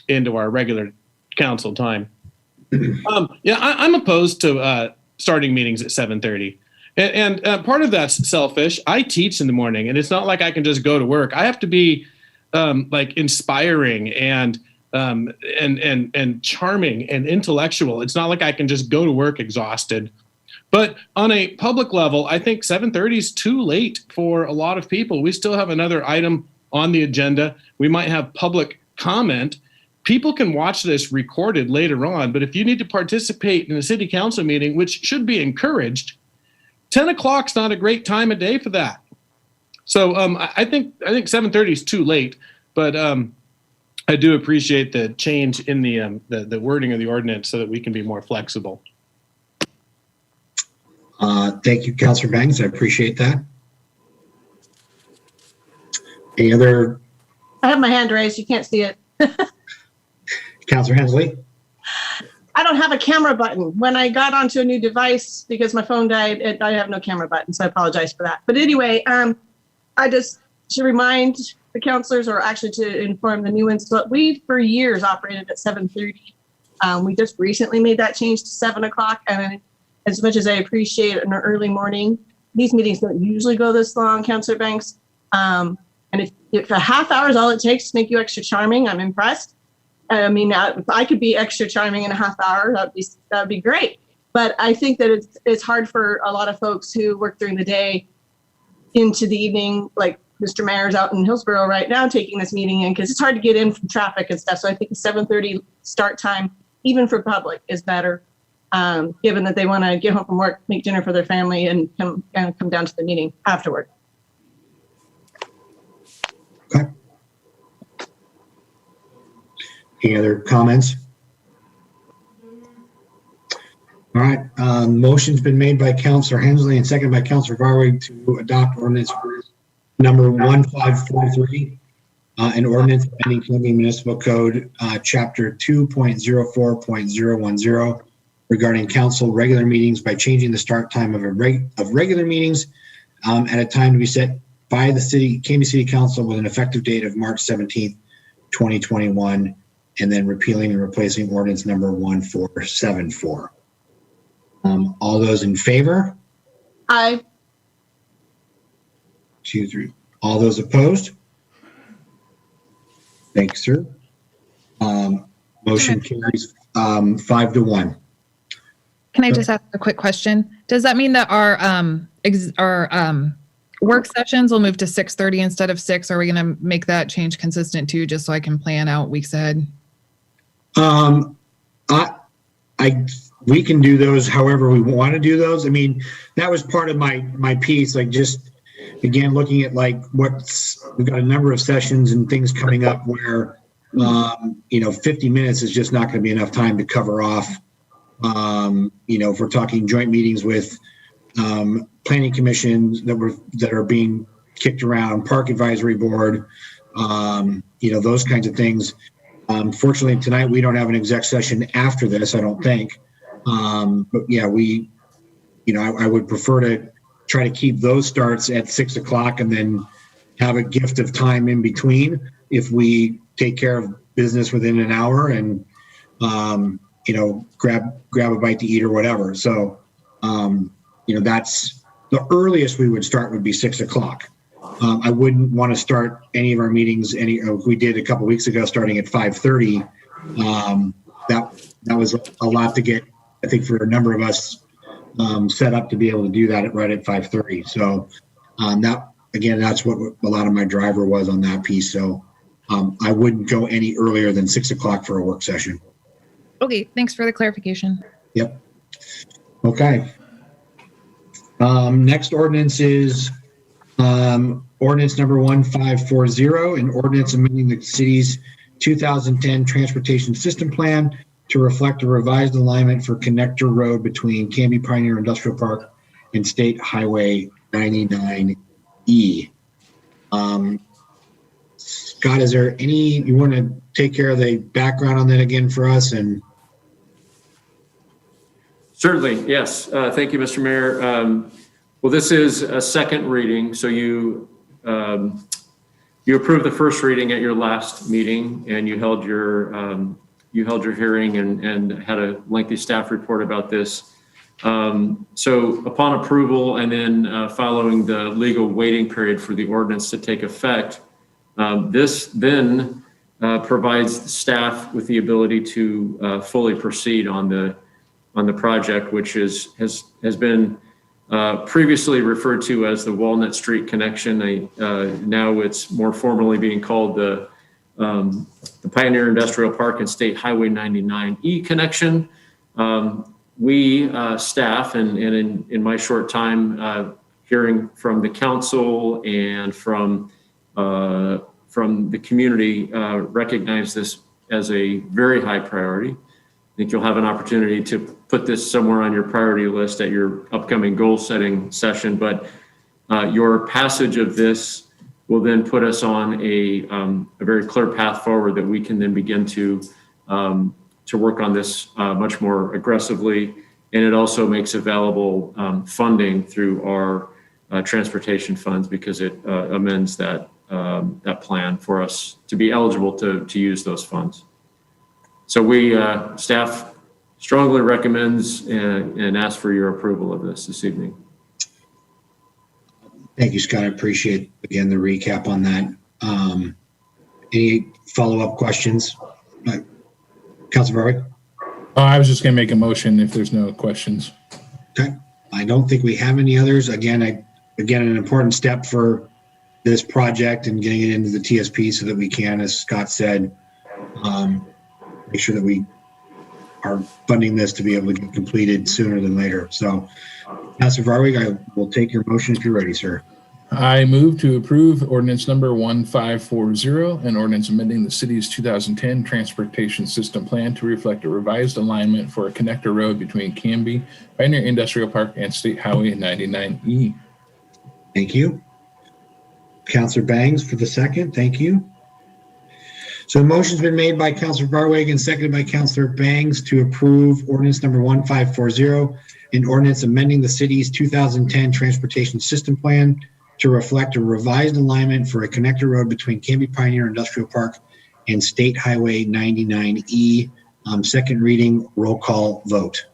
into our regular council time. I'm opposed to starting meetings at 7:30. And part of that's selfish. I teach in the morning, and it's not like I can just go to work. I have to be like inspiring and charming and intellectual. It's not like I can just go to work exhausted. But on a public level, I think 7:30 is too late for a lot of people. We still have another item on the agenda. We might have public comment. People can watch this recorded later on, but if you need to participate in a city council meeting, which should be encouraged, 10 o'clock's not a great time of day for that. So I think 7:30 is too late, but I do appreciate the change in the wording of the ordinance so that we can be more flexible. Thank you, Councilor Bangs. I appreciate that. Any other? I have my hand raised. You can't see it. Councilor Hensley? I don't have a camera button. When I got onto a new device, because my phone died, I have no camera button, so I apologize for that. But anyway, I just should remind the councilors, or actually to inform the new ones, but we for years operated at 7:30. We just recently made that change to 7 o'clock. And as much as I appreciate an early morning, these meetings don't usually go this long, Councilor Banks. And if a half hour is all it takes to make you extra charming, I'm impressed. I mean, if I could be extra charming in a half hour, that'd be great. But I think that it's hard for a lot of folks who work during the day into the evening, like Mr. Mayer's out in Hillsborough right now taking this meeting in, because it's hard to get in from traffic and stuff. So I think the 7:30 start time, even for public, is better, given that they want to get home from work, make dinner for their family, and come down to the meeting afterward. Okay. Any other comments? All right. Motion's been made by Councilor Hensley and seconded by Councilor Garwig to adopt ordinance number 1543, an ordinance amending Canby Municipal Code, Chapter 2.04.010, regarding council regular meetings by changing the start time of regular meetings at a time to be set by the Canby City Council with an effective date of March 17th, 2021, and then repealing and replacing ordinance number 1474. All those in favor? Aye. 2, 3. All those opposed? Thanks, sir. Motion carries 5-1. Can I just ask a quick question? Does that mean that our work sessions will move to 6:30 instead of 6? Are we going to make that change consistent too, just so I can plan out weeks ahead? we can do those however we want to do those. I mean, that was part of my piece, like just, again, looking at like we've got a number of sessions and things coming up where, 50 minutes is just not going to be enough time to cover off, if we're talking joint meetings with planning commissions that are being kicked around, park advisory board, those kinds of things. Fortunately, tonight we don't have an exec session after this, I don't think. But yeah, I would prefer to try to keep those starts at 6 o'clock and then have a gift of time in between if we take care of business within an hour and, grab a bite to eat or whatever. So, that's the earliest we would start would be 6 o'clock. I wouldn't want to start any of our meetings. We did a couple weeks ago, starting at 5:30. That was a lot to get, I think, for a number of us set up to be able to do that right at 5:30. So that's what a lot of my driver was on that piece. So I wouldn't go any earlier than 6 o'clock for a work session. Okay, thanks for the clarification. Yep. Okay. Next ordinance is ordinance number 1540, an ordinance amending the city's 2010 transportation system plan to reflect a revised alignment for connector road between Canby Pioneer Industrial Park and State Highway 99E. Scott, is there you want to take care of the background on that again for us? And Certainly, yes. Thank you, Mr. Mayor. Well, this is a second reading, so you approved the first reading at your last meeting, and you held your hearing and had a lengthy staff report about this. So upon approval and then following the legal waiting period for the ordinance to take effect, this then provides staff with the ability to fully proceed on the project, which has been previously referred to as the Walnut Street connection. Now it's more formally being called the Pioneer Industrial Park and State Highway 99E connection. We staff and in my short time hearing from the council and from the community, recognize this as a very high priority. I think you'll have an opportunity to put this somewhere on your priority list at your upcoming goal setting session, but your passage of this will then put us on a very clear path forward that we can then begin to work on this much more aggressively. And it also makes available funding through our transportation funds because it amends that plan for us to be eligible to use those funds. So we, staff strongly recommends and asks for your approval of this evening. thank you, Scott. I appreciate, again, the recap on that. Any follow-up questions? Councilor Barwick? Oh, I was just going to make a motion if there's no questions. Okay. I don't think we have any others. Again, an important step for this project and getting it into the TSP so that we can, as Scott said, make sure that we are funding this to be able to get completed sooner than later. So, Councilor Barwick, I will take your motion if you're ready, sir. I move to approve ordinance number 1540, an ordinance amending the city's 2010 transportation system plan to reflect a revised alignment for a connector road between Canby, Pioneer Industrial Park, and State Highway 99E. Thank you. Councilor Bangs for the second. Thank you. So the motion's been made by Councilor Barwick and seconded by Councilor Bangs to approve ordinance number 1540, an ordinance amending the city's 2010 transportation system plan to reflect a revised alignment for a connector road between Canby Pioneer Industrial Park and State Highway 99E. Second reading, roll call vote.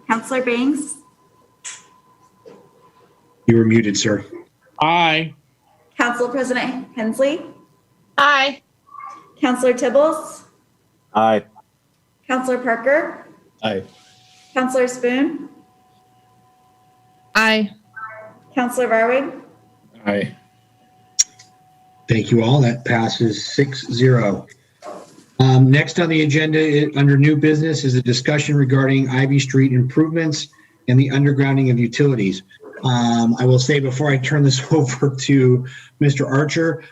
Councilor Bangs? You were muted, sir. Aye. Council President Hensley? Aye. Councilor Tibbles? Aye. Councilor Parker? Aye. Councilor Spoon? Aye. Councilor Barwick? Aye. Thank you all. That passes 6-0. Next on the agenda, under new business, is a discussion regarding Ivy Street improvements and the undergrounding of utilities. I will say before I turn this over to Mr. Archer,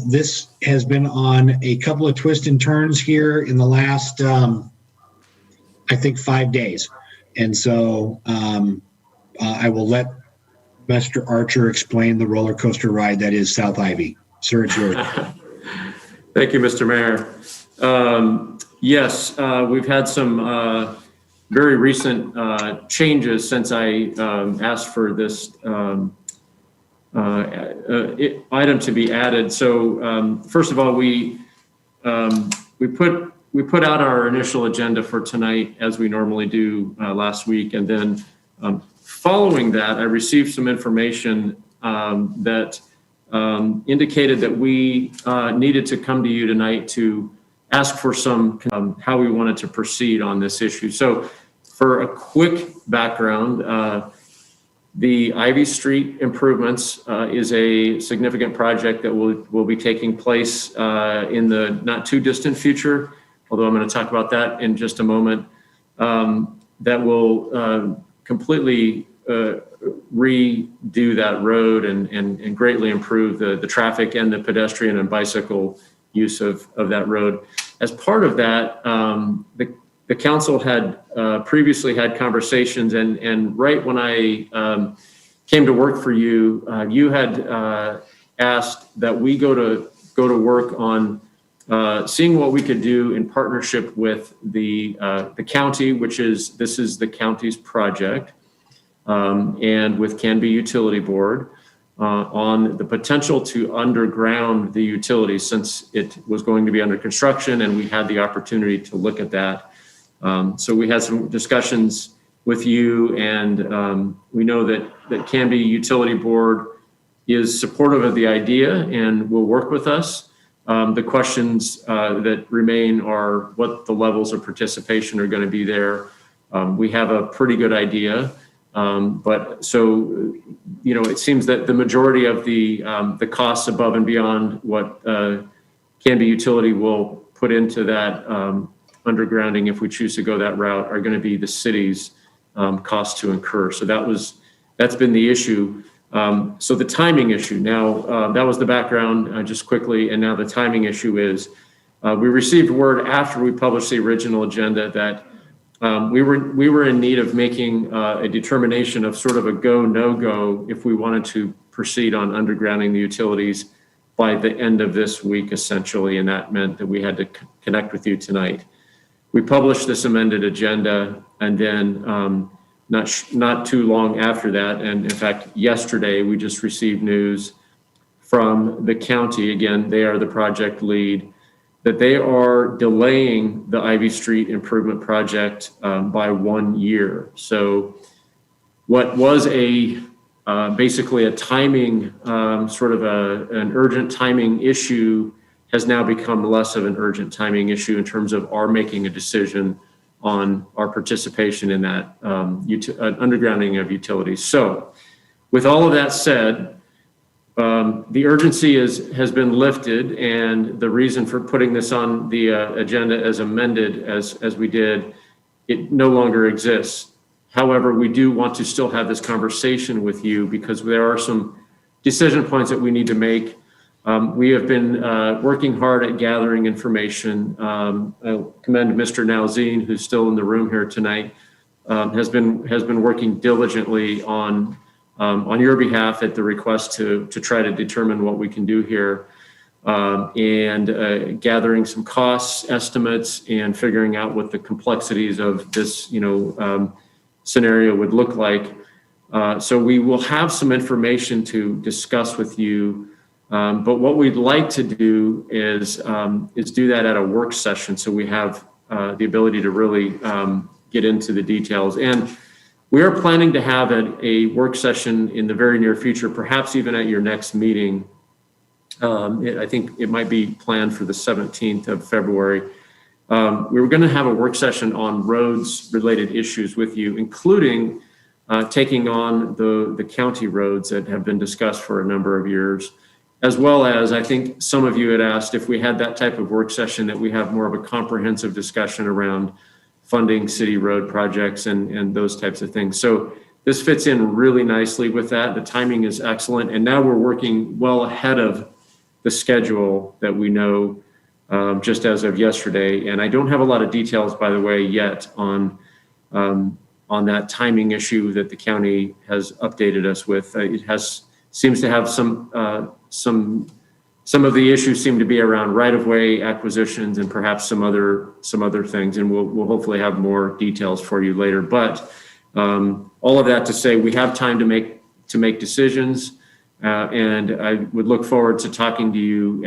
this has been on a couple of twists and turns here in the last, I think, 5 days. And so I will let Mr. Archer explain the roller coaster ride that is South Ivy. Sir, it's yours. Thank you, Mr. Mayor. Yes, we've had some very recent changes since I asked for this item to be added. So first of all, we put out our initial agenda for tonight as we normally do last week, and then following that, I received some information that indicated that we needed to come to you tonight to ask for some how we wanted to proceed on this issue. So for a quick background, the Ivy Street improvements is a significant project that will be taking place in the not too distant future, although I'm going to talk about that in just a moment, that will completely redo that road and greatly improve the traffic and the pedestrian and bicycle use of that road. As part of that, the council had previously had conversations, and right when I came to work for you, you had asked that we go to work on seeing what we could do in partnership with the county, this is the county's project, and with Canby Utility Board on the potential to underground the utilities, since it was going to be under construction and we had the opportunity to look at that. So we had some discussions with you, and we know that Canby Utility Board is supportive of the idea and will work with us. The questions that remain are what the levels of participation are going to be there. We have a pretty good idea. But so, you know, it seems that the majority of the costs above and beyond what Canby Utility will put into that undergrounding, if we choose to go that route, are going to be the city's cost to incur. So that's been the issue. So the timing issue now, that was the background just quickly. And now the timing issue is we received word after we published the original agenda that we were in need of making a determination of sort of a go, no go if we wanted to proceed on undergrounding the utilities by the end of this week, essentially. And that meant that we had to connect with you tonight. We published this amended agenda, and then not too long after that, and in fact, yesterday, we just received news from the county. Again, they are the project lead, that they are delaying the Ivy Street improvement project by 1 year. So what was basically a timing, sort of an urgent timing issue, has now become less of an urgent timing issue in terms of our making a decision on our participation in that undergrounding of utilities. So with all of that said, the urgency has been lifted, and the reason for putting this on the agenda as amended as we did, it no longer exists. However, we do want to still have this conversation with you because there are some decision points that we need to make. We have been working hard at gathering information. I commend Mr. Nalzine, who's still in the room here tonight, has been working diligently on your behalf at the request to try to determine what we can do here, and gathering some cost estimates and figuring out what the complexities of this scenario would look like. So we will have some information to discuss with you. But what we'd like to do is do that at a work session, so we have the ability to really get into the details. And we are planning to have a work session in the very near future, perhaps even at your next meeting. I think it might be planned for the 17th of February. We were going to have a work session on roads-related issues with you, including taking on the county roads that have been discussed for a number of years, as well as I think some of you had asked if we had that type of work session that we have more of a comprehensive discussion around funding city road projects and those types of things. So this fits in really nicely with that. The timing is excellent. And now we're working well ahead of the schedule that we know just as of yesterday. And I don't have a lot of details, by the way, yet on that timing issue that the county has updated us with. Seems to have some of the issues seem to be around right-of-way acquisitions and perhaps some other things. And we'll hopefully have more details for you later. But all of that to say, we have time to make decisions. And I would look forward to talking to you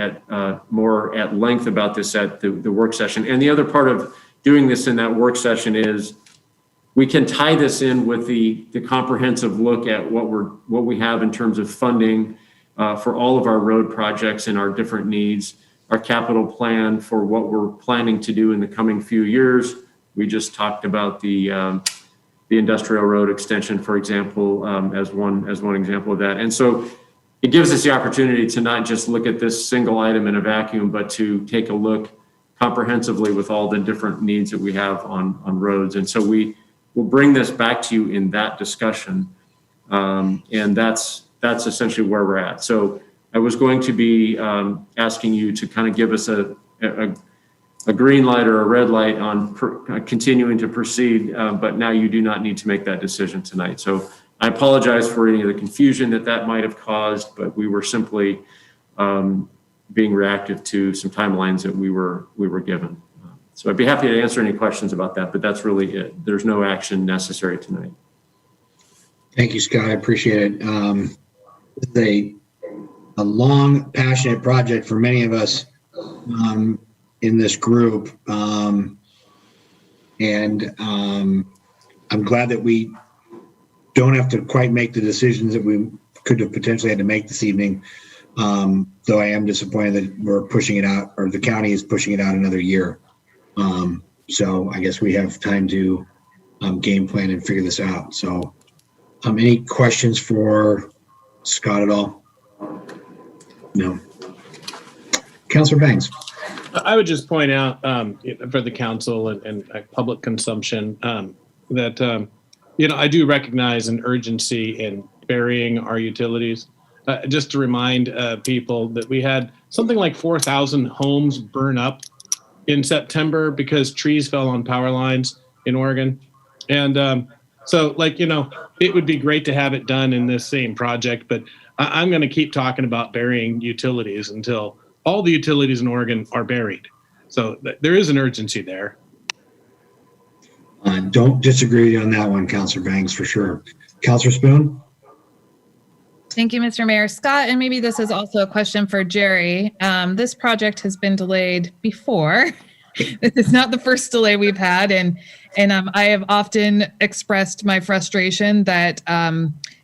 more at length about this at the work session. And the other part of doing this in that work session is we can tie this in with the comprehensive look at what we have in terms of funding for all of our road projects and our different needs, our capital plan for what we're planning to do in the coming few years. We just talked about the industrial road extension, for example, as one example of that. And so it gives us the opportunity to not just look at this single item in a vacuum, but to take a look comprehensively with all the different needs that we have on roads. And so we'll bring this back to you in that discussion. And that's essentially where we're at. So I was going to be asking you to kind of give us a green light or a red light on continuing to proceed, but now you do not need to make that decision tonight. So I apologize for any of the confusion that might have caused, but we were simply being reactive to some timelines that we were given. So I'd be happy to answer any questions about that, but that's really it. There's no action necessary tonight. Thank you, Scott. I appreciate it. It's a long, passionate project for many of us in this group. And I'm glad that we don't have to quite make the decisions that we could have potentially had to make this evening. Though I am disappointed that we're pushing it out, or the county is pushing it out another year. So I guess we have time to game plan and figure this out. So any questions for Scott at all? No. Councilor Banks. I would just point out for the council and public consumption that, I do recognize an urgency in burying our utilities. Just to remind people that we had something like 4,000 homes burn up in September because trees fell on power lines in Oregon. And so it would be great to have it done in this same project, but I'm going to keep talking about burying utilities until all the utilities in Oregon are buried. So there is an urgency there. Don't disagree with you on that one, Councilor Banks, for sure. Councilor Spoon? Thank you, Mr. Mayor. Scott, and maybe this is also a question for Jerry. This project has been delayed before. This is not the first delay we've had. And I have often expressed my frustration that,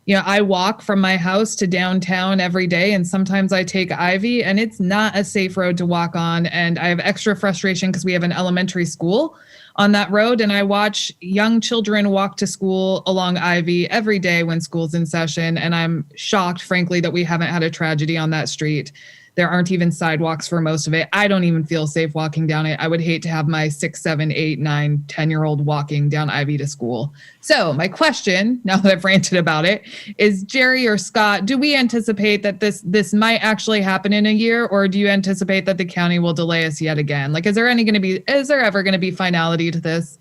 I walk from my house to downtown every day, and sometimes I take Ivy, and it's not a safe road to walk on. And I have extra frustration because we have an elementary school on that road, and I watch young children walk to school along Ivy every day when school's in session. And I'm shocked, frankly, that we haven't had a tragedy on that street. There aren't even sidewalks for most of it. I don't even feel safe walking down it. I would hate to have my 6, 7, 8, 9, 10-year-old walking down Ivy to school. So my question, now that I've ranted about it, is Jerry or Scott, do we anticipate that this might actually happen in a year, or do you anticipate that the county will delay us yet again? Is there ever going to be finality to this?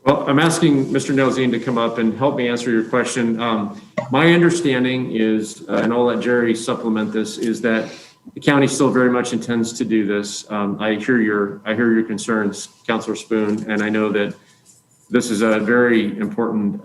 Well, I'm asking Mr. Nelzine to come up and help me answer your question. My understanding is, and I'll let Jerry supplement this, is that the county still very much intends to do this. I hear your concerns, Councilor Spoon, and I know that this is a very important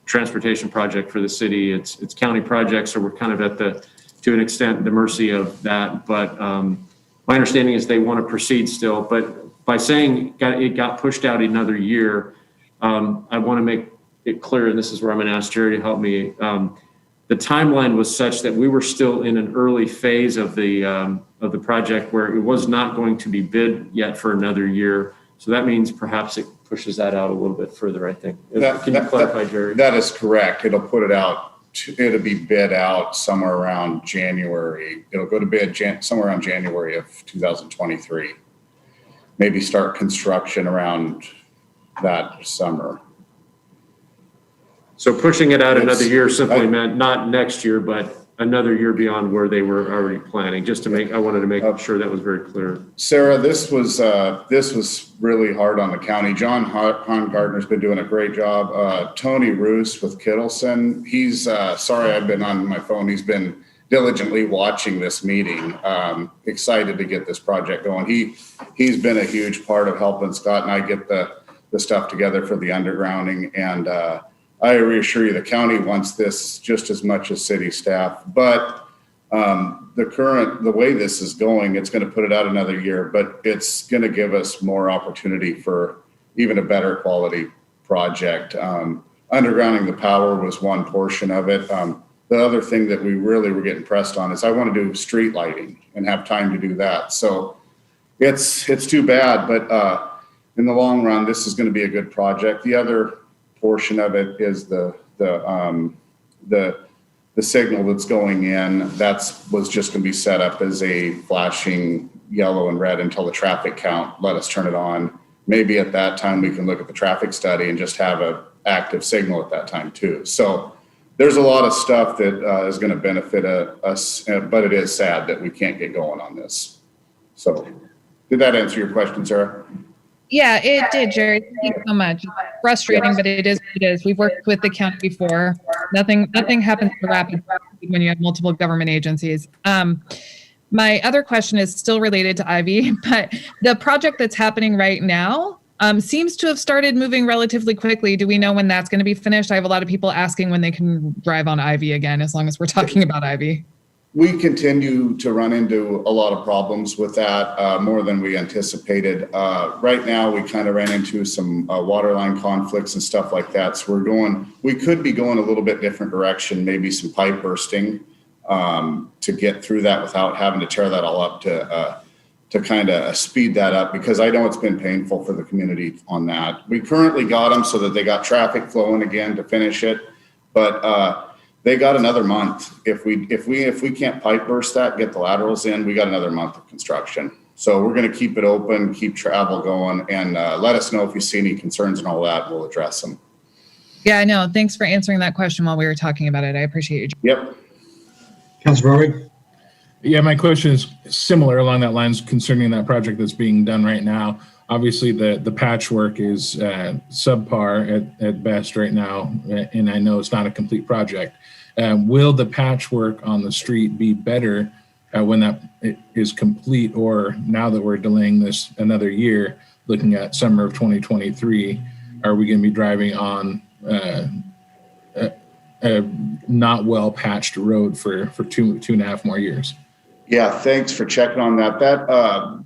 transportation project for the city. It's county project, so we're kind of to an extent, the mercy of that. But my understanding is they want to proceed still. But by saying it got pushed out another year, I want to make it clear, and this is where I'm going to ask Jerry to help me. The timeline was such that we were still in an early phase of the project where it was not going to be bid yet for another year. So that means perhaps it pushes that out a little bit further, I think. Can you clarify, Jerry? That is correct. It'll put it out it'll be bid out somewhere around January. It'll go to bid somewhere around January of 2023. Maybe start construction around that summer. So pushing it out another year simply meant not next year, but another year beyond where they were already planning, just to make, I wanted to make sure that was very clear. Sarah, this was really hard on the county. John Gardner's been doing a great job. Tony Roos with Kittleson, he's, sorry I've been on my phone. He's been diligently watching this meeting. Excited to get this project going. He's been a huge part of helping Scott and I get the stuff together for the undergrounding. And I reassure you, the county wants this just as much as city staff, but the way this is going, it's going to put it out another year, but it's going to give us more opportunity for even a better quality project. Undergrounding the power was one portion of it. The other thing that we really were getting pressed on is I want to do street lighting and have time to do that. So it's too bad, but in the long run, this is going to be a good project. The other portion of it is the signal that's going in. Was just going to be set up as a flashing yellow and red until the traffic count let us turn it on. Maybe at that time we can look at the traffic study and just have an active signal at that time too. So there's a lot of stuff that is going to benefit us, but it is sad that we can't get going on this. So did that answer your question, Sarah? Yeah, it did, Jerry. Thank you so much. It's frustrating, but it is what it is. We've worked with the county before. Nothing happens so rapid when you have multiple government agencies. My other question is still related to Ivy, but the project that's happening right now seems to have started moving relatively quickly. Do we know when that's going to be finished? I have a lot of people asking when they can drive on Ivy again, as long as we're talking about Ivy. We continue to run into a lot of problems with that, more than we anticipated. Right now, we kind of ran into some water line conflicts and stuff like that. So we could be going a little bit different direction, maybe some pipe bursting to get through that without having to tear that all up to kind of speed that up, because I know it's been painful for the community on that. We currently got them so that they got traffic flowing again to finish it, but they got another month. If we can't pipe burst that, get the laterals in, we got another month of construction. So we're going to keep it open, keep travel going, and let us know if you see any concerns and all that. We'll address them. Yeah, I know. Thanks for answering that question while we were talking about it. I appreciate you. Yep. Councilor Brody? Yeah, my question is similar along that lines concerning that project that's being done right now. Obviously, the patchwork is subpar at best right now, and I know it's not a complete project. Will the patchwork on the street be better when that is complete, or now that we're delaying this another year, looking at summer of 2023, are we going to be driving on a not well patched road for two and a half more years? Yeah, thanks for checking on that.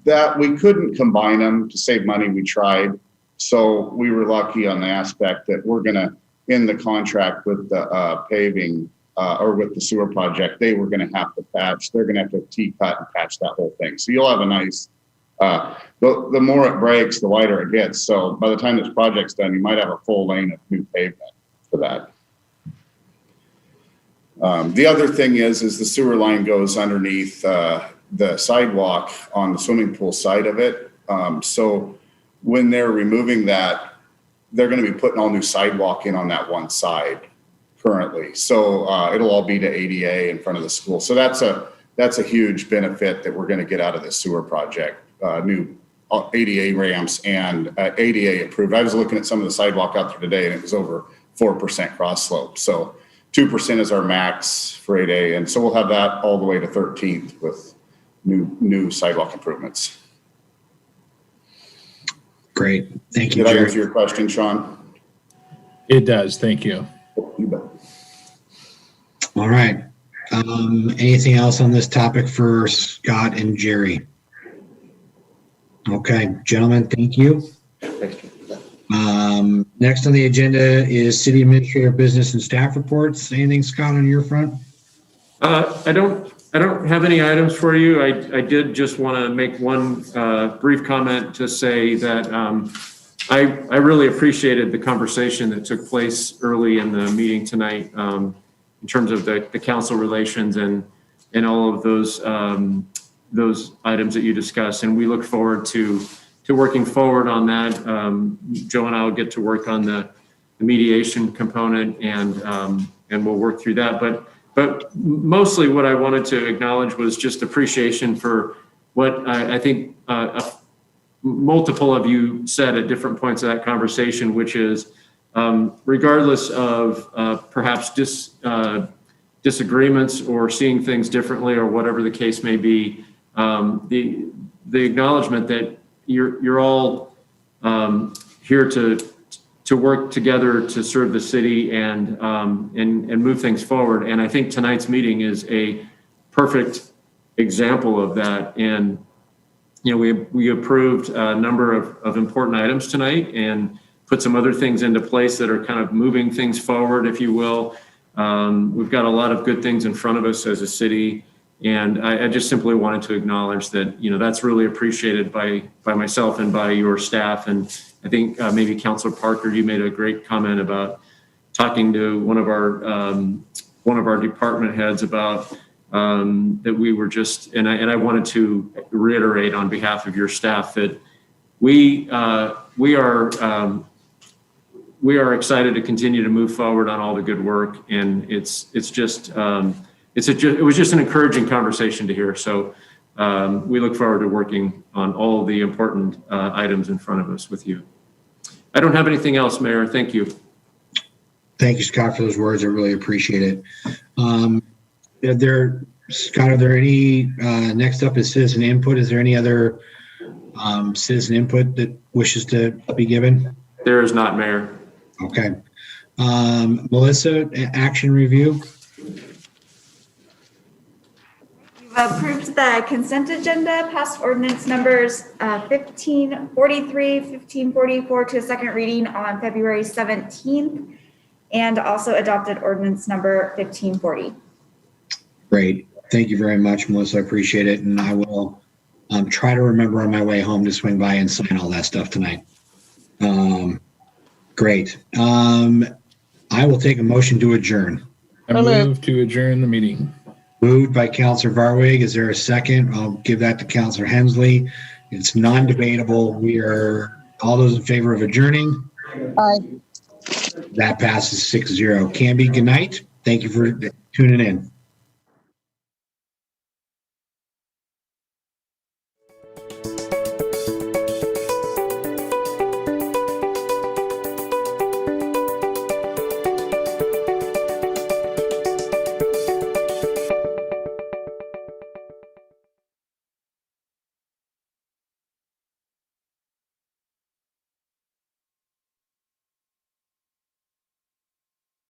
That we couldn't combine them to save money. We tried. So we were lucky on the aspect that we're going to, in the contract with the paving or with the sewer project, they were going to have to patch. They're going to have to T-cut and patch that whole thing. So you'll have a nice, the more it breaks, the wider it gets. So by the time this project's done, you might have a full lane of new pavement for that. The other thing is the sewer line goes underneath the sidewalk on the swimming pool side of it. So when they're removing that, they're going to be putting all new sidewalk in on that one side currently. So it'll all be to ADA in front of the school. So that's a huge benefit that we're going to get out of this sewer project. New ADA ramps and ADA approved. I was looking at some of the sidewalk out there today, and it was over 4% cross slope. So 2% is our max for 8A, and so we'll have that all the way to 13th with new sidewalk improvements. Great, thank you. Did I answer your question, Sean? It does, thank you. You bet. All right. Anything else on this topic for Scott and Jerry? Okay, gentlemen, thank you. Next on the agenda is City Administrator Business and Staff Reports. Anything, Scott, on your front? I don't have any items for you. I did just want to make one brief comment to say that I really appreciated the conversation that took place early in the meeting tonight. terms of the council relations and all of those items that you discussed. And we look forward to working forward on that. Joe and I will get to work on the mediation component, and we'll work through that. But mostly what I wanted to acknowledge was just appreciation for what I think multiple of you said at different points of that conversation, which is regardless of perhaps disagreements or seeing things differently or whatever the case may be, the acknowledgement that you're all here to work together to serve the city and move things forward. And I think tonight's meeting is a perfect example of that. And we approved a number of important items tonight and put some other things into place that are kind of moving things forward, if you will. We've got a lot of good things in front of us as a city. And I just simply wanted to acknowledge that, that's really appreciated by myself and by your staff. And I think maybe Councilor Parker, you made a great comment about talking to one of our department heads about that we were just, and I wanted to reiterate on behalf of your staff that we are excited to continue to move forward on all the good work. And it was just an encouraging conversation to hear. So we look forward to working on all the important items in front of us with you. I don't have anything else, Mayor. Thank you. Thank you, Scott, for those words. I really appreciate it. Scott, are there any, next up is citizen input. Is there any other citizen input that wishes to be given? There is not, Mayor. Okay. Melissa, action review. You've approved the consent agenda, passed ordinance numbers 1543, 1544 to a second reading on February 17th, and also adopted ordinance number 1540. Great. Thank you very much, Melissa. I appreciate it. And I will try to remember on my way home to swing by and sign all that stuff tonight. Great. I will take a motion to adjourn. I move to adjourn the meeting. Moved by Councilor Varwig. Is there a second? I'll give that to Councilor Hensley. It's non-debatable. We are all those in favor of adjourning. Aye. That passes 6-0. Canby, good night. Thank you for tuning in.